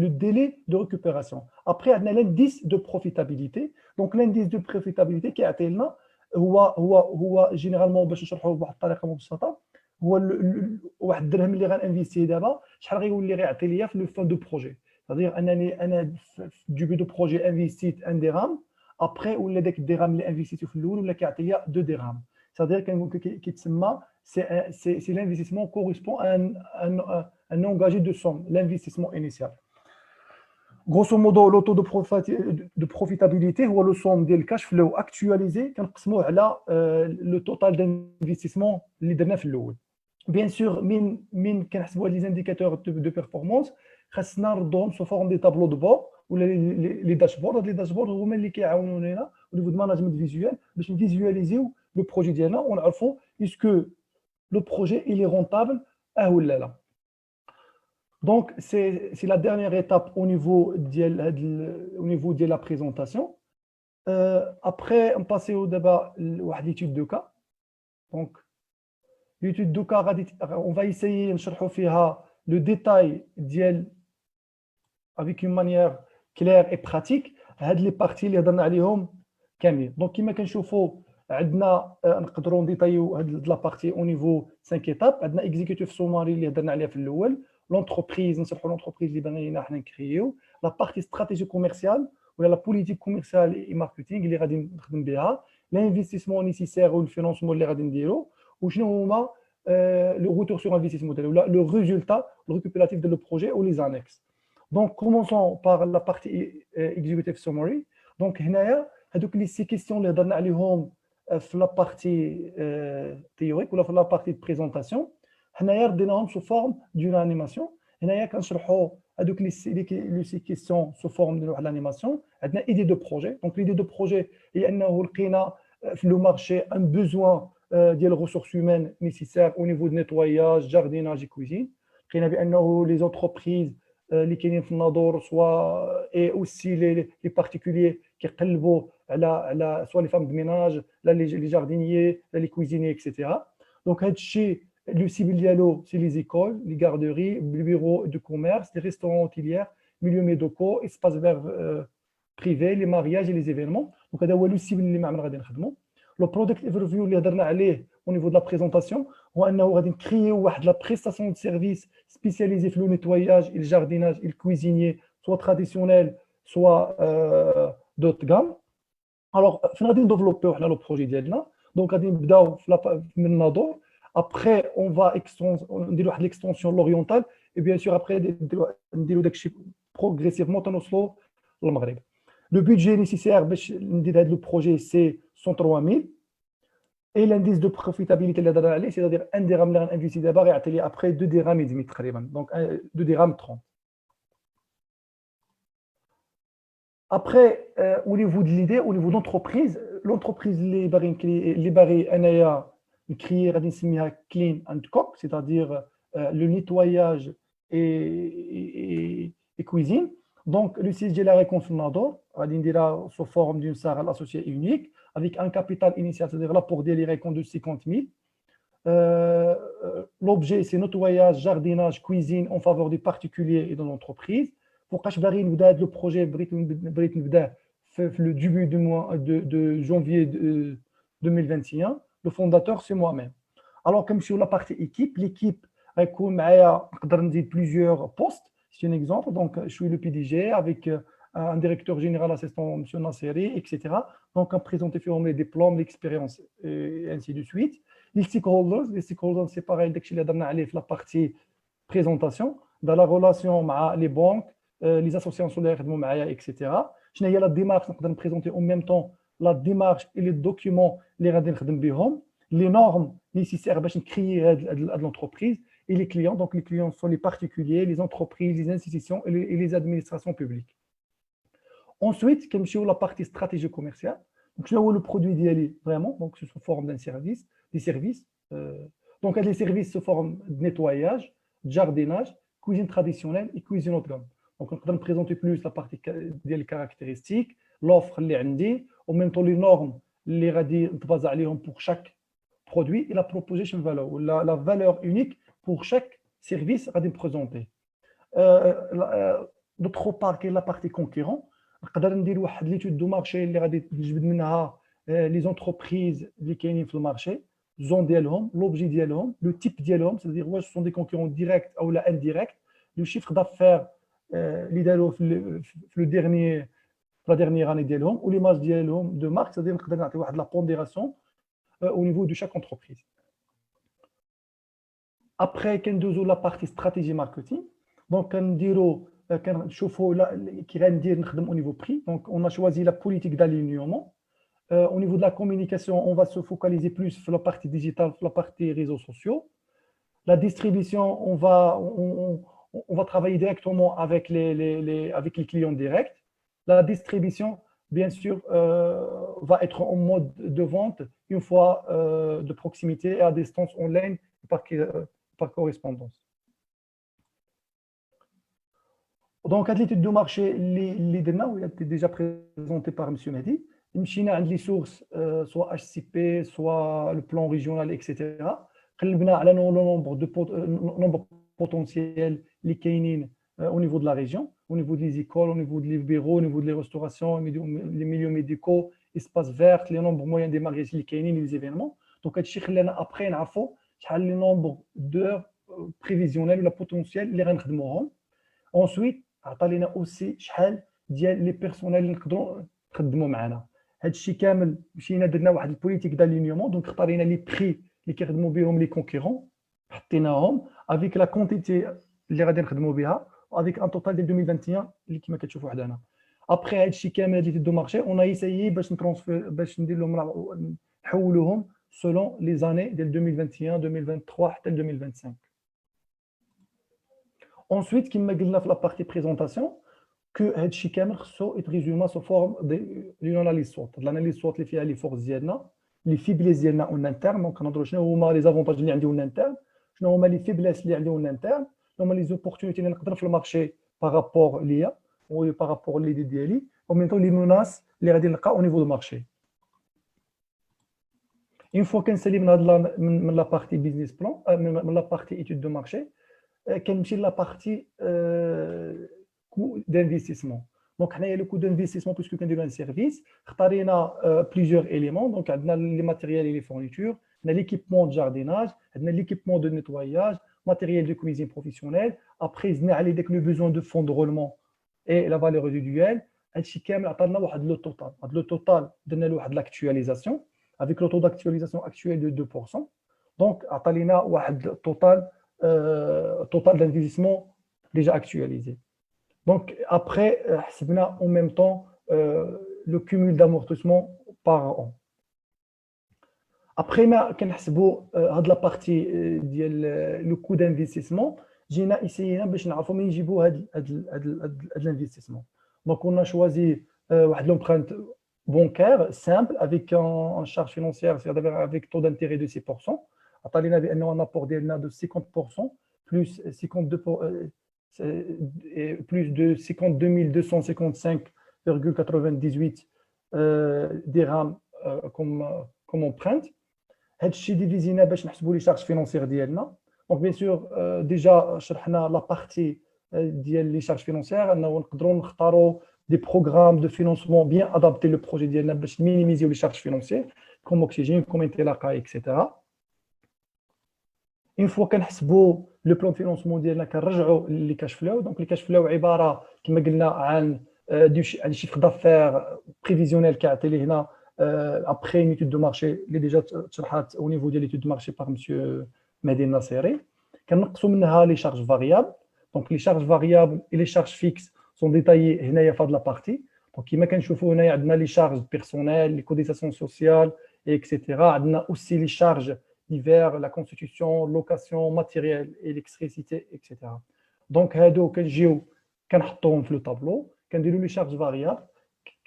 le délai de récupération. Après عندنا l'indice de profitabilité. Donc l'indice de profitabilité كيعطي لنا هو جينيرالمون باش نشرحوه بواحد الطريقه مبسطه، هو واحد الدرهم اللي غنانفيستي دابا شحال غيولي غيعطي ليا في لو فون دو بروجي. C'est-à-dire انا في ديبي دو بروجي انفيستيت 1 درهم، ابري ولا داك الدرهم اللي انفيستيتو في الاول ولا كيعطي ليا 2 درهم. C'est-à-dire c'est l'investissement correspond à un engagé de somme, l'investissement initial. Grosso modo, le taux de profitabilité هو le somme ديال الكاش فلو actualisé كنقسموه على le total d'investissement اللي درنا في الاول. Bien sûr, من كنحسبوا هاد les indicateurs de performance خاصنا نردوهم sous forme de tableau de bord ولا لي داشبورد. هاد لي داشبورد هما اللي كيعاونونا au niveau de management visuel باش نفيزواليزيو le projet ديالنا ونعرفوا est-ce que le projet il est rentable ولا لا. Donc c'est la dernière étape au niveau de la présentation. Après on passe au débat واحد l'étude de cas. Donc l'étude de cas on va essayer نشرحوا فيها le détail ديال avec une manière claire et pratique هاد لي بارتي اللي هضرنا عليهم كاملين. دونك كما كنشوفوا عندنا نقدروا نديتايو هاد لا بارتي او نيفو 5 ايتاب. عندنا اكزيكوتيف سوماري اللي هضرنا عليها في الاول، l'entreprise, l'entreprise اللي بغينا حنا نكريو، لا بارتي استراتيجي كوميرسيال ولا لا بوليتيك كوميرسيال اي ماركتينغ اللي غادي نخدم بها، لانفستيسمون نيسيسير والفينونسمون اللي غادي نديرو، وشنو هما لو روتور سور انفستيسمون ديالو ولا لو ريزولتا ريكوبيراتيف ديال لو بروجي او لي زانكس. دونك كومونسون باغ لا بارتي اكزيكوتيف سومري. دونك هنايا هذوك لي سي كيسيون اللي هضرنا عليهم في لا بارتي تيوريك ولا في لا بارتي بريزونطاسيون، حنايا رديناهم سو فورم دون انيماسيون. هنايا كنشرحوا هذوك لي سي كيسيون سو فورم ديال واحد الانيماسيون. عندنا ايدي دو بروجي. دونك ليدي دو بروجي هي انه لقينا في لو مارشي ان بوزوان ديال ressources humaines nécessaires au niveau de nettoyage, jardinage et cuisine. لقينا بانه لي زونتربريز اللي كاينين في الناظور سوا اي اوسي لي بارتيكولير كيقلبوا على سوا لي فام دو ميناج لا لي جاردينيي لا لي كويزيني اكسيتيرا. دونك هذا الشيء لو سيبل ديالو سي لي زيكول لي غاردوري لي بيرو دو كوميرس لي ريستورون اوتيليير ميليو ميدوكو اسباس فير بريفي لي مارياج لي زيفينمون. دونك هذا هو لو سيبل اللي معنا غادي نخدموا. لو برودكت ايفرفيو اللي هضرنا عليه au niveau de la présentation هو انه غادي نكريو واحد لا بريستاسيون دو سيرفيس سبيسياليزي في لو نيتواياج et le jardinage et le cuisinier soit traditionnel soit دوت غام. الوغ فين غادي نديفلوبيو حنا لو بروجي ديالنا؟ دونك غادي نبداو من الناظور، ابخي اون فا نديرو واحد ليكستونسيون لوريونتال اي بيان سور ابخي نديرو داكشي بروغريسيفمون تنوصلو للمغرب. لو بودجي نيسيسير باش ندير هذا لو بروجي سي 103000 et l'indice de profitabilité اللي هضرنا عليه c'est-à-dire 1 درهم اللي غنانفيستي دابا غيعطي لي ابخي 2 درهم يدمي تقريبا. دونك 2 درهم 30. Après, au niveau de l'idée, au niveau d'entreprise, l'entreprise اللي باغي انايا نكري غادي نسميها clean and cook, c'est-à-dire le nettoyage et cuisine. Donc le siège ديالها غيكون في الناظور، غادي نديرها sous forme d'une salle associée unique avec un capital initial, c'est-à-dire là pour délire de 50 000. L'objet c'est nettoyage, jardinage, cuisine en faveur des particuliers et de l'entreprise. Pourquoi je vais نبدا le projet بغيت نبدا في le début de janvier 2021. Le fondateur c'est moi-même. Alors comme sur la partie équipe, l'équipe غيكون معايا نقدر نزيد plusieurs postes. C'est un exemple. Donc je suis le PDG avec un directeur général assistant M. Nasseri, etc. Donc, on présente les diplômes, l'expérience, et ainsi de suite. Les stakeholders, c'est pareil, dès que je l'ai la partie présentation, dans la relation avec les banques, les associations, etc. Je n'ai pas la démarche, on peut présenter en même temps la démarche et les documents, les normes nécessaires pour créer l'entreprise et les clients. Donc, les clients sont les particuliers, les entreprises, les institutions et les administrations publiques. Ensuite, comme je la partie stratégie commerciale, donc je vois le produit d'IALI vraiment, donc sous forme d'un service, des services. Donc les services sous forme de nettoyage, de jardinage, cuisine traditionnelle et cuisine haut de gamme. Donc on peut présenter plus la partie des caractéristiques, l'offre اللي عندي, en même temps les normes اللي غادي نتبازا عليهم pour chaque produit et la proposition value, la valeur unique pour chaque service غادي نبريزونتي. D'autre part, la partie concurrent. نقدر ندير واحد ليتود دو مارشي اللي غادي نجبد منها لي زونتربريز اللي كاينين في المارشي، زون ديالهم، لوبجي ديالهم، لو تيب ديالهم، سيدير واش سون دي كونكورون ديريكت او لا انديريكت، لو شيفر دافير اللي داروا في لو ديرني لا ديرنيير اني ديالهم، و ليماج ديالهم دو مارك، سيدير نقدر نعطي واحد لا بونديراسيون او نيفو دو شاك انتربريز. ابري كندوزو لا بارتي استراتيجي ماركتينغ. دونك كنديرو كنشوفوا كي غندير نخدم au niveau prix. Donc on a choisi la politique d'alignement. Au niveau de la communication, on va se focaliser plus sur la partie digitale, sur la partie réseaux sociaux. La distribution, on va travailler directement avec les clients directs. La distribution, bien sûr, va être en mode de vente une fois de proximité et à distance en ligne par correspondance. Donc, l'étude de marché, les a été déjà présentée par M. Mehdi. Il y a des sources, soit HCP, soit le plan régional, etc. On a le nombre potentiel au niveau de la région, au niveau des écoles, au niveau des bureaux, au niveau des restaurations, les milieux médicaux, espaces verts, les nombres moyens des mariages, les événements. Donc, après, on a le nombre d'heures بريفيزيونيل ولا بوتونسيال اللي غنخدموهم. اونسويت عطى لينا اوسي شحال ديال لي بيرسونيل اللي نقدروا نخدموا معنا. هذا الشيء كامل مشينا درنا واحد البوليتيك دالينيومون، دونك اختارينا لي بري اللي كيخدموا بهم لي كونكورون حطيناهم افيك لا كونتيتي اللي غادي نخدموا بها افيك ان توتال ديال 2021 اللي كما كتشوفوا حدانا. ابخي هذا الشيء كامل اللي دو مارشي اون ايسايي باش نترونسفير باش ندير لهم نحولوهم سولون لي زاني ديال 2021 2023 حتى 2025. Ensuite, كما قلنا في لا بارتي بريزونطاسيون كو هذا الشيء كامل خصو يتريزوما سو فورم ديال اناليز صوت. الاناليز صوت اللي فيها لي فورس ديالنا لي فيبليس ديالنا اون انترن. دونك كنهضروا شنو هما لي زافونتاج اللي عندي اون انترن، شنو هما لي فيبليس اللي عندي اون انترن، شنو هما لي زوبورتونيتي اللي نقدر في المارشي بارابور ليا و بارابور ليدي ديالي، و ميم طون لي موناس اللي غادي نلقى او نيفو دو مارشي. اون فوا كنسالي من لا بارتي بيزنس بلان من لا بارتي ايتود دو مارشي كنمشي لا بارتي كو دانفستيسمون. دونك حنايا لو كو دانفستيسمون باسكو كنديرو ان سيرفيس اختارينا بليزيور اليمون. دونك عندنا لي ماتيريال لي فورنيتور، عندنا ليكيبمون دو جارديناج، عندنا ليكيبمون دو نيتواياج، ماتيريال دو كويزين بروفيسيونيل. ابخي زدنا عليه داك لو بوزوان دو فون دو رولمون اي لا فالور ريزيدوال. هادشي كامل عطانا واحد لو توتال. هاد لو توتال درنا له واحد لاكtualisation افيك لو تو داكtualisation اكtuel دو 2%. دونك عطا لينا واحد توتال total d'investissement déjà actualisé. Donc après, en même temps le cumul d'amortissement par an. Après, on la partie le coût d'investissement. J'ai essayé de l'investissement. Donc on a choisi l'empreinte bancaire simple avec une charge financière, c'est-à-dire avec taux d'intérêt de 6%. عطالينا بانه ان ابور ديالنا دو 50% بلس 52 plus de 52.255,98 dirhams comme empreinte. هذا الشيء ديفيزينا باش نحسبوا لي شارج فينونسيير ديالنا. دونك بيان سور ديجا شرحنا لا بارتي ديال لي شارج فينونسيير انه نقدروا نختاروا دي بروغرام دو فينونسمون بيان ادابتي لو بروجي ديالنا باش مينيميزيو لي شارج فينونسيير كوم اوكسيجين كوم انطلاقه اكسيتيرا. اون فوا كنحسبوا لو بلان فينونسمون ديالنا كنرجعوا لي كاش فلو. دونك لي كاش فلو عباره كما قلنا عن عن شيفر دافير بريفيزيونيل كيعطي لي هنا ابخي اون ايتود دو مارشي اللي ديجا تشرحات او نيفو ديال ايتود دو مارشي باغ مسيو مهدي الناصري. كنقصوا منها لي شارج فاريابل. دونك لي شارج فاريابل اي لي شارج فيكس سون ديتايي هنايا في هاد لا بارتي. دونك كما كنشوفوا هنايا عندنا لي شارج بيرسونيل لي كوتيزاسيون سوسيال اكسيتيرا. عندنا اوسي لي شارج divers, la constitution, location, matériel, électricité, etc. Donc, هادو كنجيو كنحطوهم في لو طابلو كنديروا لي شارج فاريابل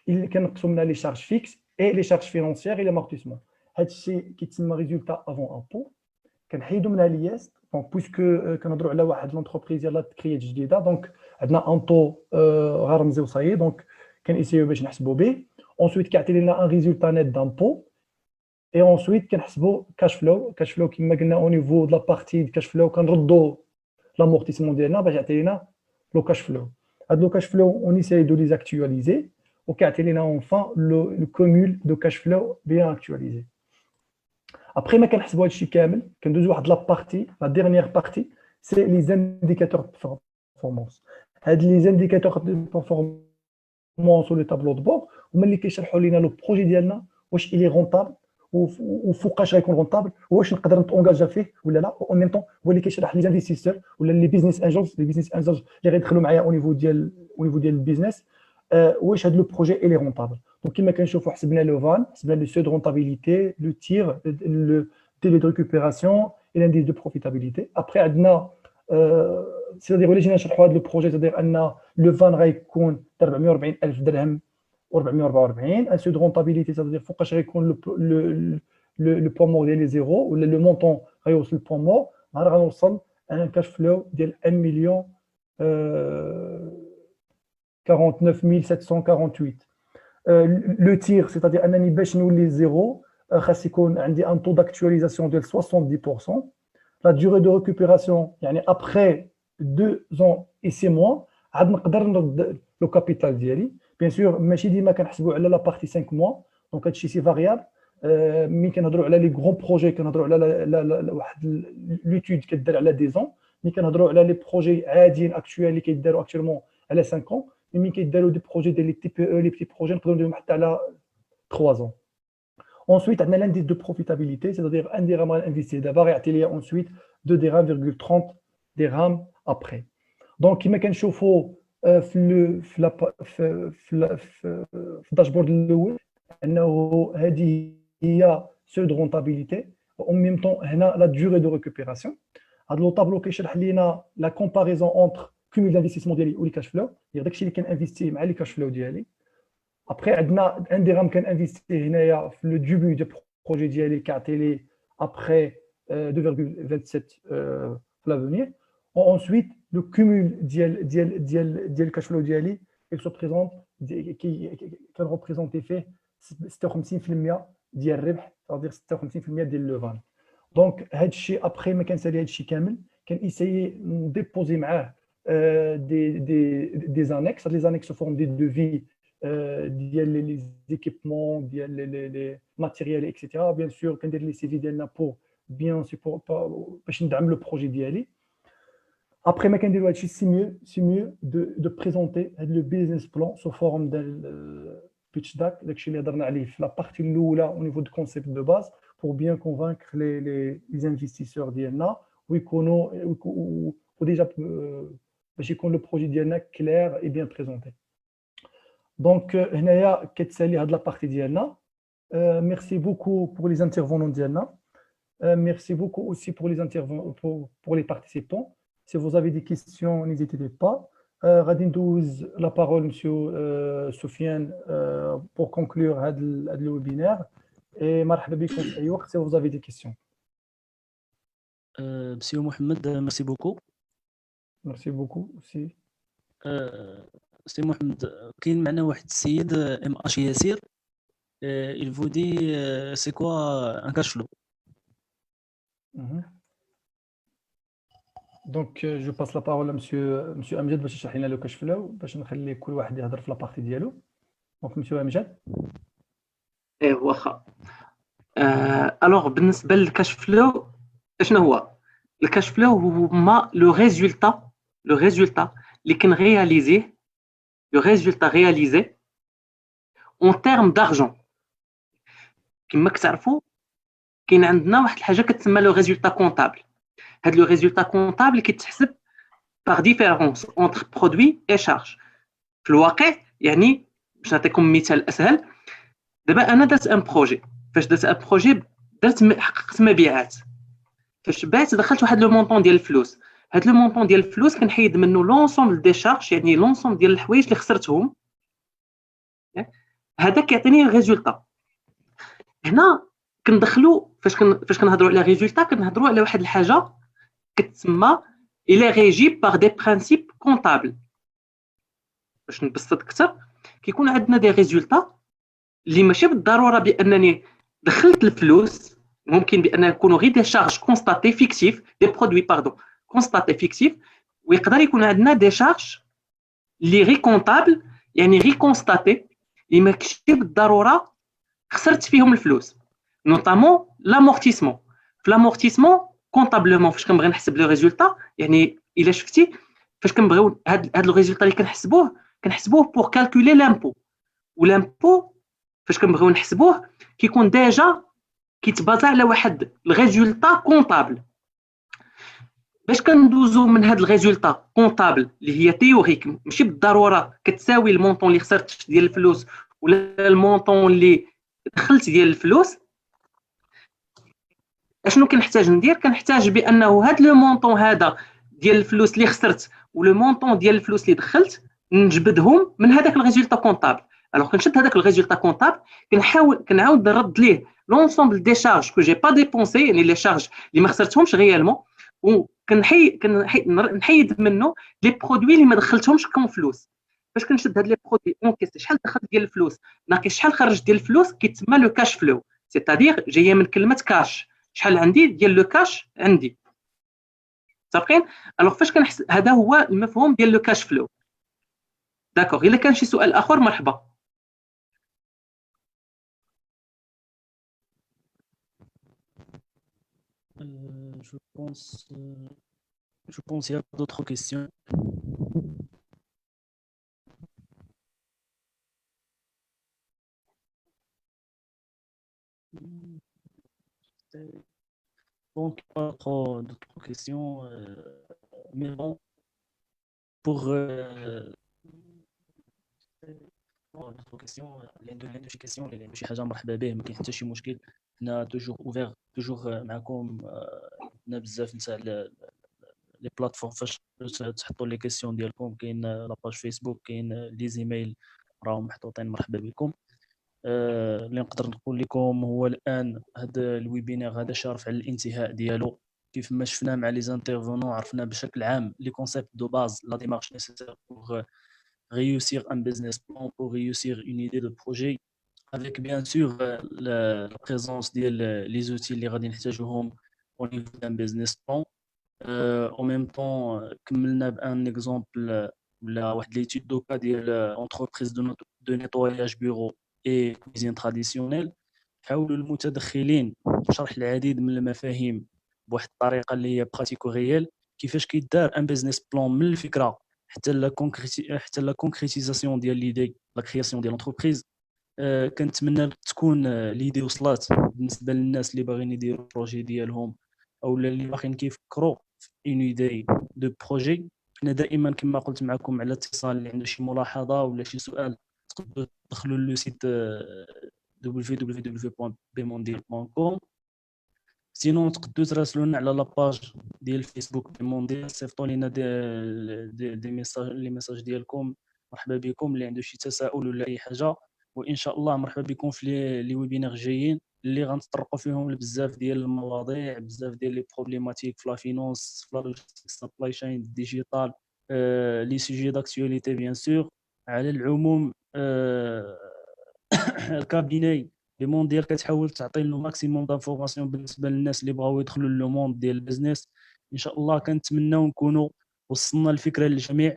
كنقصوا منها لي شارج فيكس اي لي شارج فينونسيير اي لامورتيسمون. هاد الشيء كيتسمى ريزولتا افون امبو. كنحيدوا منها ليست. دونك بويسكو كنهضروا على واحد لونتربريز يلاه تكريات جديده دونك عندنا ان طو غنرمزي وصايي. دونك كنيسيو باش نحسبوا به. اونسويت كيعطي لنا ان ريزولتا نيت دامبو. Et ensuite, كنحسبوا cash flow كما قلنا au niveau de la partie de cash flow كنردوا l'amortissement ديالنا باش يعطي لنا لو cash flow. هاد لو cash flow on essaie de les actualiser وكيعطي لنا enfin le cumul de cash flow bien actualisé. Après ما كنحسبوا هادشي كامل كندوزو واحد لا بارتي la dernière partie c'est les indicateurs de performance. هاد les indicateurs de performance sur le tableau de bord هما اللي كيشرحوا لنا لو بروجي ديالنا واش il est rentable وفوقاش غيكون رونطابل واش نقدر نتونجاجا فيه ولا لا. او ميم طون هو اللي كيشرح لي زانفيستيسور ولا لي بيزنس انجلز اللي غيدخلوا معايا او نيفو ديال البيزنس واش هذا لو بروجي اي لي رونطابل. دونك كما كنشوفوا حسبنا لو فان حسبنا لو سو دو رونطابيليتي لو تير لو ديلي دو ريكوبيراسيون اي لانديس دو بروفيتابيليتي. ابري عندنا سيدير ولا جينا نشرحوا هذا لو بروجي سيدير ان لو فان غيكون 440,000 درهم و444 ان سو دو رونطابيليتي سيدير فوقاش غيكون لو بوان مور ديال لي زيرو ولا لو مونطون غيوصل للبوان مور نهار غنوصل ان كاش فلو ديال 1 مليون 49748. لو تير سيتادير انني باش نولي زيرو خاص يكون عندي ان طو داكtualisation ديال 70%. لا ديوري دو ريكوبيراسيون يعني ابخي 2 ans et 6 mois عاد نقدر نرد لو كابيتال ديالي. بيان سور ماشي ديما كنحسبوا على لا بارتي 5 mois دونك هادشي سي فاريابل. ملي كنهضروا على لي غران بروجي كنهضروا على واحد لوتود كدار على دي زون، ملي كنهضروا على لي بروجي عاديين اكطويل اللي كيداروا اكطوالمون على 5 ans، ملي كيداروا دي بروجي ديال لي تي بي او لي بتي بروجي نقدروا نديرهم حتى على 3 ans. Ensuite, on a l'indice de profitabilité, c'est-à-dire un dirham investi d'abord et il y a ensuite 2 dirhams,30 dirhams après. Donc, كما كنشوفوا في الداشبورد الاول انه هذه هي سو دو رونتابيليتي، و ميم طون هنا لا ديوري دو ريكوبيراسيون. هذا لو طابلو كيشرح لينا لا كومباريزون اونتر كوميل دانفستيسمون ديالي و لي كاش فلو، يعني داكشي اللي كنانفيستي مع لي كاش فلو ديالي. Après, عندنا un dirham كنانفيستي هنايا في لو ديبي دو بروجي ديالي كيعطي لي après 2,27 في لافونير. Ensuite, le cumul ديال الكاش فلو ديالي il se présente كان ريبريزونتي فيه 56% ديال الربح، c'est-à-dire 56% ديال لو فال. دونك هذا الشيء ابخي ما كنسالي هذا الشيء كامل كنيسايي نديبوزي معاه دي زانكس. لي زانكس فورم دي دوفي ديال لي زيكيبمون ديال لي ماتيريال اكسيتيرا. بيان سور كندير لي سي في ديالنا بور بيان سي باش ندعم لو بروجي ديالي. Après, ما كنديروا هادشي سي ميو دو بريزونتي هاد لو بيزنس بلان سو فورم ديال بيتش داك، داكشي اللي هضرنا عليه في لا بارتي الاولى او نيفو دو كونسيبت دو باز بور بيان كونفانكر لي انفستيسور ديالنا ويكونوا وديجا باش يكون لو بروجي ديالنا كلير اي بيان بريزونتي. دونك هنايا كتسالي هاد لا بارتي ديالنا. ميرسي بوكو بور لي انترفونون ديالنا. Merci beaucoup aussi pour les intervenants, pour les participants. Si vous avez des questions, n'hésitez pas. غادي ندوز la parole monsieur Soufiane pour conclure هذا الويبينار. Et مرحبا بكم في أي وقت si vous avez des questions. Monsieur Mohamed, merci beaucoup. Merci beaucoup aussi. سي محمد، كاين معنا واحد السيد ام اش ياسير. il vous dit c'est quoi un cash flow. Donc je passe la parole à monsieur Amjad باش يشرح لنا لو كاش فلو باش نخلي كل واحد يهضر في لابارتي ديالو. دونك monsieur Amjad. واخا. الوغ بالنسبه للكاش فلو شنو هو الكاش فلو؟ هو لو ريزولتا اللي كنرياليزيه، لو ريزولتا رياليزي اون تيرم دارجون. كما كتعرفوا كاين عندنا واحد الحاجه كتسمى لو ريزولتا كونطابل. هاد لو ريزولتا كونطابل كيتحسب باغ ديفيرونس اونتر برودوي اي شارج. في الواقع يعني باش نعطيكم مثال اسهل، دابا انا درت ان بروجي. فاش درت ان بروجي حققت مبيعات. فاش بعت دخلت واحد لو مونطون ديال الفلوس. هاد لو مونطون ديال الفلوس كنحيد منه لونسومبل دي شارج، يعني لونسومبل ديال الحوايج اللي خسرتهم. هذا كيعطيني ريزولتا. هنا كندخلوا فاش كنهضروا على ريزولتا كنهضروا على واحد الحاجه كتسمى الى ريجي باغ دي برينسيپ كونطابل. باش نبسط اكثر، كيكون عندنا دي ريزولتا اللي ماشي بالضروره بانني دخلت الفلوس، ممكن بان يكونوا غير دي شارج كونستاتي فيكتيف، دي برودوي باردون كونستاتي فيكتيف، ويقدر يكون عندنا دي شارج اللي غير كونطابل، يعني غير كونستاتي اللي ماشي بالضروره خسرت فيهم الفلوس. نوطامون لامورتيسمون. في لامورتيسمون كونطابلمون فاش كنبغي نحسب لو ريزولتا، يعني الا شفتي فاش كنبغيو هاد لو ريزولتا اللي كنحسبوه بور كالكولي لامبو. ولامبو فاش كنبغيو نحسبوه كيكون ديجا كيتبازا على واحد الريزولتا كونطابل. باش كندوزو من هاد الريزولتا كونطابل اللي هي تيوريك ماشي بالضروره كتساوي المونطون اللي خسرت ديال الفلوس ولا المونطون اللي دخلت ديال الفلوس، اشنو كنحتاج ندير؟ كنحتاج بانه هاد لو مونطون هذا ديال الفلوس اللي خسرت ولو مونطون ديال الفلوس اللي دخلت نجبدهم من هذاك الريزولتا كونطابل. الوغ كنشد هذاك الريزولتا كونطابل كنعاود نرد ليه لونسومبل دي شارج كو جي با ديبونسي، يعني لي شارج اللي ما خسرتهمش ريالمون، نحيد منه لي برودوي اللي ما دخلتهمش كون فلوس. باش كنشد هاد لي برودوي اونكيس شحال دخلت ديال الفلوس ناقص شحال خرج ديال الفلوس، كيتسمى لو كاش فلو. سيتادير جايه من كلمه كاش، شحال عندي ديال لو كاش عندي. متفقين؟ الوغ فاش كنحسب هذا هو المفهوم ديال لو كاش فلو. داكوغ. الا كان شي سؤال اخر مرحبا. Je pense, il y a d'autres questions. Donc, pas trop d'autres questions. Mais bon, pour d'autres questions اللي عنده شي كيسيون اللي عنده شي حاجه مرحبا به، ما كاين حتى شي مشكل. حنا توجور اوفير، توجور معكم. عندنا بزاف نتاع لي بلاتفورم فاش تحطوا لي كيسيون ديالكم. كاين لاباج فيسبوك، كاين لي زيميل راهم محطوطين. مرحبا بكم. اللي نقدر نقول لكم هو الان هذا الويبينار هذا شارف على الانتهاء ديالو. كيف ما شفنا مع لي زانترفونون، عرفنا بشكل عام لي كونسيبت دو باز لا ديمارش نيسيسير pour réussir un business plan, pour réussir une idée de projet, avec bien sûr la présence des outils اللي غادي نحتاجوهم au niveau d'un business plan. En même temps, كملنا بان اكزومبل ولا واحد ليتود دوكا ديال entreprise de nettoyage bureau et cuisine traditionnelle. حاولوا المتدخلين شرح العديد من المفاهيم بواحد الطريقه اللي هي براتيكو ريال، كيفاش كيدار ان بيزنس بلان من الفكره حتى لا كونكريتيزاسيون ديال ليدي، لا كرياسيون ديال لونتربريز. كنتمنى تكون ليدي وصلات بالنسبه للناس اللي باغيين يديروا البروجي ديالهم او اللي باغيين كيفكروا في اون ايدي دو بروجي. حنا دائما كما قلت معكم على اتصال، اللي عنده شي ملاحظه ولا شي سؤال تقدروا تدخلوا للسيت www.bmondial.com. سينون تقدروا تراسلوا لنا على لاباج ديال الفيسبوك بمونديال، صيفطوا لنا دي ميساج، لي ميساج ديالكم. مرحبا بكم. اللي عنده شي تساؤل ولا اي حاجه، وان شاء الله مرحبا بكم في لي ويبينار جايين اللي غنتطرقوا فيهم لبزاف ديال المواضيع، بزاف ديال لي بروبليماتيك في لا فينونس، في لا لوجيستيك، سبلاي شين، ديجيتال، لي سوجي داكتواليتي بيان سور. على العموم الكابيني لي مونديال كتحاول تعطي له ماكسيموم دانفورماسيون بالنسبه للناس اللي بغاو يدخلوا لو موند ديال البيزنس. ان شاء الله كنتمناو نكونوا وصلنا الفكره للجميع،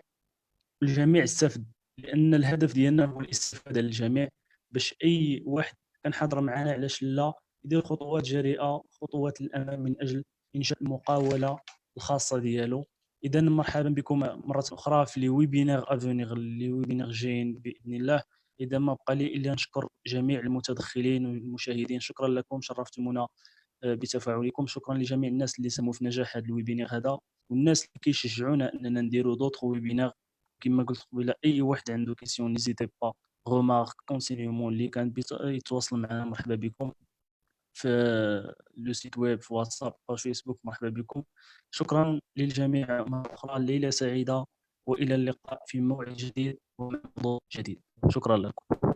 الجميع استفد، لان الهدف ديالنا هو الاستفاده للجميع، باش اي واحد كان حاضر معنا علاش لا يدير خطوات جريئه، خطوات للامام من اجل انشاء المقاوله الخاصه ديالو. اذا مرحبا بكم مره اخرى في لي ويبينار افونيغ، لي ويبينار جايين باذن الله. اذا ما بقى لي الا نشكر جميع المتدخلين والمشاهدين. شكرا لكم، شرفتمونا بتفاعلكم. شكرا لجميع الناس اللي ساهموا في نجاح هذا الويبينار هذا، والناس اللي كيشجعونا اننا نديروا دوطخ ويبينار. كما قلت قبيله، اي واحد عنده كيسيون نيزيتي با، رومارك، كونسيليومون اللي كان يتواصل معنا. مرحبا بكم في لو سيت ويب، في واتساب، في فيسبوك. مرحبا بكم. شكرا للجميع مرة أخرى. ليلة سعيدة، وإلى اللقاء في موعد جديد وموضوع جديد. شكرا لكم.